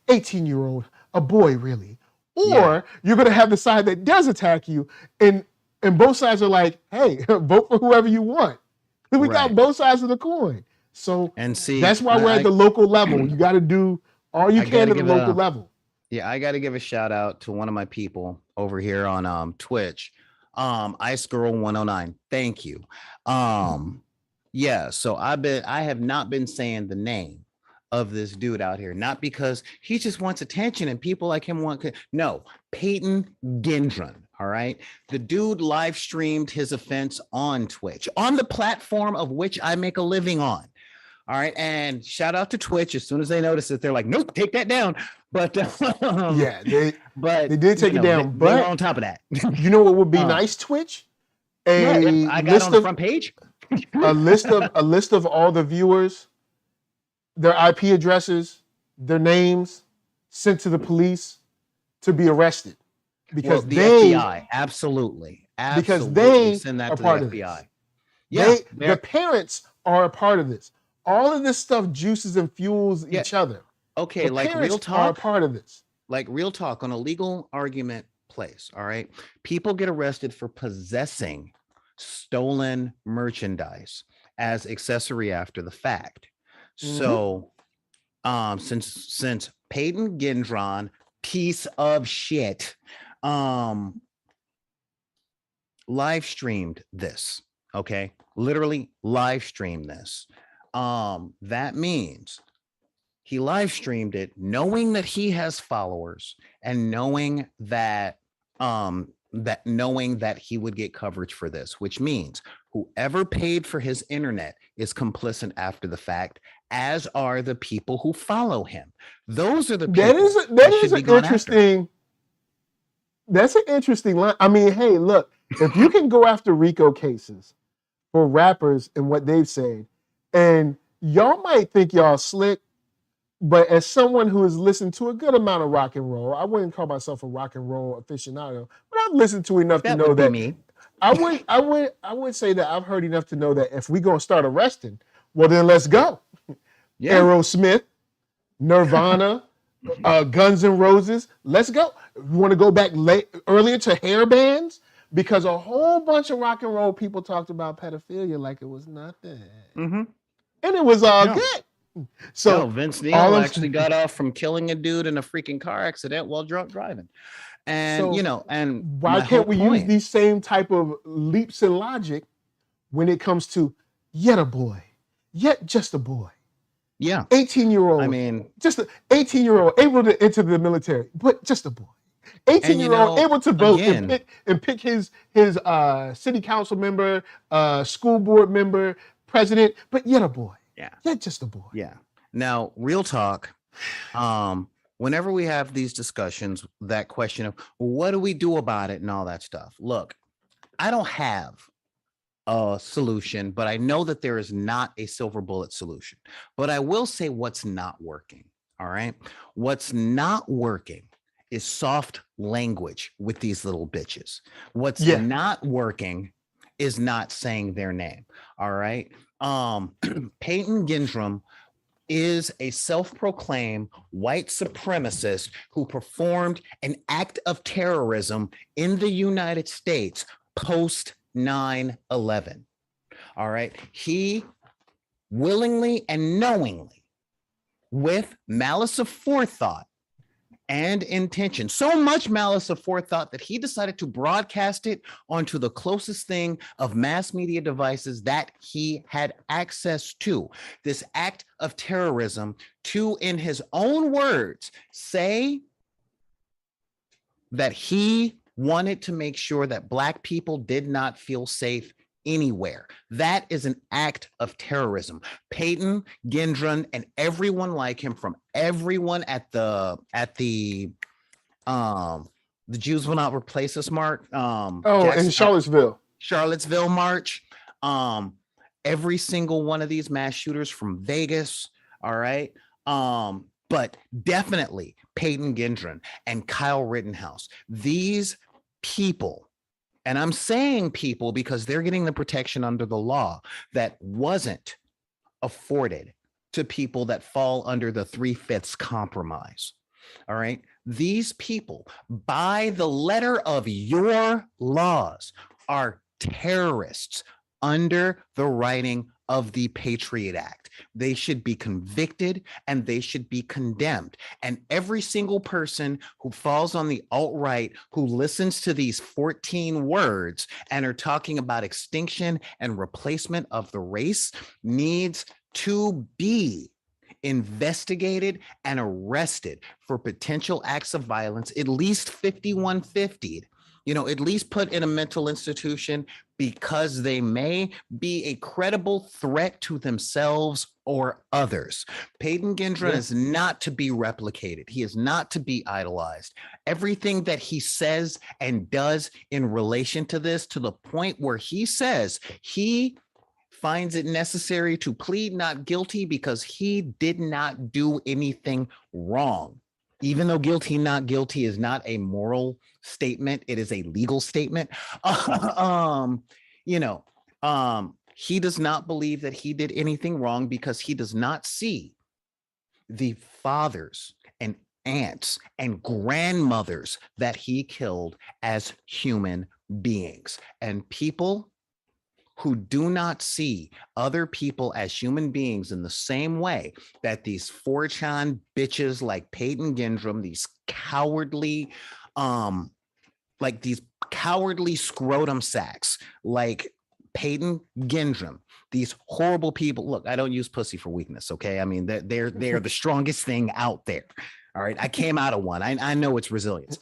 18-year-old, a boy, really. Or you're going to have the side that does attack you, and both sides are like, hey, vote for whoever you want. We got both sides of the coin. So that's why we're at the local level. You got to do all you can at the local level. Yeah, I got to give a shout out to one of my people over here on Twitch. Ice Girl 109. Thank you. So I have not been saying the name of this dude out here, not because he just wants attention and people like him no, Peyton Gendron. All right. The dude live streamed his offense on Twitch, on the platform of which I make a living on. All right. And shout out to Twitch. As soon as they notice it, they're like, nope, take that down. But they did take it down. But they were on top of that. You know what would be nice, Twitch? I got it on the front page. a list of all the viewers, their IP addresses, their names, sent to the police to be arrested because the they FBI, absolutely, because absolutely they send that are to part the of FBI. this. Yeah, The parents are a part of this. All of this stuff juices and fuels each other. okay, The like parents real are a talk, part of this. like real talk on a legal argument place. All right, people get arrested for possessing stolen merchandise as accessory after the fact. So, since Peyton Gendron, piece of shit, live streamed this, okay, literally live streamed this, that means he live streamed it knowing that he has followers and knowing that he would get coverage for this, which means whoever paid for his internet is complicit after the fact, as are the people who follow him. Those are the people that is an interesting. That's an interesting line. I mean, hey, look, if you can go after RICO cases for rappers and what they've said, and y'all might think y'all slick, but as someone who has listened to a good amount of rock and roll, I wouldn't call myself a rock and roll aficionado, but I've listened to enough to know would be that. Me. I would say that I've heard enough to know that if we gonna start arresting, well then let's go. Yeah. Aerosmith, Nirvana, Guns N' Roses. Let's go. You want to go back earlier to hair bands? Because a whole bunch of rock and roll people talked about pedophilia like it was nothing. And it was all good. So Vince Neil actually got off from killing a dude in a freaking car accident while drunk driving. And so, and why can't we use these same type of leaps in logic when it comes to yet a boy, yet just a boy? Yeah. 18-year-old. I mean, just an 18-year-old able to enter the military, but just a boy. 18-year-old able to vote and pick his city council member, school board member, president, but yet a boy. Yeah. Yet just a boy. Yeah. Now, real talk. Whenever we have these discussions, that question of what do we do about it and all that stuff. Look, I don't have a solution, but I know that there is not a silver bullet solution. But I will say what's not working. All right. What's not working is soft language with these little bitches. What's not working is not saying their name. All right. Peyton Gendron is a self-proclaimed white supremacist who performed an act of terrorism in the United States post 9/11. All right. He willingly and knowingly, with malice of forethought and intention, so much malice of forethought that he decided to broadcast it onto the closest thing of mass media devices that he had access to. This act of terrorism to, in his own words, say that he wanted to make sure that Black people did not feel safe anywhere. That is an act of terrorism. Peyton Gendron and everyone like him, from everyone at the Jews Will Not Replace Us march, in Charlottesville march, every single one of these mass shooters from Vegas. All right. But definitely Peyton Gendron and Kyle Rittenhouse, these people, and I'm saying people because they're getting the protection under the law that wasn't afforded to people that fall under the 3/5 compromise. All right. These people, by the letter of your laws, are terrorists under the writing of the Patriot Act. They should be convicted and they should be condemned. And every single person who falls on the alt-right, who listens to these 14 words and are talking about extinction and replacement of the race, needs to be investigated and arrested for potential acts of violence, at least 5150'd, at least put in a mental institution, because they may be a credible threat to themselves or others. Peyton Gendron is not to be replicated. He is not to be idolized. Everything that he says and does in relation to this, to the point where he says he finds it necessary to plead not guilty because he did not do anything wrong. even though guilty, not guilty is not a moral statement, it is a legal statement. um, you know, he does not believe that he did anything wrong because he does not see the fathers and aunts and grandmothers that he killed as human beings. And people who do not see other people as human beings in the same way that these 4chan bitches like Peyton Gendrum, these cowardly, these cowardly scrotum sacks like Peyton Gendrum, these horrible people. Look, I don't use pussy for weakness, okay? I mean, they're the strongest thing out there. All right, I came out of one. I know it's resilience.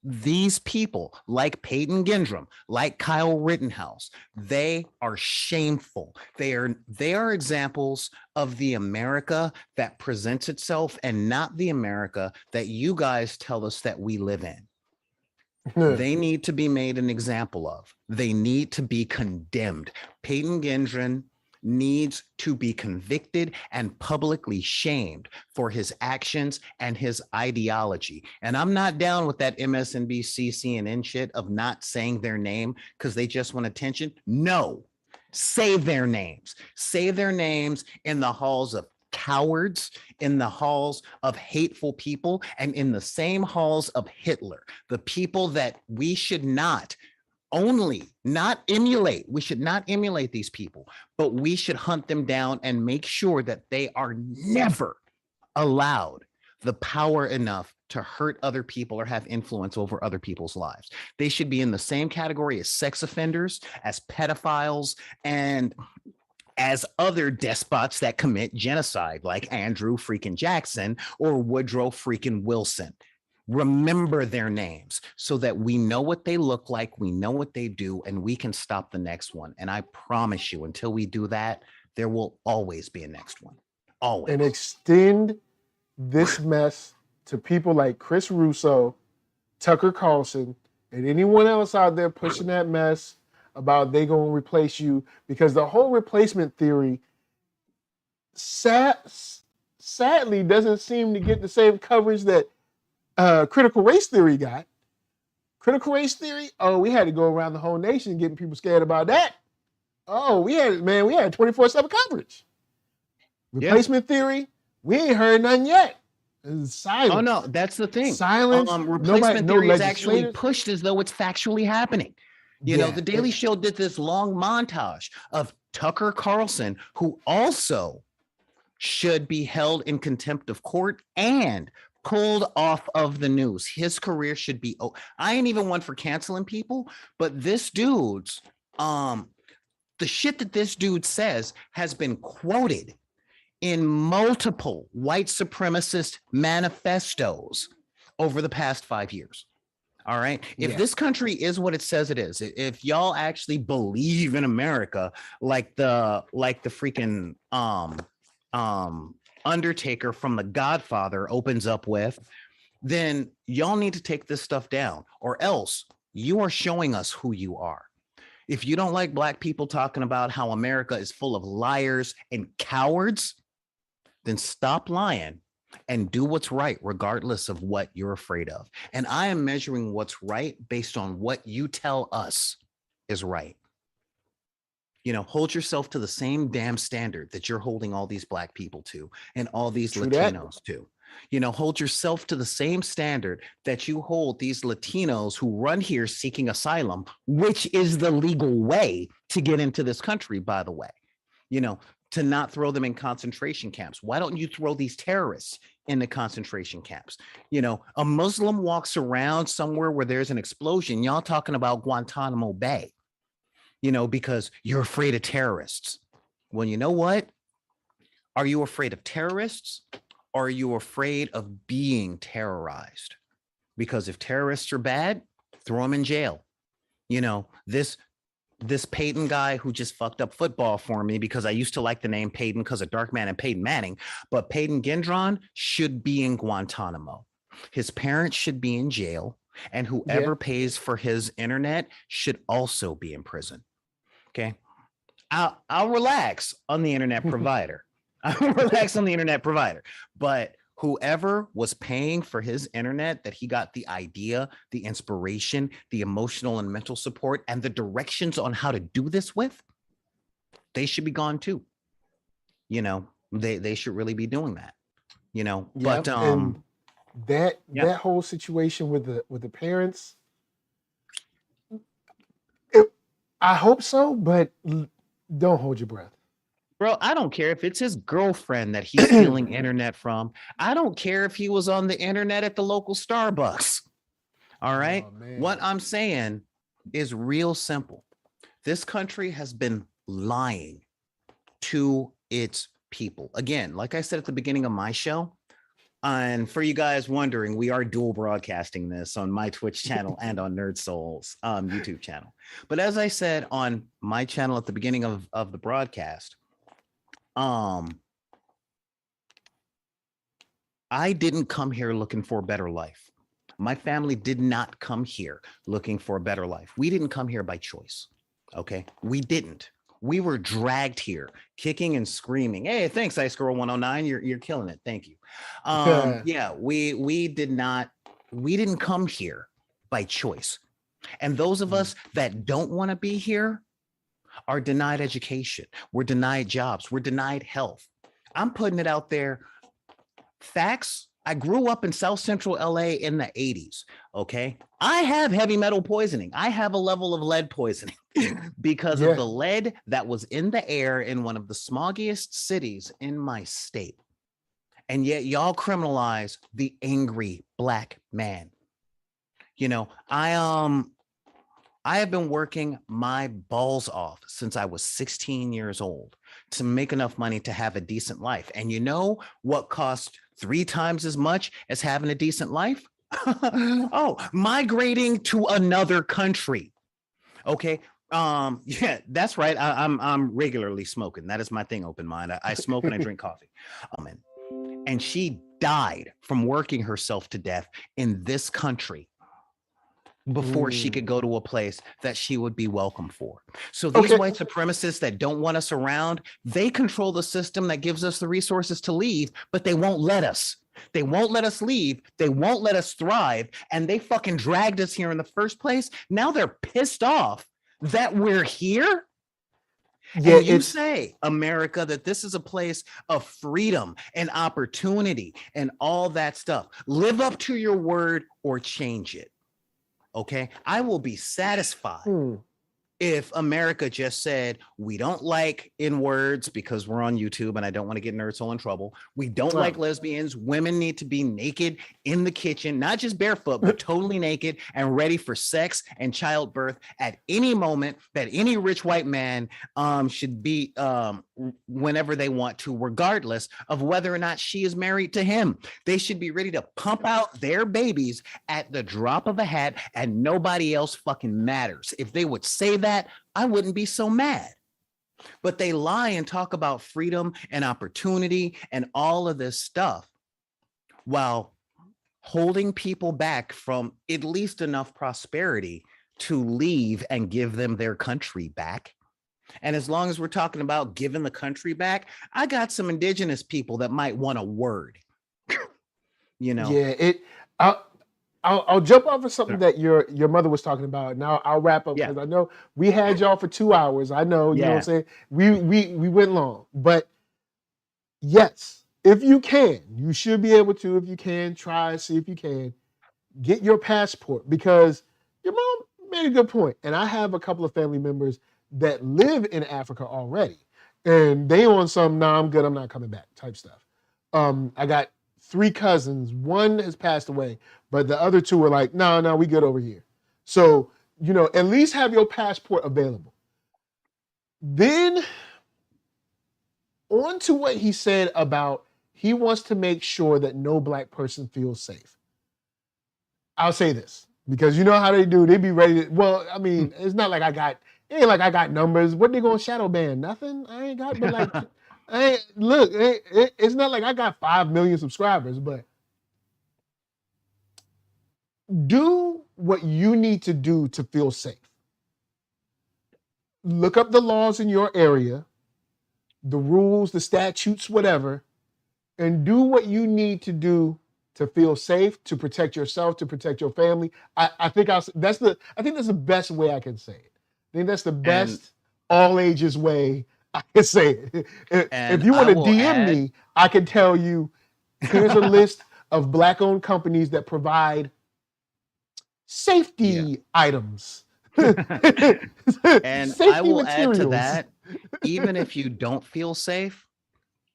These people like Peyton Gendrum, like Kyle Rittenhouse, they are shameful. They are examples of the America that presents itself and not the America that you guys tell us that we live in. They need to be made an example of. They need to be condemned. Peyton Gendron needs to be convicted and publicly shamed for his actions and his ideology. And I'm not down with that MSNBC, CNN shit of not saying their name because they just want attention. No, say their names. Say their names in the halls of cowards, in the halls of hateful people, and in the same halls of Hitler, the people that we should not emulate. We should not emulate these people, but we should hunt them down and make sure that they are never allowed the power enough to hurt other people or have influence over other people's lives. They should be in the same category as sex offenders, as pedophiles, and as other despots that commit genocide, like Andrew freaking Jackson or Woodrow freaking Wilson. Remember their names so that we know what they look like, we know what they do, and we can stop the next one. And I promise you, until we do that, there will always be a next one. Always. And extend this mess to people like Chris Russo, Tucker Carlson, and anyone else out there pushing that mess about they gonna replace you, because the whole replacement theory sadly doesn't seem to get the same coverage that critical race theory got. Critical race theory, oh, we had to go around the whole nation getting people scared about that. Oh, we had 24/7 coverage. Replacement theory, we ain't heard nothing yet. Silence. Oh no, that's the thing. Silence. Replacement theory is actually pushed as though it's factually happening. You know, the Daily Show did this long montage of Tucker Carlson, who also should be held in contempt of court and pulled off of the news. His career should be, I ain't even one for canceling people, but this dude's, the shit that this dude says has been quoted in multiple white supremacist manifestos over the past 5 years. All right. If this country is what it says it is, if y'all actually believe in America, like the freaking Undertaker from The Godfather opens up with, then y'all need to take this stuff down, or else you are showing us who you are. If you don't like Black people talking about how America is full of liars and cowards, then stop lying and do what's right, regardless of what you're afraid of. And I am measuring what's right based on what you tell us is right. You know, hold yourself to the same damn standard that you're holding all these Black people to and all these Latinos to. You know, hold yourself to the same standard that you hold these Latinos who run here seeking asylum, which is the legal way to get into this country, by the way. You know, to not throw them in concentration camps. Why don't you throw these terrorists in the concentration camps? You know, a Muslim walks around somewhere where there's an explosion. Y'all talking about Guantanamo Bay, you know, because you're afraid of terrorists. Well, you know what? Are you afraid of terrorists, or are you afraid of being terrorized? Because if terrorists are bad, throw them in jail. You know, this Peyton guy who just fucked up football for me, because I used to like the name Peyton because of Dark Man and Peyton Manning, but Peyton Gendron should be in Guantanamo. His parents should be in jail, and whoever pays for his internet should also be in prison. Okay. I'll relax on the internet provider. Relax on the internet provider. But whoever was paying for his internet, that he got the idea, the inspiration, the emotional and mental support, and the directions on how to do this with, they should be gone too. You know, they should really be doing that. You know, but and that yeah. that whole situation with the parents, I hope so, but don't hold your breath. Bro, I don't care if it's his girlfriend that he's stealing internet from. I don't care if he was on the internet at the local Starbucks. All right. Oh, what I'm saying is real simple. This country has been lying to its people. Again, like I said at the beginning of my show, and for you guys wondering, we are dual broadcasting this on my Twitch channel and on NERDSoul's YouTube channel. But as I said on my channel at the beginning of the broadcast, I didn't come here looking for a better life. My family did not come here looking for a better life. We didn't come here by choice. Okay, we didn't. We were dragged here, kicking and screaming. Hey, thanks, Ice Girl 109. You're killing it. Thank you. Yeah, we didn't come here by choice. And those of us that don't want to be here are denied education. We're denied jobs. We're denied health. I'm putting it out there. Facts. I grew up in South Central LA in the 80s. Okay. I have heavy metal poisoning. I have a level of lead poisoning because of the lead that was in the air in one of the smoggiest cities in my state. And yet y'all criminalize the angry Black man. You know, I have been working my balls off since I was 16 years old to make enough money to have a decent life. And you know what cost 3 times as much as having a decent life? Oh, migrating to another country. Okay. Yeah, that's right. I'm regularly smoking. That is my thing, Open Mind. I smoke and I drink coffee. And she died from working herself to death in this country before she could go to a place that she would be welcome for. So these white supremacists that don't want us around, they control the system that gives us the resources to leave, but they won't let us. They won't let us leave. They won't let us thrive. And they fucking dragged us here in the first place. Now they're pissed off that we're here. Yeah, and you say, America, that this is a place of freedom and opportunity and all that stuff. Live up to your word or change it. Okay, I will be satisfied if America just said, we don't like in words because we're on YouTube and I don't want to get NERDSoul in trouble. We don't like lesbians. Women need to be naked in the kitchen, not just barefoot, but totally naked and ready for sex and childbirth at any moment that any rich white man should be whenever they want to, regardless of whether or not she is married to him. They should be ready to pump out their babies at the drop of a hat and nobody else fucking matters. If they would say that, I wouldn't be so mad. But they lie and talk about freedom and opportunity and all of this stuff while holding people back from at least enough prosperity to leave and give them their country back. And as long as we're talking about giving the country back, I got some indigenous people that might want a word. You know? Yeah, I'll jump off of something that your mother was talking about. Now I'll wrap up because I know we had y'all for 2 hours. I know, you know what I'm saying? We went long. But yes, if you can, you should be able to, if you can, try, see if you can, get your passport, because your mom made a good point. And I have a couple of family members that live in Africa already. And they on some, nah, I'm good, I'm not coming back type stuff. I got 3 cousins. One has passed away, but the other 2 are like, no, we good over here. So, you know, at least have your passport available. Then on to what he said about he wants to make sure that no Black person feels safe. I'll say this, because you know how they do. They be ready to, well, I mean, it's not like it ain't like I got numbers. What they gonna shadow ban? Nothing. I ain't got, but like, it's not like I got 5 million subscribers, but do what you need to do to feel safe. Look up the laws in your area. the rules, the statutes, whatever, and do what you need to do to feel safe, to protect yourself, to protect your family. I think that's the best way I can say it. I think that's the best all ages way I can say it. If you want to DM me, I can tell you, here's a list of Black-owned companies that provide safety items. And safety I will materials. add to that, even if you don't feel safe,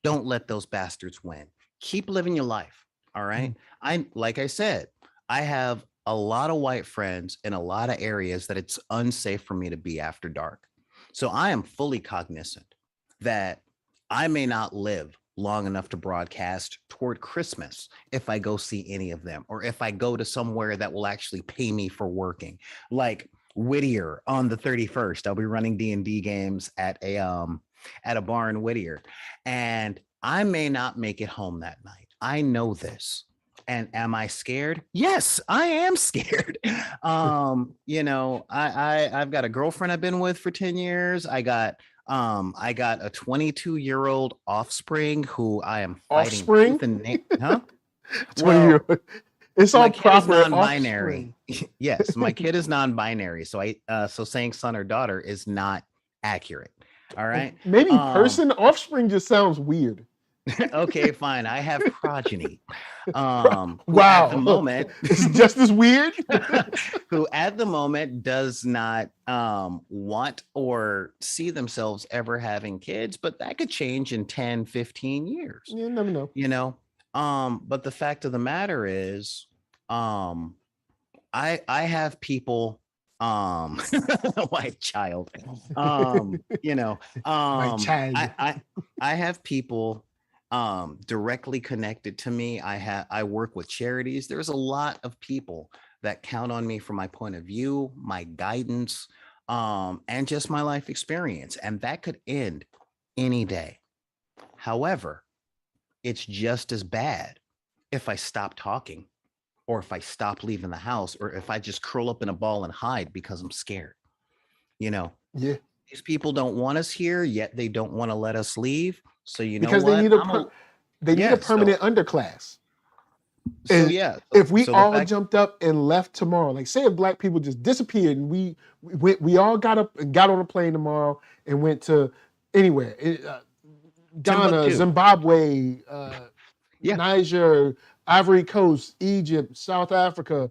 don't let those bastards win. Keep living your life. All right. Like I said, I have a lot of white friends in a lot of areas that it's unsafe for me to be after dark. So I am fully cognizant that I may not live long enough to broadcast toward Christmas if I go see any of them, or if I go to somewhere that will actually pay me for working, like Whittier on the 31st. I'll be running D&D games at a bar in Whittier, and I may not make it home that night. I know this. And am I scared? Yes, I am scared. You know, I've got a girlfriend I've been with for 10 years. I got a 22-year-old offspring who I am fighting tooth and nail. Huh? 20-year-old. Well, it's all my kid proper is non-binary. Yes, my kid is non-binary. So so saying son or daughter is not accurate. All right. Maybe offspring just sounds weird. Okay, fine. I have progeny. Wow. At the moment, it's just as weird. Who at the moment does not want or see themselves ever having kids, but that could change in 10, 15 years. You never know. You know, but the fact of the matter is, I have people, my child, you know, my child. I have people directly connected to me. I work with charities. There's a lot of people that count on me for my point of view, my guidance, and just my life experience. And that could end any day. However, it's just as bad if I stop talking, or if I stop leaving the house, or if I just curl up in a ball and hide because I'm scared. You know, yeah. These people don't want us here, yet they don't want to let us leave. So you know because what? They need a permanent underclass. So if we all jumped up and left tomorrow, like say if Black people just disappeared and we all got up and got on a plane tomorrow and went to anywhere, Ghana, Zimbabwe, Niger, Ivory Coast, Egypt, South Africa,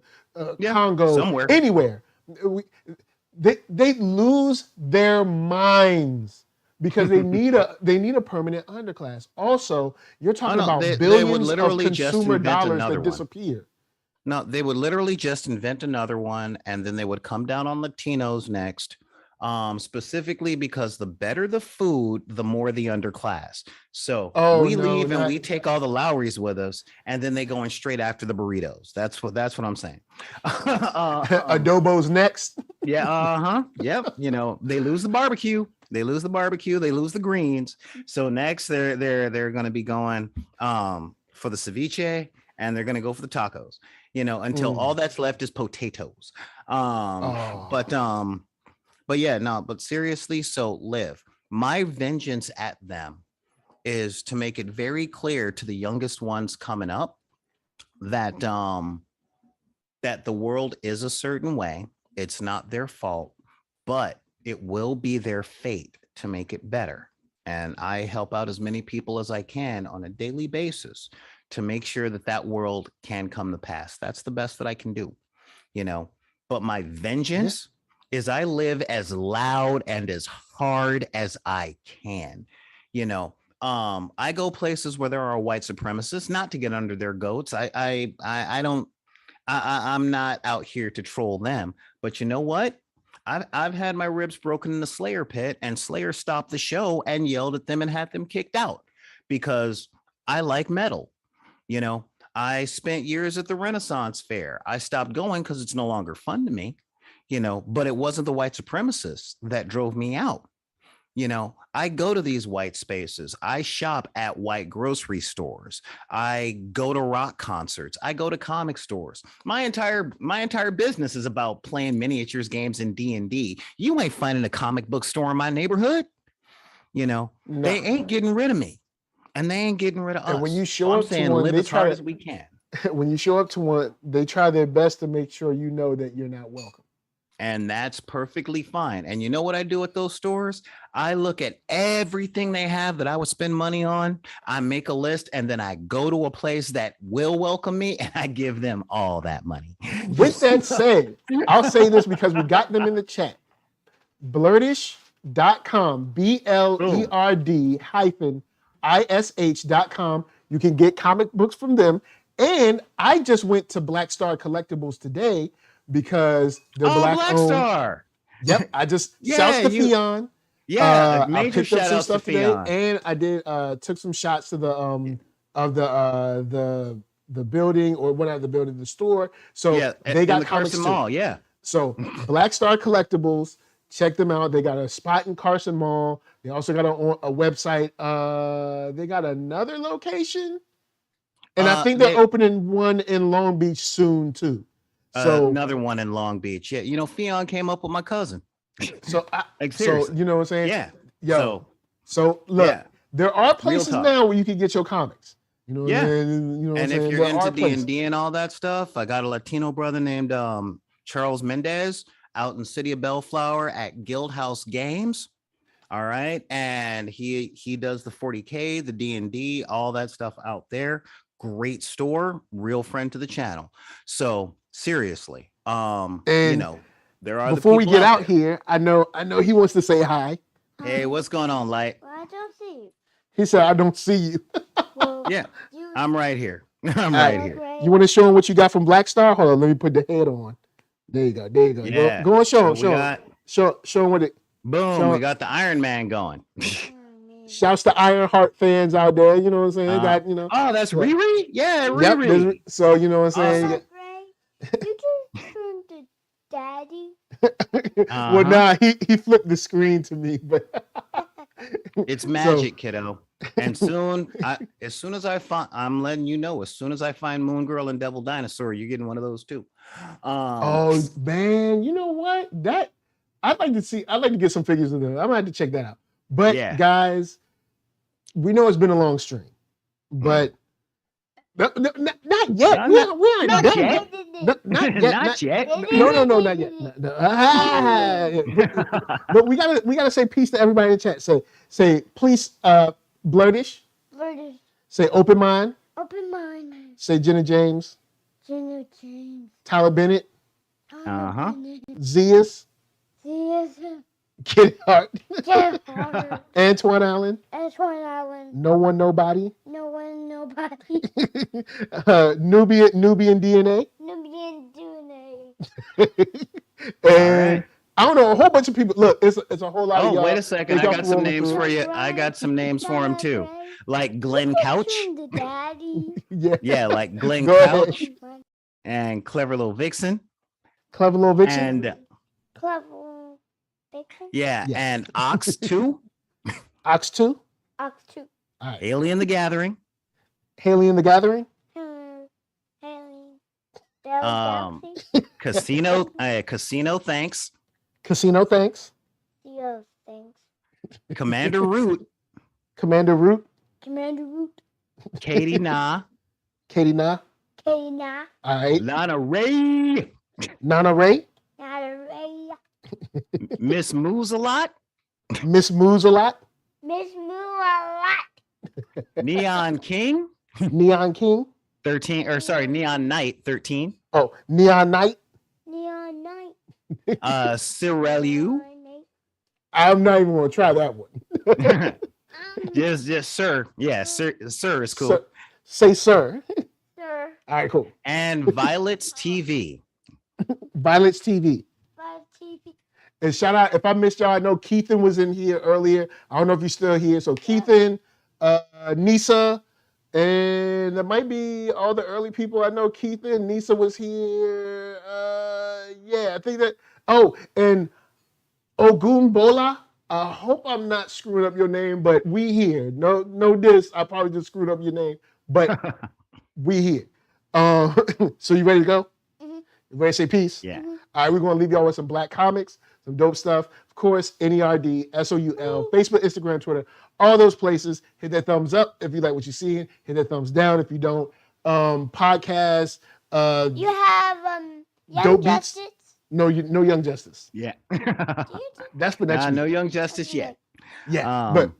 Congo, somewhere, anywhere, they lose their minds. Because they need a permanent underclass. Also, you're talking about billions of consumer dollars that disappear. No, they would literally just invent another one, and then they would come down on Latinos next. Specifically because the better the food, the more the underclass. So we leave and we take all the Lowrys with us, and then they go in straight after the burritos. That's what I'm saying. Adobo's next. Yeah. Yep. You know, they lose the barbecue. They lose the greens. So next they're going to be going for the ceviche, and they're going to go for the tacos, you know, until all that's left is potatoes. But yeah, no, but seriously, so Liv, my vengeance at them is to make it very clear to the youngest ones coming up that that the world is a certain way. It's not their fault, but it will be their fate to make it better. And I help out as many people as I can on a daily basis to make sure that that world can come to pass. That's the best that I can do, you know. But my vengeance is I live as loud and as hard as I can, you know. I go places where there are white supremacists, not to get under their goats. I'm not out here to troll them, but you know what? I've had my ribs broken in the Slayer pit, and Slayer stopped the show and yelled at them and had them kicked out because I like metal. You know, I spent years at the Renaissance Fair. I stopped going because it's no longer fun to me, you know, but it wasn't the white supremacists that drove me out. You know, I go to these white spaces. I shop at white grocery stores. I go to rock concerts. I go to comic stores. My entire business is about playing miniatures games in D&D. You ain't finding a comic book store in my neighborhood. You know, No. they ain't getting rid of me, and they ain't getting rid of us. And when you show So I'm up to saying one, live they as hard try as to, we can. when you show up to one, they try their best to make sure you know that you're not welcome. And that's perfectly fine. And you know what I do at those stores? I look at everything they have that I would spend money on. I make a list, and then I go to a place that will welcome me, and I give them all that money. With that said, I'll say this because we got them in the chat. Blurdish.com, BLERD-ISH.com. You can get comic books from them. And I just went to Black Star Collectibles today because they're Black owned. Star. Yep, I just shouts to Fionn. Yeah, I major picked up shout some out stuff to today, Fionn. and I did took some shots to the building, or one out of the building, the store. So Yeah, they got in the comics Carson too. Mall. Yeah. So Black Star Collectibles, check them out. They got a spot in Carson Mall. They also got a website. They got another location, and I think they're opening one in Long Beach soon too. So another one in Long Beach. Yeah, you know, Fionn came up with my cousin. So Like, so seriously. you know what I'm saying? Yeah. Yo. So look, yeah. there are places talk. now where you can get your comics. You know what Yeah. I'm saying? You know what I'm And saying? if you're There are into places. D&D and all that stuff, I got a Latino brother named Charles Mendez out in City of Bellflower at Guild House Games. All right. And he does the 40K, the D&D, all that stuff out there. Great store, real friend to the channel. So seriously, you know, there are before we get out there. here, I know he wants to say hi. Hey, what's going on, Light? I don't see you. He said, I don't see you. Well, Yeah, I'm right here. I'm right right here. You want to show him what you got from Black Star? Hold on, let me put the head on. There you go. There you go. Yeah. Go on, show him. So Show him what it. Boom, we got the Iron Man going. Shouts to Ironheart fans out there. You know what I'm saying? They got, you know. Oh, that's Riri? Yeah, Yep, Riri. so you know what I'm saying? Ray, you just turned to daddy. Well, nah, he flipped the screen to me, but it's magic, kiddo. And as soon as I find, I'm letting you know, as soon as I find Moon Girl and Devil Dinosaur, you're getting one of those too. Oh man, you know what? That I'd like to get some figures of them. I might have to check that out. But guys, we know it's been a long stream, but not yet. We aren't done yet. Not yet. No, not yet. But we gotta say peace to everybody in the chat. Say please, Blurdish. Blurdish. Say open mind. Open mind. Say Jenna James. Jenna James. Tyler Bennett. Zeus. Kid Hart. Kid Hart. Antoine Allen. Antoine Allen. No one, nobody. No one, nobody. Nubian DNA. Nubian DNA. And I don't know, a whole bunch of people. Look, it's a whole lot of y'all. Wait a second. I got some names for you. I got some names for him too. Like Glenn Couch. Yeah, like Glenn Couch. And Clever Little Vixen. Clever Little Vixen. And Clever Vixen. Yeah, and Ox 2. Ox 2. Ox 2. All right. Alien the Gathering. Alien the Gathering. Casino Thanks. Casino Thanks. Thanks. Commander Root. Commander Root. Katie Na. All right. Nana Ray. Miss Moves a Lot. Neon King. 13, or sorry, Neon Knight 13. Oh, Neon Knight. Cyrelu. I'm not even gonna try that one. just sir. Yeah, sir is cool. Say sir. Sir. All right, cool. And Violet's TV. Violet's TV. And shout out, if I missed y'all, I know Keithan was in here earlier. I don't know if you're still here. So Keithan, Nisa, and there might be all the early people. I know Keithan, Nisa was here. Yeah, I think that. Oh, and Ogun Bola. I hope I'm not screwing up your name, but we here. No diss. I probably just screwed up your name, but we here. So you ready to go? Mm-hmm. You ready to say peace? Yeah. All right, we're going to leave y'all with some black comics. some dope stuff. Of course, NERDSoul, Facebook, Instagram, Twitter, all those places. Hit that thumbs up if you like what you're seeing. Hit that thumbs down if you don't. Podcast. You have Young Dope Beats. Justice. No Young Justice. Yeah. That's for next week. No Young Justice yet. Yeah, but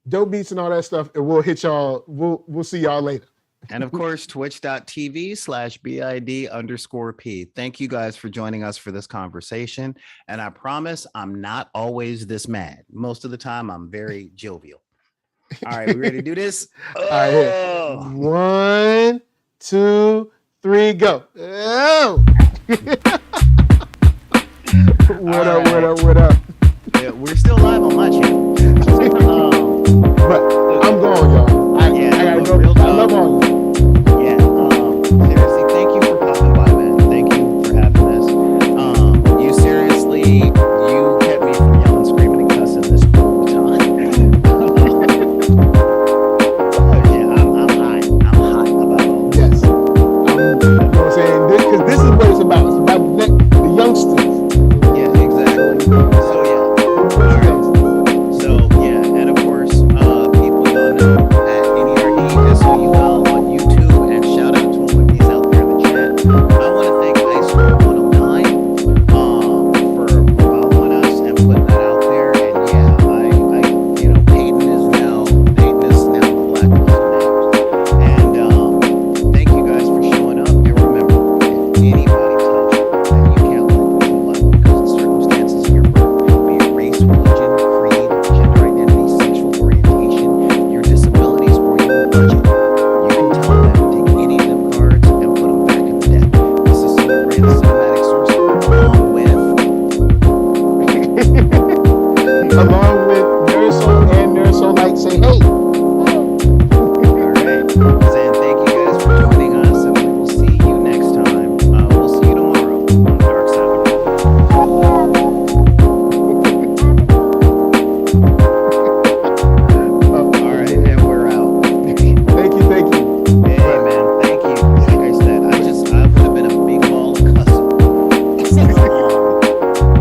Dope Beats and all that stuff, and we'll hit y'all. We'll see y'all later. And of course, twitch.tv/BID_P. Thank you guys for joining us for this conversation. And I promise I'm not always this mad. Most of the time, I'm very jovial. All right, we ready to do this? All right, 1, 2, 3, go. Oh. What up? Yeah, we're still live on my channel. But I'm going, y'all. I gotta go. I love all you. Yeah. Seriously, thank you for popping by, man. Thank you for having this. You kept me from yelling, screaming, and cussing this whole time. Yeah, I'm hot. I'm hot about all this. Yes. You know what I'm saying? Because this is what it's about. It's about the youngsters. Yeah, exactly. So yeah. All right. So yeah, and of course, people don't know at NERDSoul on YouTube, and shout out to him if he's out there in the chat. I want to thank Ice Cream 109 for following us and putting that out there. And yeah, Peyton is now the Blacklist now. And thank you guys for showing up. And remember, if anybody tells you that you can't live what you love because of circumstances of your birth, be it race, religion, creed, gender identity, sexual orientation, your disabilities, or your budget, you can tell them to take any of them cards and put them back in the deck. This is Solar Brand Cinematic Source Along with NERDSoul and NERDSoulite, say hey. All right. Saying thank you guys for joining us, and we will see you next time. We'll see you tomorrow on the Dark Side of the All right, and we're out. Thank you. Hey man, thank you. Like I said, I would have been a big ball of cussing.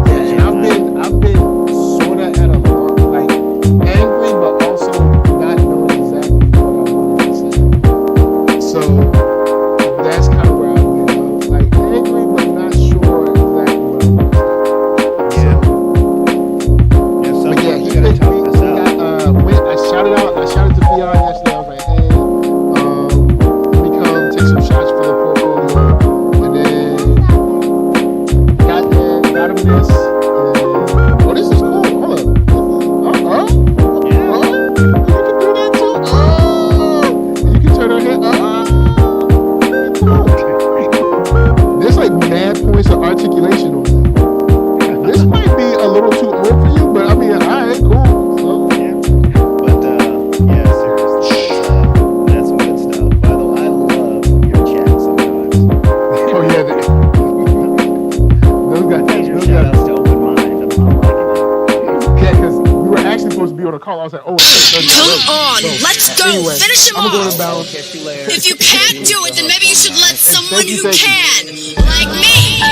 And I've been sort of at a loss, like angry, but also not knowing exactly what I wanted to say. So that's kind of where I've been, like angry, but not sure exactly what I want to say. But yeah, he gotta picked talk me. this out. I shouted to Fion yesterday. I was like, hey, let me come take some shots for the portfolio, and then got him this. Oh, this is cool. Hold up. You can do that too. You can turn her head. There's like mad points of articulation on that. This might be a little too old for you, but I mean, all right, cool. So, But yeah, seriously, that's some good stuff. By the way, I love your chat sometimes. oh yeah, those guys. Shout outs to Open Mind. I'm liking it. Yeah, because we were actually supposed to be on a call. I was like, oh, Come on, let's go. Anyway, Finish him I'm gonna go off. to balance. Catch you later. If you can't do it, then maybe you should let someone who thank you. can, like me.